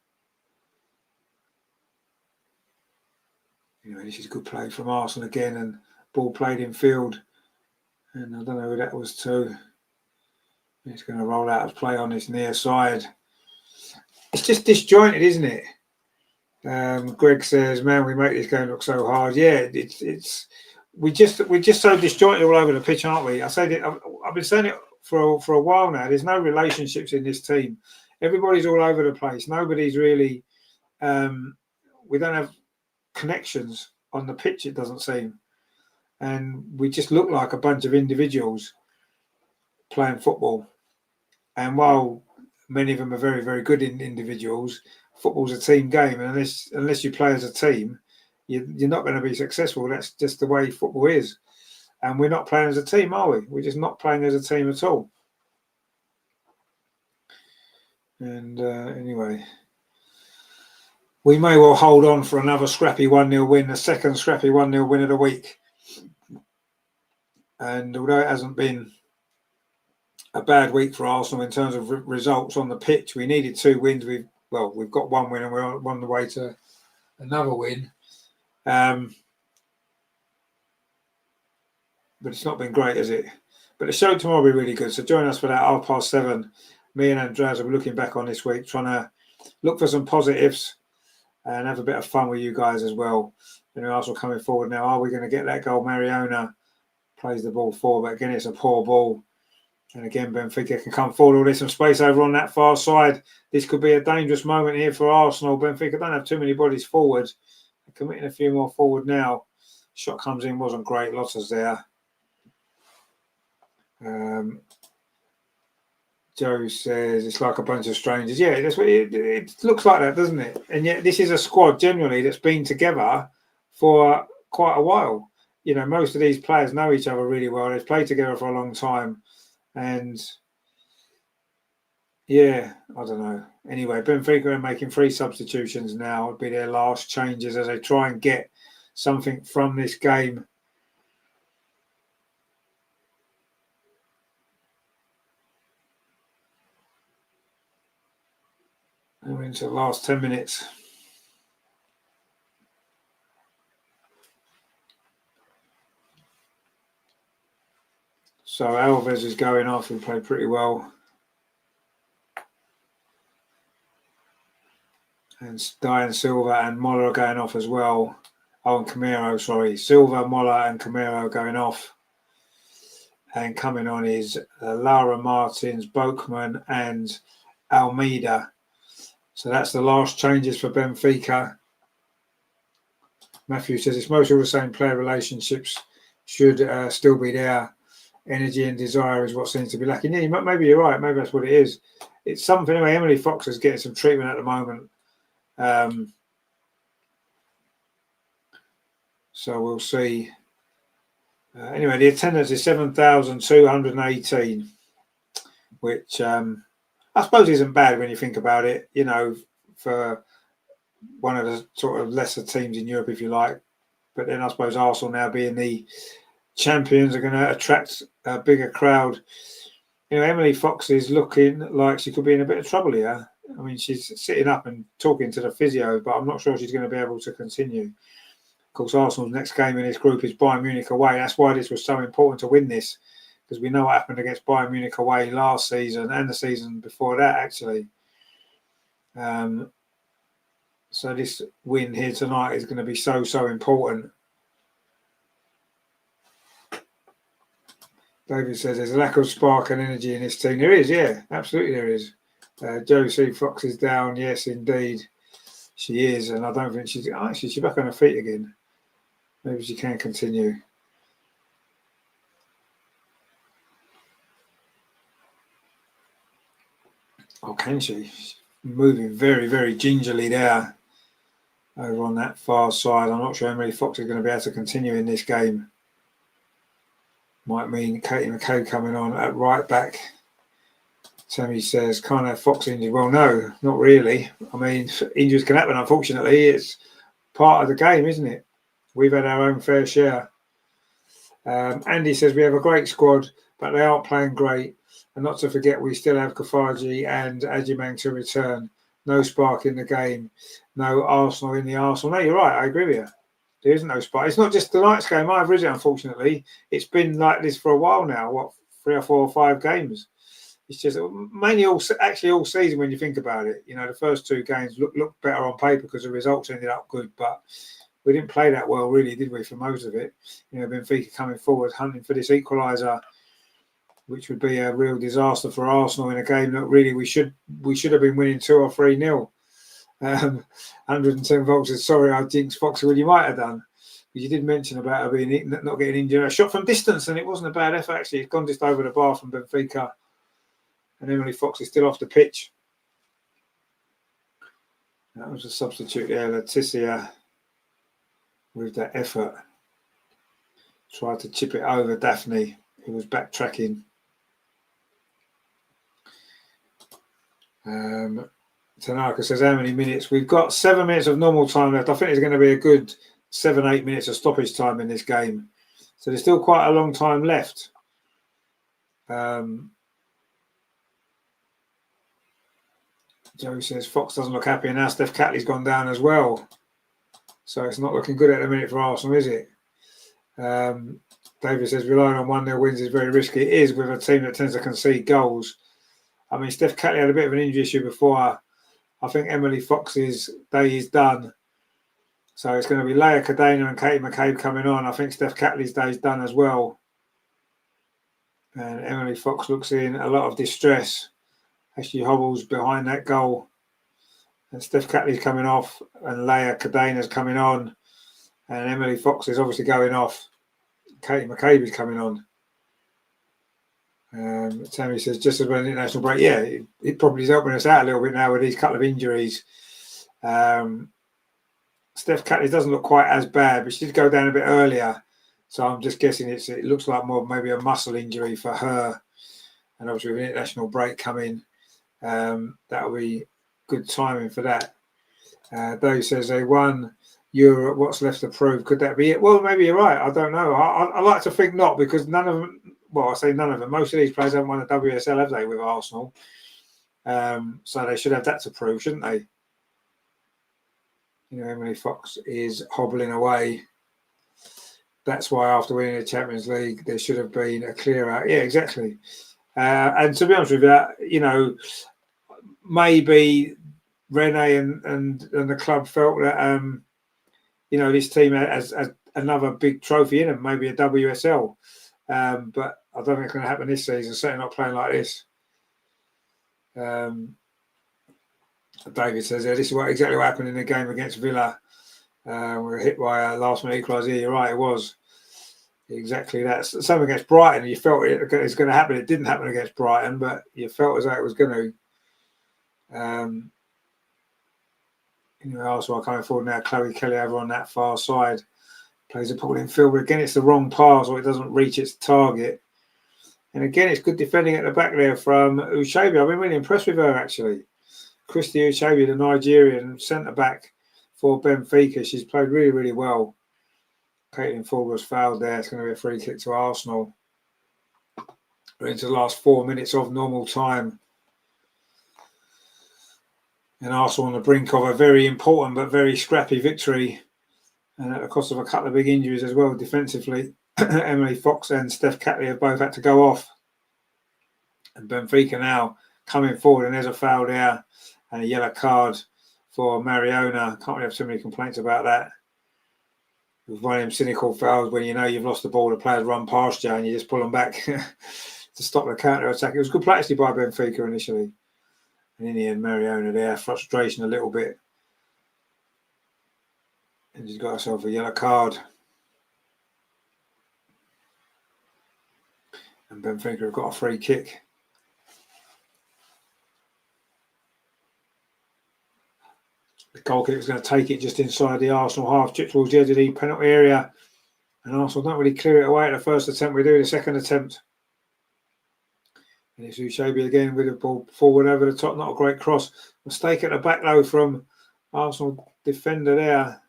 This is good play from Arsenal again, and ball played in field. And I don't know who that was to. It's going to roll out of play on this near side. It's just disjointed, isn't it? Greg says, "Man, we make this game look so hard." Yeah, we're just so disjointed all over the pitch, aren't we? I've been saying it for a while now. There's no relationships in this team. Everybody's all over the place. Nobody's really. We don't have connections on the pitch. It doesn't seem, and we just look like a bunch of individuals playing football. And while many of them are very, very good individuals, football's a team game, and unless you play as a team, you're not going to be successful. That's just the way football is, and we're not playing as a team, are we? We're just not playing as a team at all. And anyway, we may well hold on for another scrappy 1-0 win, the second scrappy 1-0 win of the week. And although it hasn't been a bad week for Arsenal in terms of results on the pitch, we needed 2 wins. We've got 1 win and we're on the way to another win. But it's not been great, has it? But the show tomorrow will be really good. So join us for that 7:30. Me and Andreas will be looking back on this week, trying to look for some positives and have a bit of fun with you guys as well. Arsenal coming forward now. Are we going to get that goal? Mariona plays the ball forward, but again, it's a poor ball. And again, Benfica can come forward. There's some space over on that far side. This could be a dangerous moment here for Arsenal. Benfica don't have too many bodies forward. They're committing a few more forward now. Shot comes in, wasn't great. Lotter's there. Joe says it's like a bunch of strangers. Yeah, that's what it looks like that, doesn't it? And yet this is a squad generally that's been together for quite a while. Most of these players know each other really well. They've played together for a long time. And yeah, I don't know. Anyway, Benfica are making 3 substitutions now. It'll be their last changes as they try and get something from this game. And we're into the last 10 minutes. So Alves is going off. He played pretty well. And Diane Silva and Moller are going off as well. Oh, and Camero, sorry. Silva, Moller and Camero going off. And coming on is Laura Martins, Boakman and Almeida. So that's the last changes for Benfica. Matthew says it's mostly all the same player relationships should still be there. Energy and desire is what seems to be lacking. Yeah, maybe you're right. Maybe that's what it is. It's something. Anyway, Emily Fox is getting some treatment at the moment. So we'll see. Anyway, the attendance is 7,218, which I suppose isn't bad when you think about it, for one of the sort of lesser teams in Europe, if you like. But then I suppose Arsenal now being the champions are going to attract a bigger crowd. Emily Fox is looking like she could be in a bit of trouble here. I mean, she's sitting up and talking to the physio, but I'm not sure she's going to be able to continue. Of course, Arsenal's next game in this group is Bayern Munich away. That's why this was so important to win this, because we know what happened against Bayern Munich away last season and the season before that, actually. So this win here tonight is going to be so important. David says there's a lack of spark and energy in this team. There is, yeah, absolutely there is. Josie Fox is down. Yes, indeed, she is, and I don't think she's back on her feet again. Maybe she can continue. Oh, can she? She's moving very gingerly there over on that far side. I'm not sure Emily Fox is going to be able to continue in this game. Might mean Katie McCabe coming on at right back. Tammy says, can't have Fox injured. Well, no, not really. I mean, injuries can happen, unfortunately. It's part of the game, isn't it? We've had our own fair share. Andy says, we have a great squad, but they aren't playing great. And not to forget, we still have Kafaji and Ajimang to return. No spark in the game. No Arsenal in the Arsenal. No, you're right. I agree with you. There isn't no spark. It's not just tonight's game either, is it, unfortunately? It's been like this for a while now. What, 3 or 4 or 5 games? It's just mainly all season when you think about it. The first 2 games looked better on paper because the results ended up good, but we didn't play that well, really, did we, for most of it? Benfica coming forward, hunting for this equaliser, which would be a real disaster for Arsenal in a game that really we should have been winning 2 or 3-0. 110 volts says, sorry, I jinxed Foxy. Well, you might have done. But you did mention about her not getting injured. A shot from distance, and it wasn't a bad effort, actually. It's gone just over the bar from Benfica. And Emily Fox is still off the pitch. That was a substitute there, Leticia, with that effort. Tried to chip it over Daphne, who was backtracking. Tanaka says, how many minutes? We've got 7 minutes of normal time left. I think there's going to be a good 7-8 minutes of stoppage time in this game. So there's still quite a long time left. Joe says, Fox doesn't look happy, and now Steph Catley's gone down as well. So it's not looking good at the minute for Arsenal, is it? David says, relying on 1-0 wins is very risky. It is with a team that tends to concede goals. I mean, Steph Catley had a bit of an injury issue before. I think Emily Fox's day is done. So it's going to be Leia Cadena and Katie McCabe coming on. I think Steph Catley's day is done as well. And Emily Fox looks in a lot of distress as she hobbles behind that goal. And Steph Catley's coming off and Leia Cadena's coming on. And Emily Fox is obviously going off. Katie McCabe is coming on. Tammy says, just as well an international break. Yeah, it probably is helping us out a little bit now with these couple of injuries. Steph Catley doesn't look quite as bad, but she did go down a bit earlier. So I'm just guessing it looks like more maybe a muscle injury for her. And obviously with an international break coming, that'll be good timing for that. Dave says they won Europe. What's left to prove? Could that be it? Well, maybe you're right. I don't know. I like to think not, because none of them. Well, I say none of them. Most of these players haven't won a WSL, have they, with Arsenal? So they should have that to prove, shouldn't they? Emily Fox is hobbling away. That's why after winning the Champions League, there should have been a clear out. Yeah, exactly. And to be honest with you, maybe Renee and the club felt that, this team has another big trophy in them, maybe a WSL. But I don't think it's going to happen this season, certainly not playing like this. David says, this is exactly what happened in the game against Villa. We were hit by a last-minute equaliser. You're right, it was. Exactly that. Same against Brighton. You felt it was going to happen. It didn't happen against Brighton, but you felt as though it was going to. Arsenal are coming forward now. Chloe Kelly over on that far side. Plays a ball in field, but again, it's the wrong pass or it doesn't reach its target. And again, it's good defending at the back there from Ushabi. I've been really impressed with her, actually. Christy Ushabi, the Nigerian centre-back for Benfica. She's played really, really well. Caitlin Ford was fouled there. It's going to be a free kick to Arsenal. We're into the last 4 minutes of normal time. And Arsenal on the brink of a very important but very scrappy victory. And at the cost of a couple of big injuries as well defensively. Emily Fox and Steph Catley have both had to go off. And Benfica now coming forward, and there's a foul there and a yellow card for Mariona. Can't really have too many complaints about that. With one of them cynical fouls when you know you've lost the ball, the players run past you and you just pull them back to stop the counter attack. It was good play actually by Benfica initially. And in the end, Mariona there, frustration a little bit. And she's got herself a yellow card. And Benfica have got a free kick. The goalkeeper's going to take it just inside the Arsenal half, chip towards the edge of the penalty area. And Arsenal don't really clear it away at the first attempt. We do the second attempt. And it's Ushabi again with the ball forward over the top. Not a great cross. Mistake at the back though from Arsenal defender there.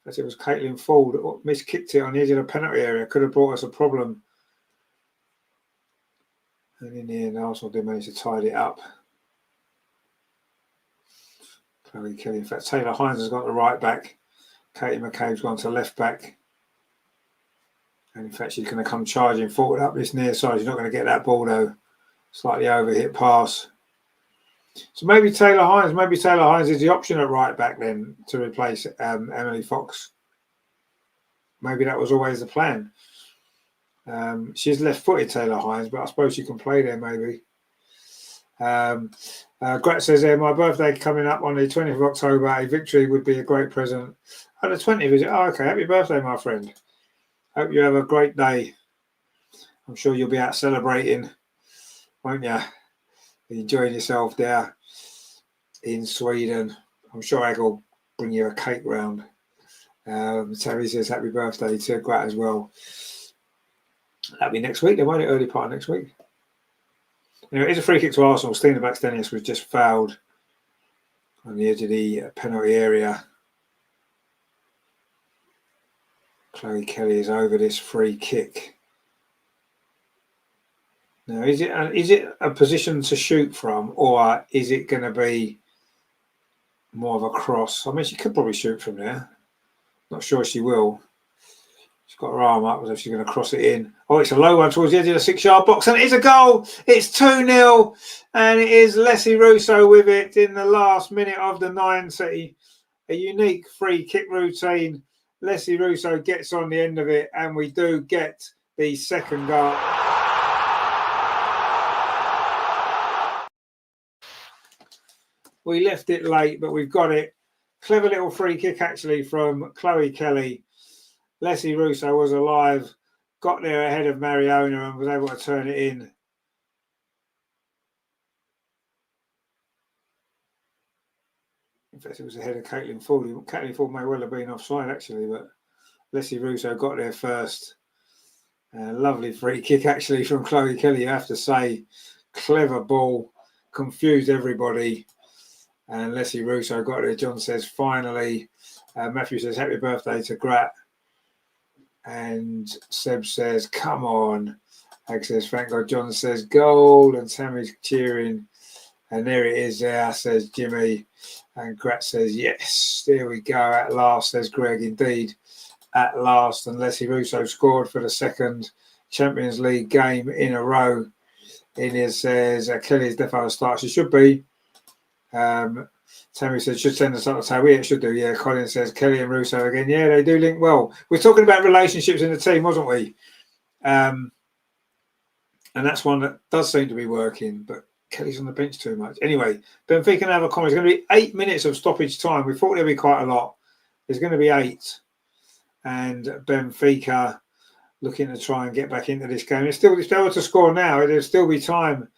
As it was Caitlin Ford. Miskicked it on the edge of the penalty area. Could have brought us a problem. And in the end, Arsenal did manage to tidy it up. Chloe Kelly. In fact, Taylor Hines has got the right back. Katie McCabe's gone to left back. And in fact, she's going to come charging forward up this near side. She's not going to get that ball though. Slightly overhit pass. So maybe Taylor Hines is the option at right back then to replace Emily Fox. Maybe that was always the plan. She's left-footed, Taylor Hines, but I suppose she can play there maybe. Grat says there, my birthday coming up on the 20th of October. A victory would be a great present. Oh, the 20th, is it? Oh, okay. Happy birthday, my friend. Hope you have a great day. I'm sure you'll be out celebrating, won't you? Enjoying yourself there in Sweden. I'm sure Ag will bring you a cake round. Terry says happy birthday to Grat as well. That'll be next week. They won't it early part of next week. Anyway, it's a free kick to Arsenal. Stina Baxtenius was just fouled on the edge of the penalty area. Chloe Kelly is over this free kick. Now, is it a position to shoot from, or is it going to be more of a cross? I mean, she could probably shoot from there. Not sure she will. She's got her arm up as if she's going to cross it in. Oh, it's a low one towards the edge of the 6-yard box, and it is a goal. It's 2-0, and it is Leslie Russo with it in the last minute of the 90. A unique free kick routine. Leslie Russo gets on the end of it, and we do get the second goal. We left it late, but we've got it. Clever little free kick, actually, from Chloe Kelly. Leslie Russo was alive, got there ahead of Mariona and was able to turn it in. In fact, it was ahead of Caitlin Ford. Caitlin Ford may well have been offside, actually, but Leslie Russo got there first. Lovely free kick, actually, from Chloe Kelly, I have to say. Clever ball, confused everybody. And Leslie Russo got there. John says, finally. Matthew says, happy birthday to Grat. And Seb says, come on. Ag says, thank God. John says, goal. And Tammy's cheering. And there it is there, says Jimmy. And Grat says, yes, there we go. At last, says Greg. Indeed, at last. And Leslie Russo scored for the second Champions League game in a row. Ines says, Kelly's definitely start. She should be. Tammy says, should send us up the table. Yeah, it should do. Yeah, Colin says, Kelly and Russo again. Yeah, they do link well. We're talking about relationships in the team, wasn't we? And that's one that does seem to be working, but Kelly's on the bench too much. Anyway, Benfica now have a comment. It's going to be 8 minutes of stoppage time. We thought there'd be quite a lot. There's going to be 8. And Benfica looking to try and get back into this game. If they were to score now, there'll still be time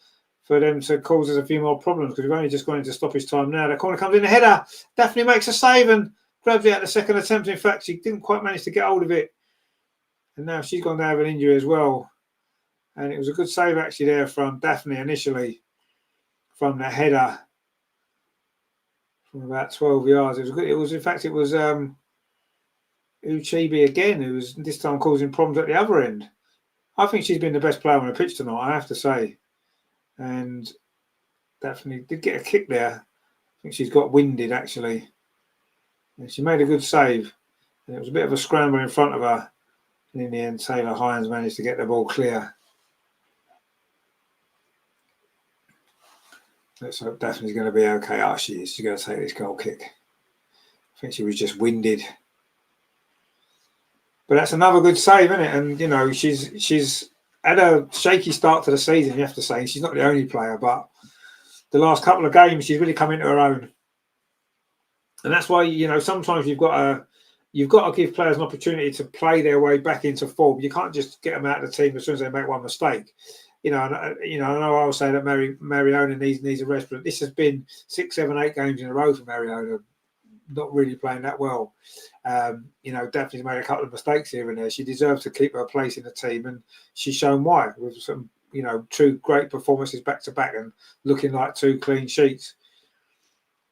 for them to cause us a few more problems because we've only just gone into stoppage time now. The corner comes in, the header. Daphne makes a save and grabs it at the second attempt. In fact, she didn't quite manage to get hold of it. And now she's gone down with an injury as well. And it was a good save actually there from Daphne initially from the header from about 12 yards. It was good. It was Uchibi again, who was this time causing problems at the other end. I think she's been the best player on the pitch tonight, I have to say. And definitely did get a kick there. I think she's got winded, actually. And she made a good save. And it was a bit of a scramble in front of her. And in the end, Taylor Hines managed to get the ball clear. Let's hope Daphne's going to be okay. Oh, she is. She's going to take this goal kick. I think she was just winded. But that's another good save, isn't it? And, you know, she's had a shaky start to the season, you have to say. She's not the only player, but the last couple of games, she's really come into her own. And that's why, you know, sometimes you've got to give players an opportunity to play their way back into form. You can't just get them out of the team as soon as they make one mistake. I know I was saying that Mariona needs a rest, but this has been 6, 7, 8 games in a row for Mariona, not really playing that well. Daphne's made a couple of mistakes here and there. She deserves to keep her place in the team, and she's shown why with some, 2 great performances back to back and looking like 2 clean sheets.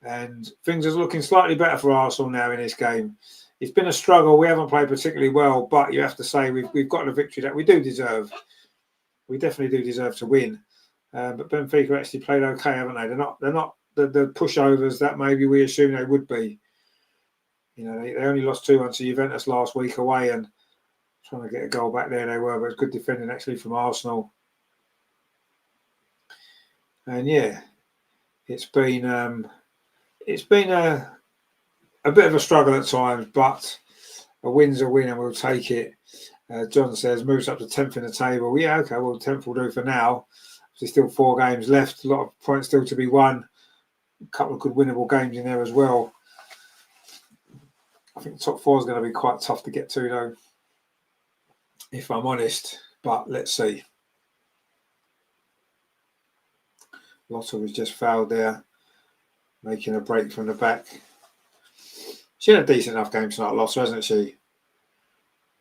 And things are looking slightly better for Arsenal now in this game. It's been a struggle. We haven't played particularly well, but you have to say we've got a victory that we do deserve. We definitely do deserve to win. But Benfica actually played okay, haven't they? They're not the pushovers that maybe we assumed they would be. They only lost 2-1 to Juventus last week away, and trying to get a goal back there they were, but it's good defending actually from Arsenal. And yeah, it's been a bit of a struggle at times, but a win's a win and we'll take it. John says moves up to 10th in the table. Yeah, okay, well 10th will do for now. There's still 4 games left, a lot of points still to be won. A couple of good winnable games in there as well. I think top 4 is going to be quite tough to get to though, if I'm honest, but let's see. Lotta was just fouled there, making a break from the back. She had a decent enough game tonight, Lotta, hasn't she?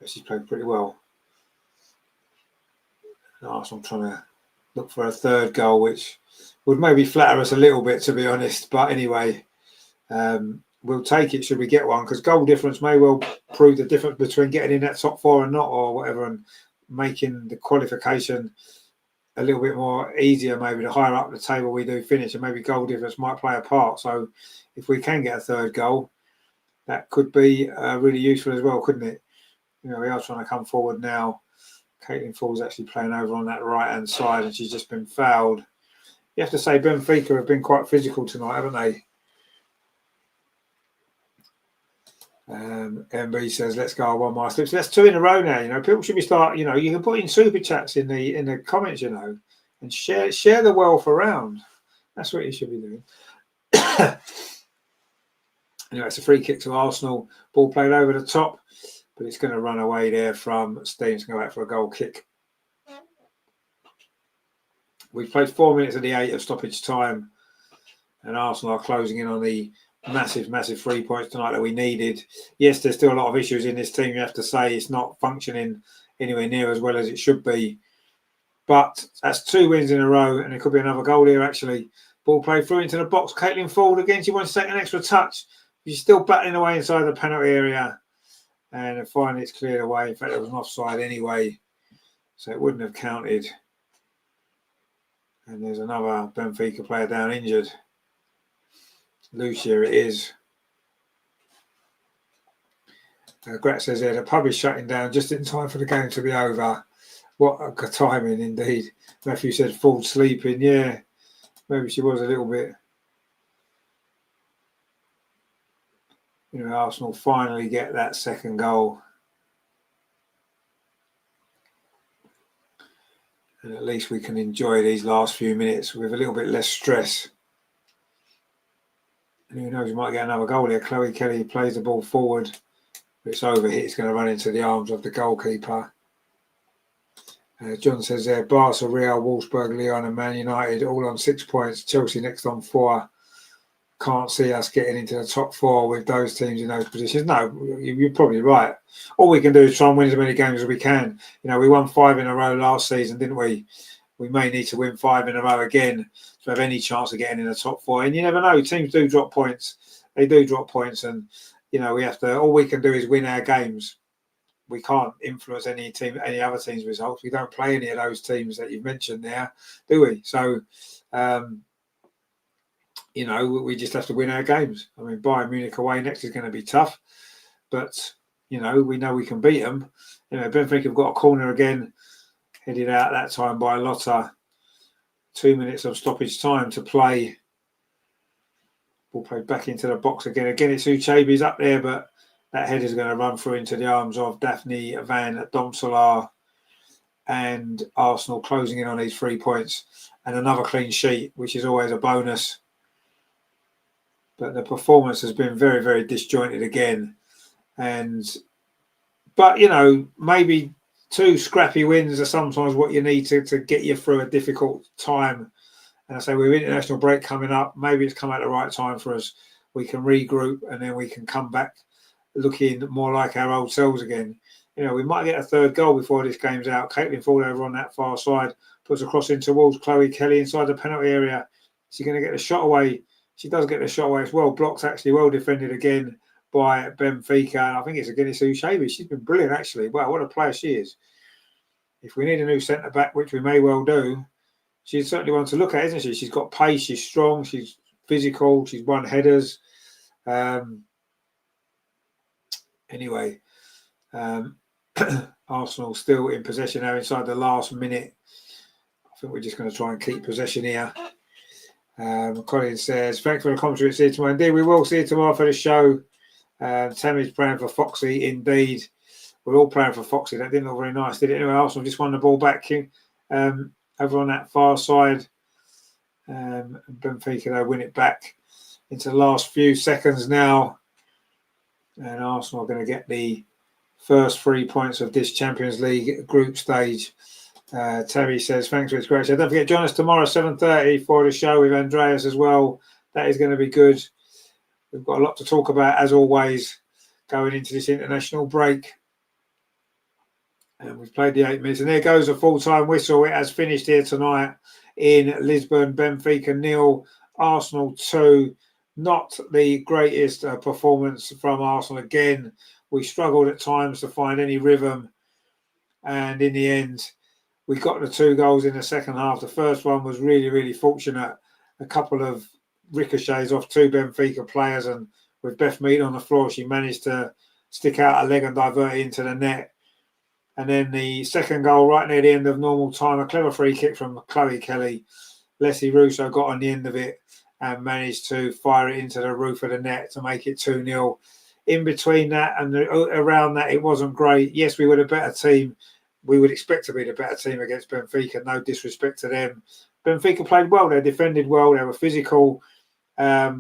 She's played pretty well. And Arsenal trying to look for a 3rd goal, which would maybe flatter us a little bit, to be honest. But anyway, we'll take it should we get one, because goal difference may well prove the difference between getting in that top 4 and not, or whatever, and making the qualification a little bit more easier. Maybe the higher up the table we do finish, and maybe goal difference might play a part. So if we can get a 3rd goal, that could be really useful as well, couldn't it? We are trying to come forward now. Caitlin Fall's actually playing over on that right-hand side, and she's just been fouled. You have to say Benfica have been quite physical tonight, haven't they? MB says, let's go on one more slip. So that's 2 in a row now. People should be you can put in super chats in the comments, and share the wealth around. That's what you should be doing. Anyway, it's a free kick to Arsenal. Ball played over the top, but it's going to run away there from Stevens to go out for a goal kick. We've played 4 minutes of the 8 of stoppage time, and Arsenal are closing in on the massive 3 points tonight that we needed. Yes, there's still a lot of issues in this team. You have to say it's not functioning anywhere near as well as it should be. But that's 2 wins in a row, and it could be another goal here, actually. Ball played through into the box. Caitlin Ford again. She wants to take an extra touch. She's still battling away inside the penalty area. And finally it's cleared away. In fact, it was an offside anyway, so it wouldn't have counted. And there's another Benfica player down injured. Lucia it is. Grat says there, the pub is shutting down just in time for the game to be over. What a timing indeed. Matthew said full sleeping. Yeah, maybe she was a little bit. Arsenal finally get that 2nd goal. And at least we can enjoy these last few minutes with a little bit less stress. And who knows, we might get another goal here. Chloe Kelly plays the ball forward. It's overhit. It's going to run into the arms of the goalkeeper. John says there, Barca, Real, Wolfsburg, Lyon and Man United all on 6 points. Chelsea next on 4. Can't see us getting into the top 4 with those teams in those positions. No, you're probably right. All we can do is try and win as many games as we can. We won 5 in a row last season, didn't we? We may need to win 5 in a row again to have any chance of getting in the top 4. And you never know. Teams do drop points. They do drop points. And, we have to. All we can do is win our games. We can't influence any other team's results. We don't play any of those teams that you've mentioned there, do we? So, we just have to win our games. I mean, Bayern Munich away next is going to be tough, but we know we can beat them. Benfica have got a corner again, headed out that time by Lotta. 2 minutes of stoppage time to play. Ball played back into the box again. Again, it's Uchebe's up there, but that header is going to run through into the arms of Daphne van Domselaar, and Arsenal closing in on these 3 points and another clean sheet, which is always a bonus. But the performance has been very, very disjointed again. But maybe 2 scrappy wins are sometimes what you need to get you through a difficult time. And I say we've international break coming up. Maybe it's come at the right time for us. We can regroup and then we can come back looking more like our old selves again. We might get a 3rd goal before this game's out. Caitlin Ford over on that far side puts a cross in towards Chloe Kelly inside the penalty area. She's going to get the shot away. She does get the shot away. It's well blocked, actually, well defended again by Benfica. And I think it's again Ushebe. She's been brilliant, actually. Wow, what a player she is. If we need a new centre-back, which we may well do, she's certainly one to look at, isn't she? She's got pace, she's strong, she's physical, she's won headers. Anyway, Arsenal still in possession now inside the last minute. I think we're just going to try and keep possession here. Colin says, thanks for the commentary. See you tomorrow. Indeed, we will see you tomorrow for the show. Tammy's praying for Foxy. Indeed, we're all praying for Foxy. That didn't look very nice, did it? Anyway, Arsenal just won the ball back over on that far side. Benfica, they win it back into the last few seconds now. And Arsenal are going to get the first 3 points of this Champions League group stage. Terry says, thanks for this great show. Don't forget, join us tomorrow, 7:30 for the show with Andreas as well. That is going to be good. We've got a lot to talk about, as always, going into this international break. And we've played the 8 minutes. And there goes a full-time whistle. It has finished here tonight in Lisbon. Benfica 0, Arsenal 2. Not the greatest performance from Arsenal again. We struggled at times to find any rhythm. And in the end, we got the 2 goals in the second half. The first one was really, really fortunate. A couple of ricochets off 2 Benfica players. And with Beth Mead on the floor, she managed to stick out a leg and divert it into the net. And then the second goal right near the end of normal time, a clever free kick from Chloe Kelly. Leslie Russo got on the end of it and managed to fire it into the roof of the net to make it 2-0. In between that and around that, it wasn't great. Yes, we were the better team. We would expect to be the better team against Benfica. No disrespect to them. Benfica played well. They defended well. They were physical. They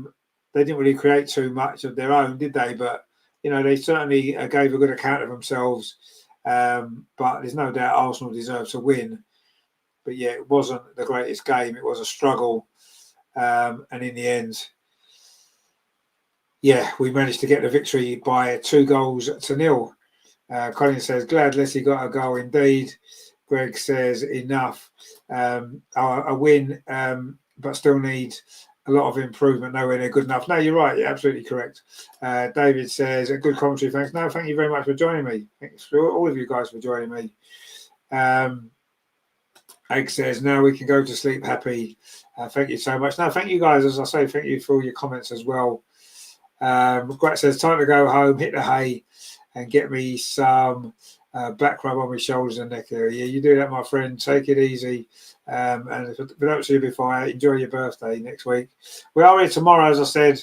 didn't really create too much of their own, did they? But, they certainly gave a good account of themselves. But there's no doubt Arsenal deserved to win. But, yeah, it wasn't the greatest game. It was a struggle. And in the end, we managed to get the victory by 2-0. Colin says, glad Leslie got a goal indeed. Greg says, enough. A win, but still need a lot of improvement. Nowhere near good enough. No, you're right. You're absolutely correct. David says, a good commentary. Thanks. No, thank you very much for joining me. Thanks for all of you guys for joining me. Egg says, now we can go to sleep happy. Thank you so much. No, thank you guys. As I say, thank you for all your comments as well. Grat says, time to go home, hit the hay, and get me some back rub on my shoulders and neck area. Yeah, you do that, my friend. Take it easy. And if we don't see you before, enjoy your birthday next week. We are here tomorrow, as I said.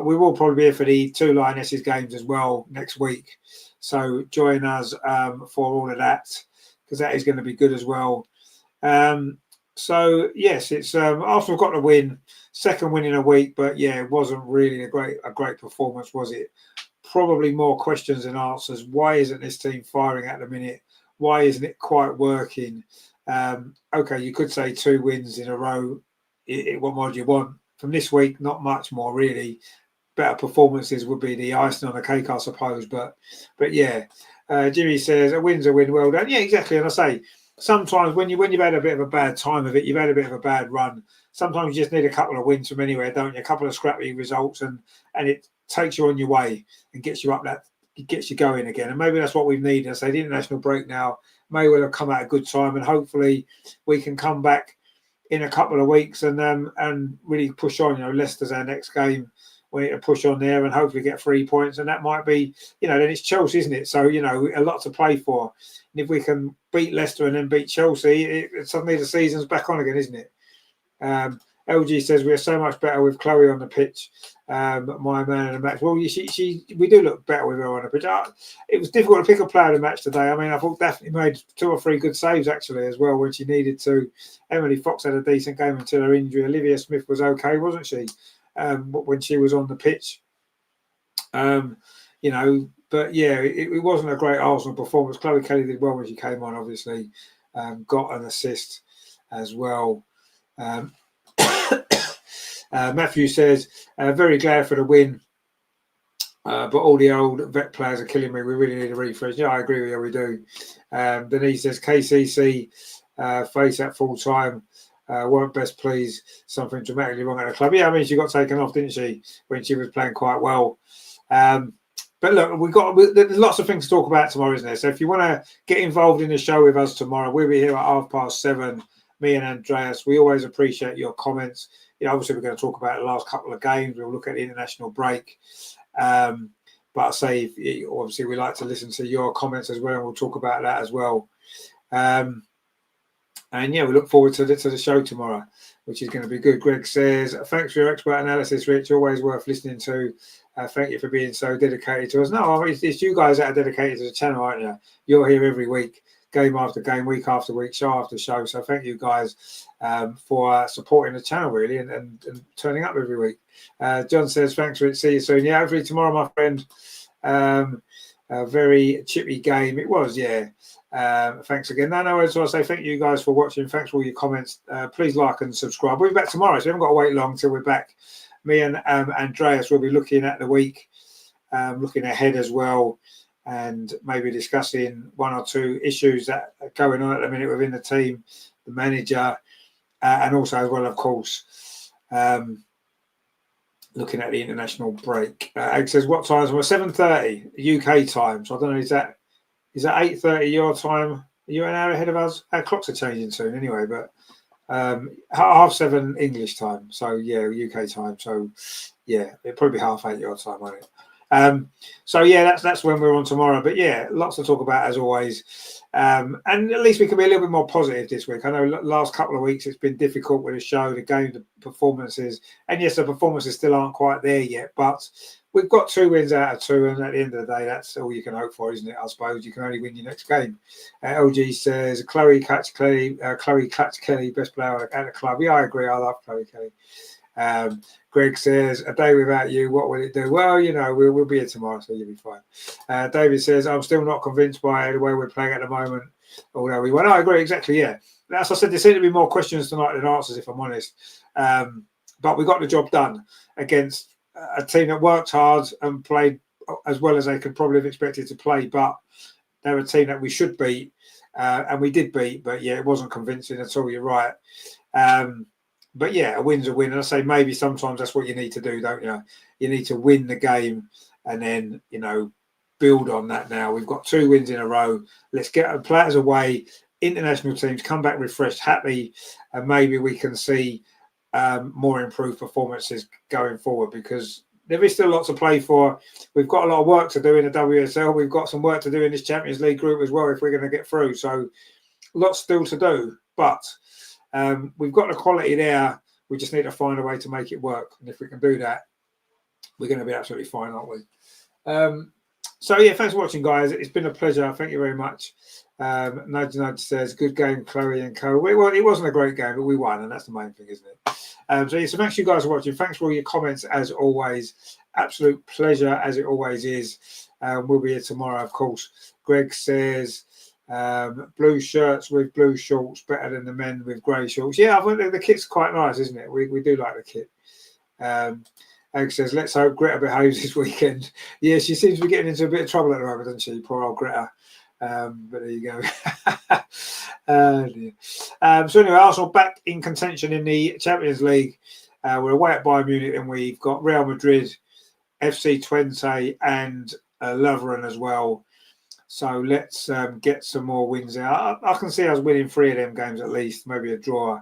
We will probably be here for the 2 Lionesses games as well next week. So join us for all of that, because that is going to be good as well. So yes, it's Arsenal got the win, second win in a week, but it wasn't really a great performance, was it? Probably more questions than answers. Why isn't this team firing at the minute? Why isn't it quite working? Okay, you could say 2 wins in a row. What more do you want from this week? Not much more, really. Better performances would be the icing on the cake, I suppose. But yeah, Jimmy says a win's a win. Well done. Yeah, exactly. And I say, sometimes when you've had a bit of a bad time of it, you've had a bit of a bad run. Sometimes you just need a couple of wins from anywhere, don't you? A couple of scrappy results, and it takes you on your way and gets you up it gets you going again. And maybe that's what we've needed. I say the international break now may well have come at a good time, and hopefully we can come back in a couple of weeks and really push on. Leicester's our next game. We need to push on there and hopefully get 3 points, and that might be, then it's Chelsea, isn't it? So a lot to play for. And if we can beat Leicester and then beat Chelsea, suddenly the season's back on again, isn't it? LG says we are so much better with Chloe on the pitch. My man in the match. Well, we do look better with her on the pitch. It was difficult to pick a player of the match today. I mean, I thought Daphne made 2 or 3 good saves actually as well when she needed to. Emily Fox had a decent game until her injury. Olivia Smith was okay, wasn't she? When she was on the pitch. But yeah, it wasn't a great Arsenal performance. Chloe Kelly did well when she came on, obviously. Got an assist as well. Matthew says, very glad for the win, but all the old vet players are killing me. We really need a refresh. Yeah, I agree with you. We do. Denise says, KCC face at full time. Weren't best pleased. Something dramatically wrong at the club. Yeah, I mean, she got taken off, didn't she, when she was playing quite well. But look, there's lots of things to talk about tomorrow, isn't there? So if you want to get involved in the show with us tomorrow, we'll be here at 7:30. Me and Andreas, we always appreciate your comments. Obviously, we're going to talk about the last couple of games. We'll look at the international break. But I say, obviously, we like to listen to your comments as well, and we'll talk about that as well. And yeah, we look forward to the show tomorrow, which is going to be good. Greg says, thanks for your expert analysis, Rich. Always worth listening to. Thank you for being so dedicated to us. No, it's you guys that are dedicated to the channel, aren't you? You're here every week, game after game, week after week, show after show. So thank you guys for supporting the channel, really, and turning up every week. John says, thanks, Rich. See you soon. Yeah, hopefully tomorrow, my friend. A very chippy game. It was, yeah. Thanks again. No, so I say thank you guys for watching. Thanks for all your comments. Please like and subscribe. We'll be back tomorrow, so we haven't got to wait long till we're back. Me and Andreas will be looking at the week, looking ahead as well, and maybe discussing 1 or 2 issues that are going on at the minute within the team, the manager, and also as well, of course, looking at the international break. Ag says, what times? Well, 7:30 UK time. So I don't know, is that 8:30 your time? Are you an hour ahead of us? Our clocks are changing soon anyway, but 7:30 English time. So yeah, UK time. So yeah, it'll probably be 8:30 your time, won't it? So yeah, that's when we're on tomorrow. But yeah, lots to talk about as always. And at least we can be a little bit more positive this week. I know last couple of weeks it's been difficult with the show, the game, the performances, and yes, the performances still aren't quite there yet. But we've got 2 wins out of 2, and at the end of the day, that's all you can hope for, isn't it? I suppose you can only win your next game. LG says Chloe Clutch Kelly, best player at the club. Yeah, I agree. I love Chloe Kelly. Greg says, a day without you, what will it do? Well, we'll be here tomorrow, so you'll be fine. David says, I'm still not convinced by the way we're playing at the moment, although we won. I agree, exactly, yeah. As I said, there seem to be more questions tonight than answers, if I'm honest. But we got the job done against a team that worked hard and played as well as they could probably have expected to play, but they're a team that we should beat, and we did beat, but yeah, it wasn't convincing at all, you're right. But yeah, a win's a win. And I say maybe sometimes that's what you need to do, don't you? You need to win the game and then, build on that now. We've got 2 wins in a row. Let's get our players away, international teams, come back refreshed, happy, and maybe we can see more improved performances going forward, because there is still lots to play for. We've got a lot of work to do in the WSL. We've got some work to do in this Champions League group as well if we're going to get through. So lots still to do. But we've got the quality there. We just need to find a way to make it work. And if we can do that, we're going to be absolutely fine, aren't we? So, yeah, thanks for watching, guys. It's been a pleasure. Thank you very much. Nudge says, good game, Chloe and Co. Well, it wasn't a great game, but we won, and that's the main thing, isn't it? So thanks you guys for watching. Thanks for all your comments, as always. Absolute pleasure, as it always is. We'll be here tomorrow, of course. Greg says, blue shirts with blue shorts, better than the men with grey shorts. Yeah, I think the kit's quite nice, isn't it? We do like the kit. Ag says, let's hope Greta behaves this weekend. Yeah, she seems to be getting into a bit of trouble at the moment, doesn't she? Poor old Greta. But there you go. So anyway, Arsenal back in contention in the Champions League. We're away at Bayern Munich, and we've got Real Madrid FC Twente and Lovren as well. So let's get some more wins out. I can see us winning 3 of them games at least, maybe a draw.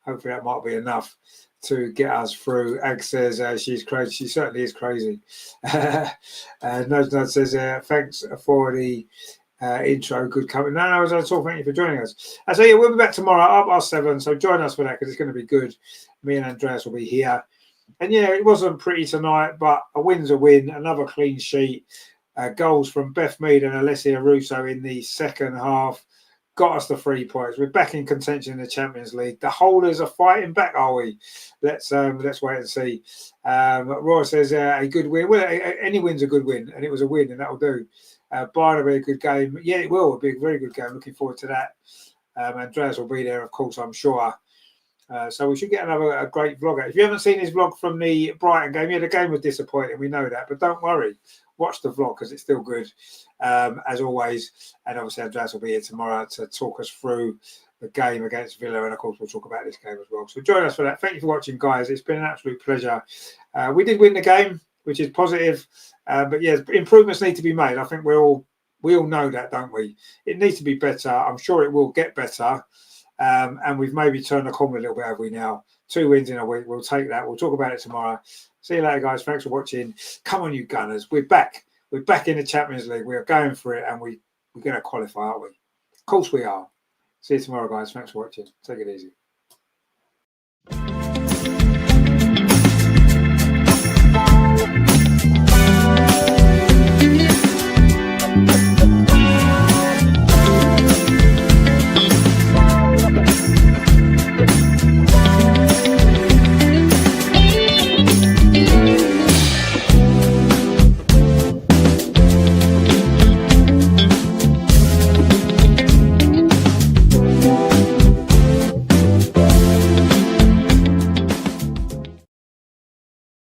Hopefully that might be enough to get us through. Ag says she's crazy. She certainly is crazy. Nudge says, thanks for the intro. Good coming. No, I was all. Thank you for joining us. So yeah, we'll be back tomorrow at 7:30. So join us for that because it's going to be good. Me and Andreas will be here. And yeah, it wasn't pretty tonight, but a win's a win. Another clean sheet. Goals from Beth Mead and Alessia Russo in the second half got us the 3 points. We're back in contention in the Champions League. The holders are fighting back, are we? Let's wait and see. Roy says a good win. Well, any win's a good win, and it was a win, and that'll do. Bayern will be a good game. Yeah, it will. It'll be a very good game. Looking forward to that. Andreas will be there, of course, I'm sure. So we should get a great vlog. If you haven't seen his vlog from the Brighton game, yeah, the game was disappointing. We know that, but don't worry. Watch the vlog because it's still good, as always. And obviously, Andreas will be here tomorrow to talk us through the game against Villa. And of course, we'll talk about this game as well. So join us for that. Thank you for watching, guys. It's been an absolute pleasure. We did win the game, which is positive. But yeah, improvements need to be made. I think we all know that, don't we? It needs to be better. I'm sure it will get better. And we've maybe turned the corner a little bit, have we now? 2 wins in a week. We'll take that. We'll talk about it tomorrow. See you later, guys. Thanks for watching. Come on, you Gunners. We're back. We're back in the Champions League. We are going for it, and we're going to qualify, aren't we? Of course we are. See you tomorrow, guys. Thanks for watching. Take it easy.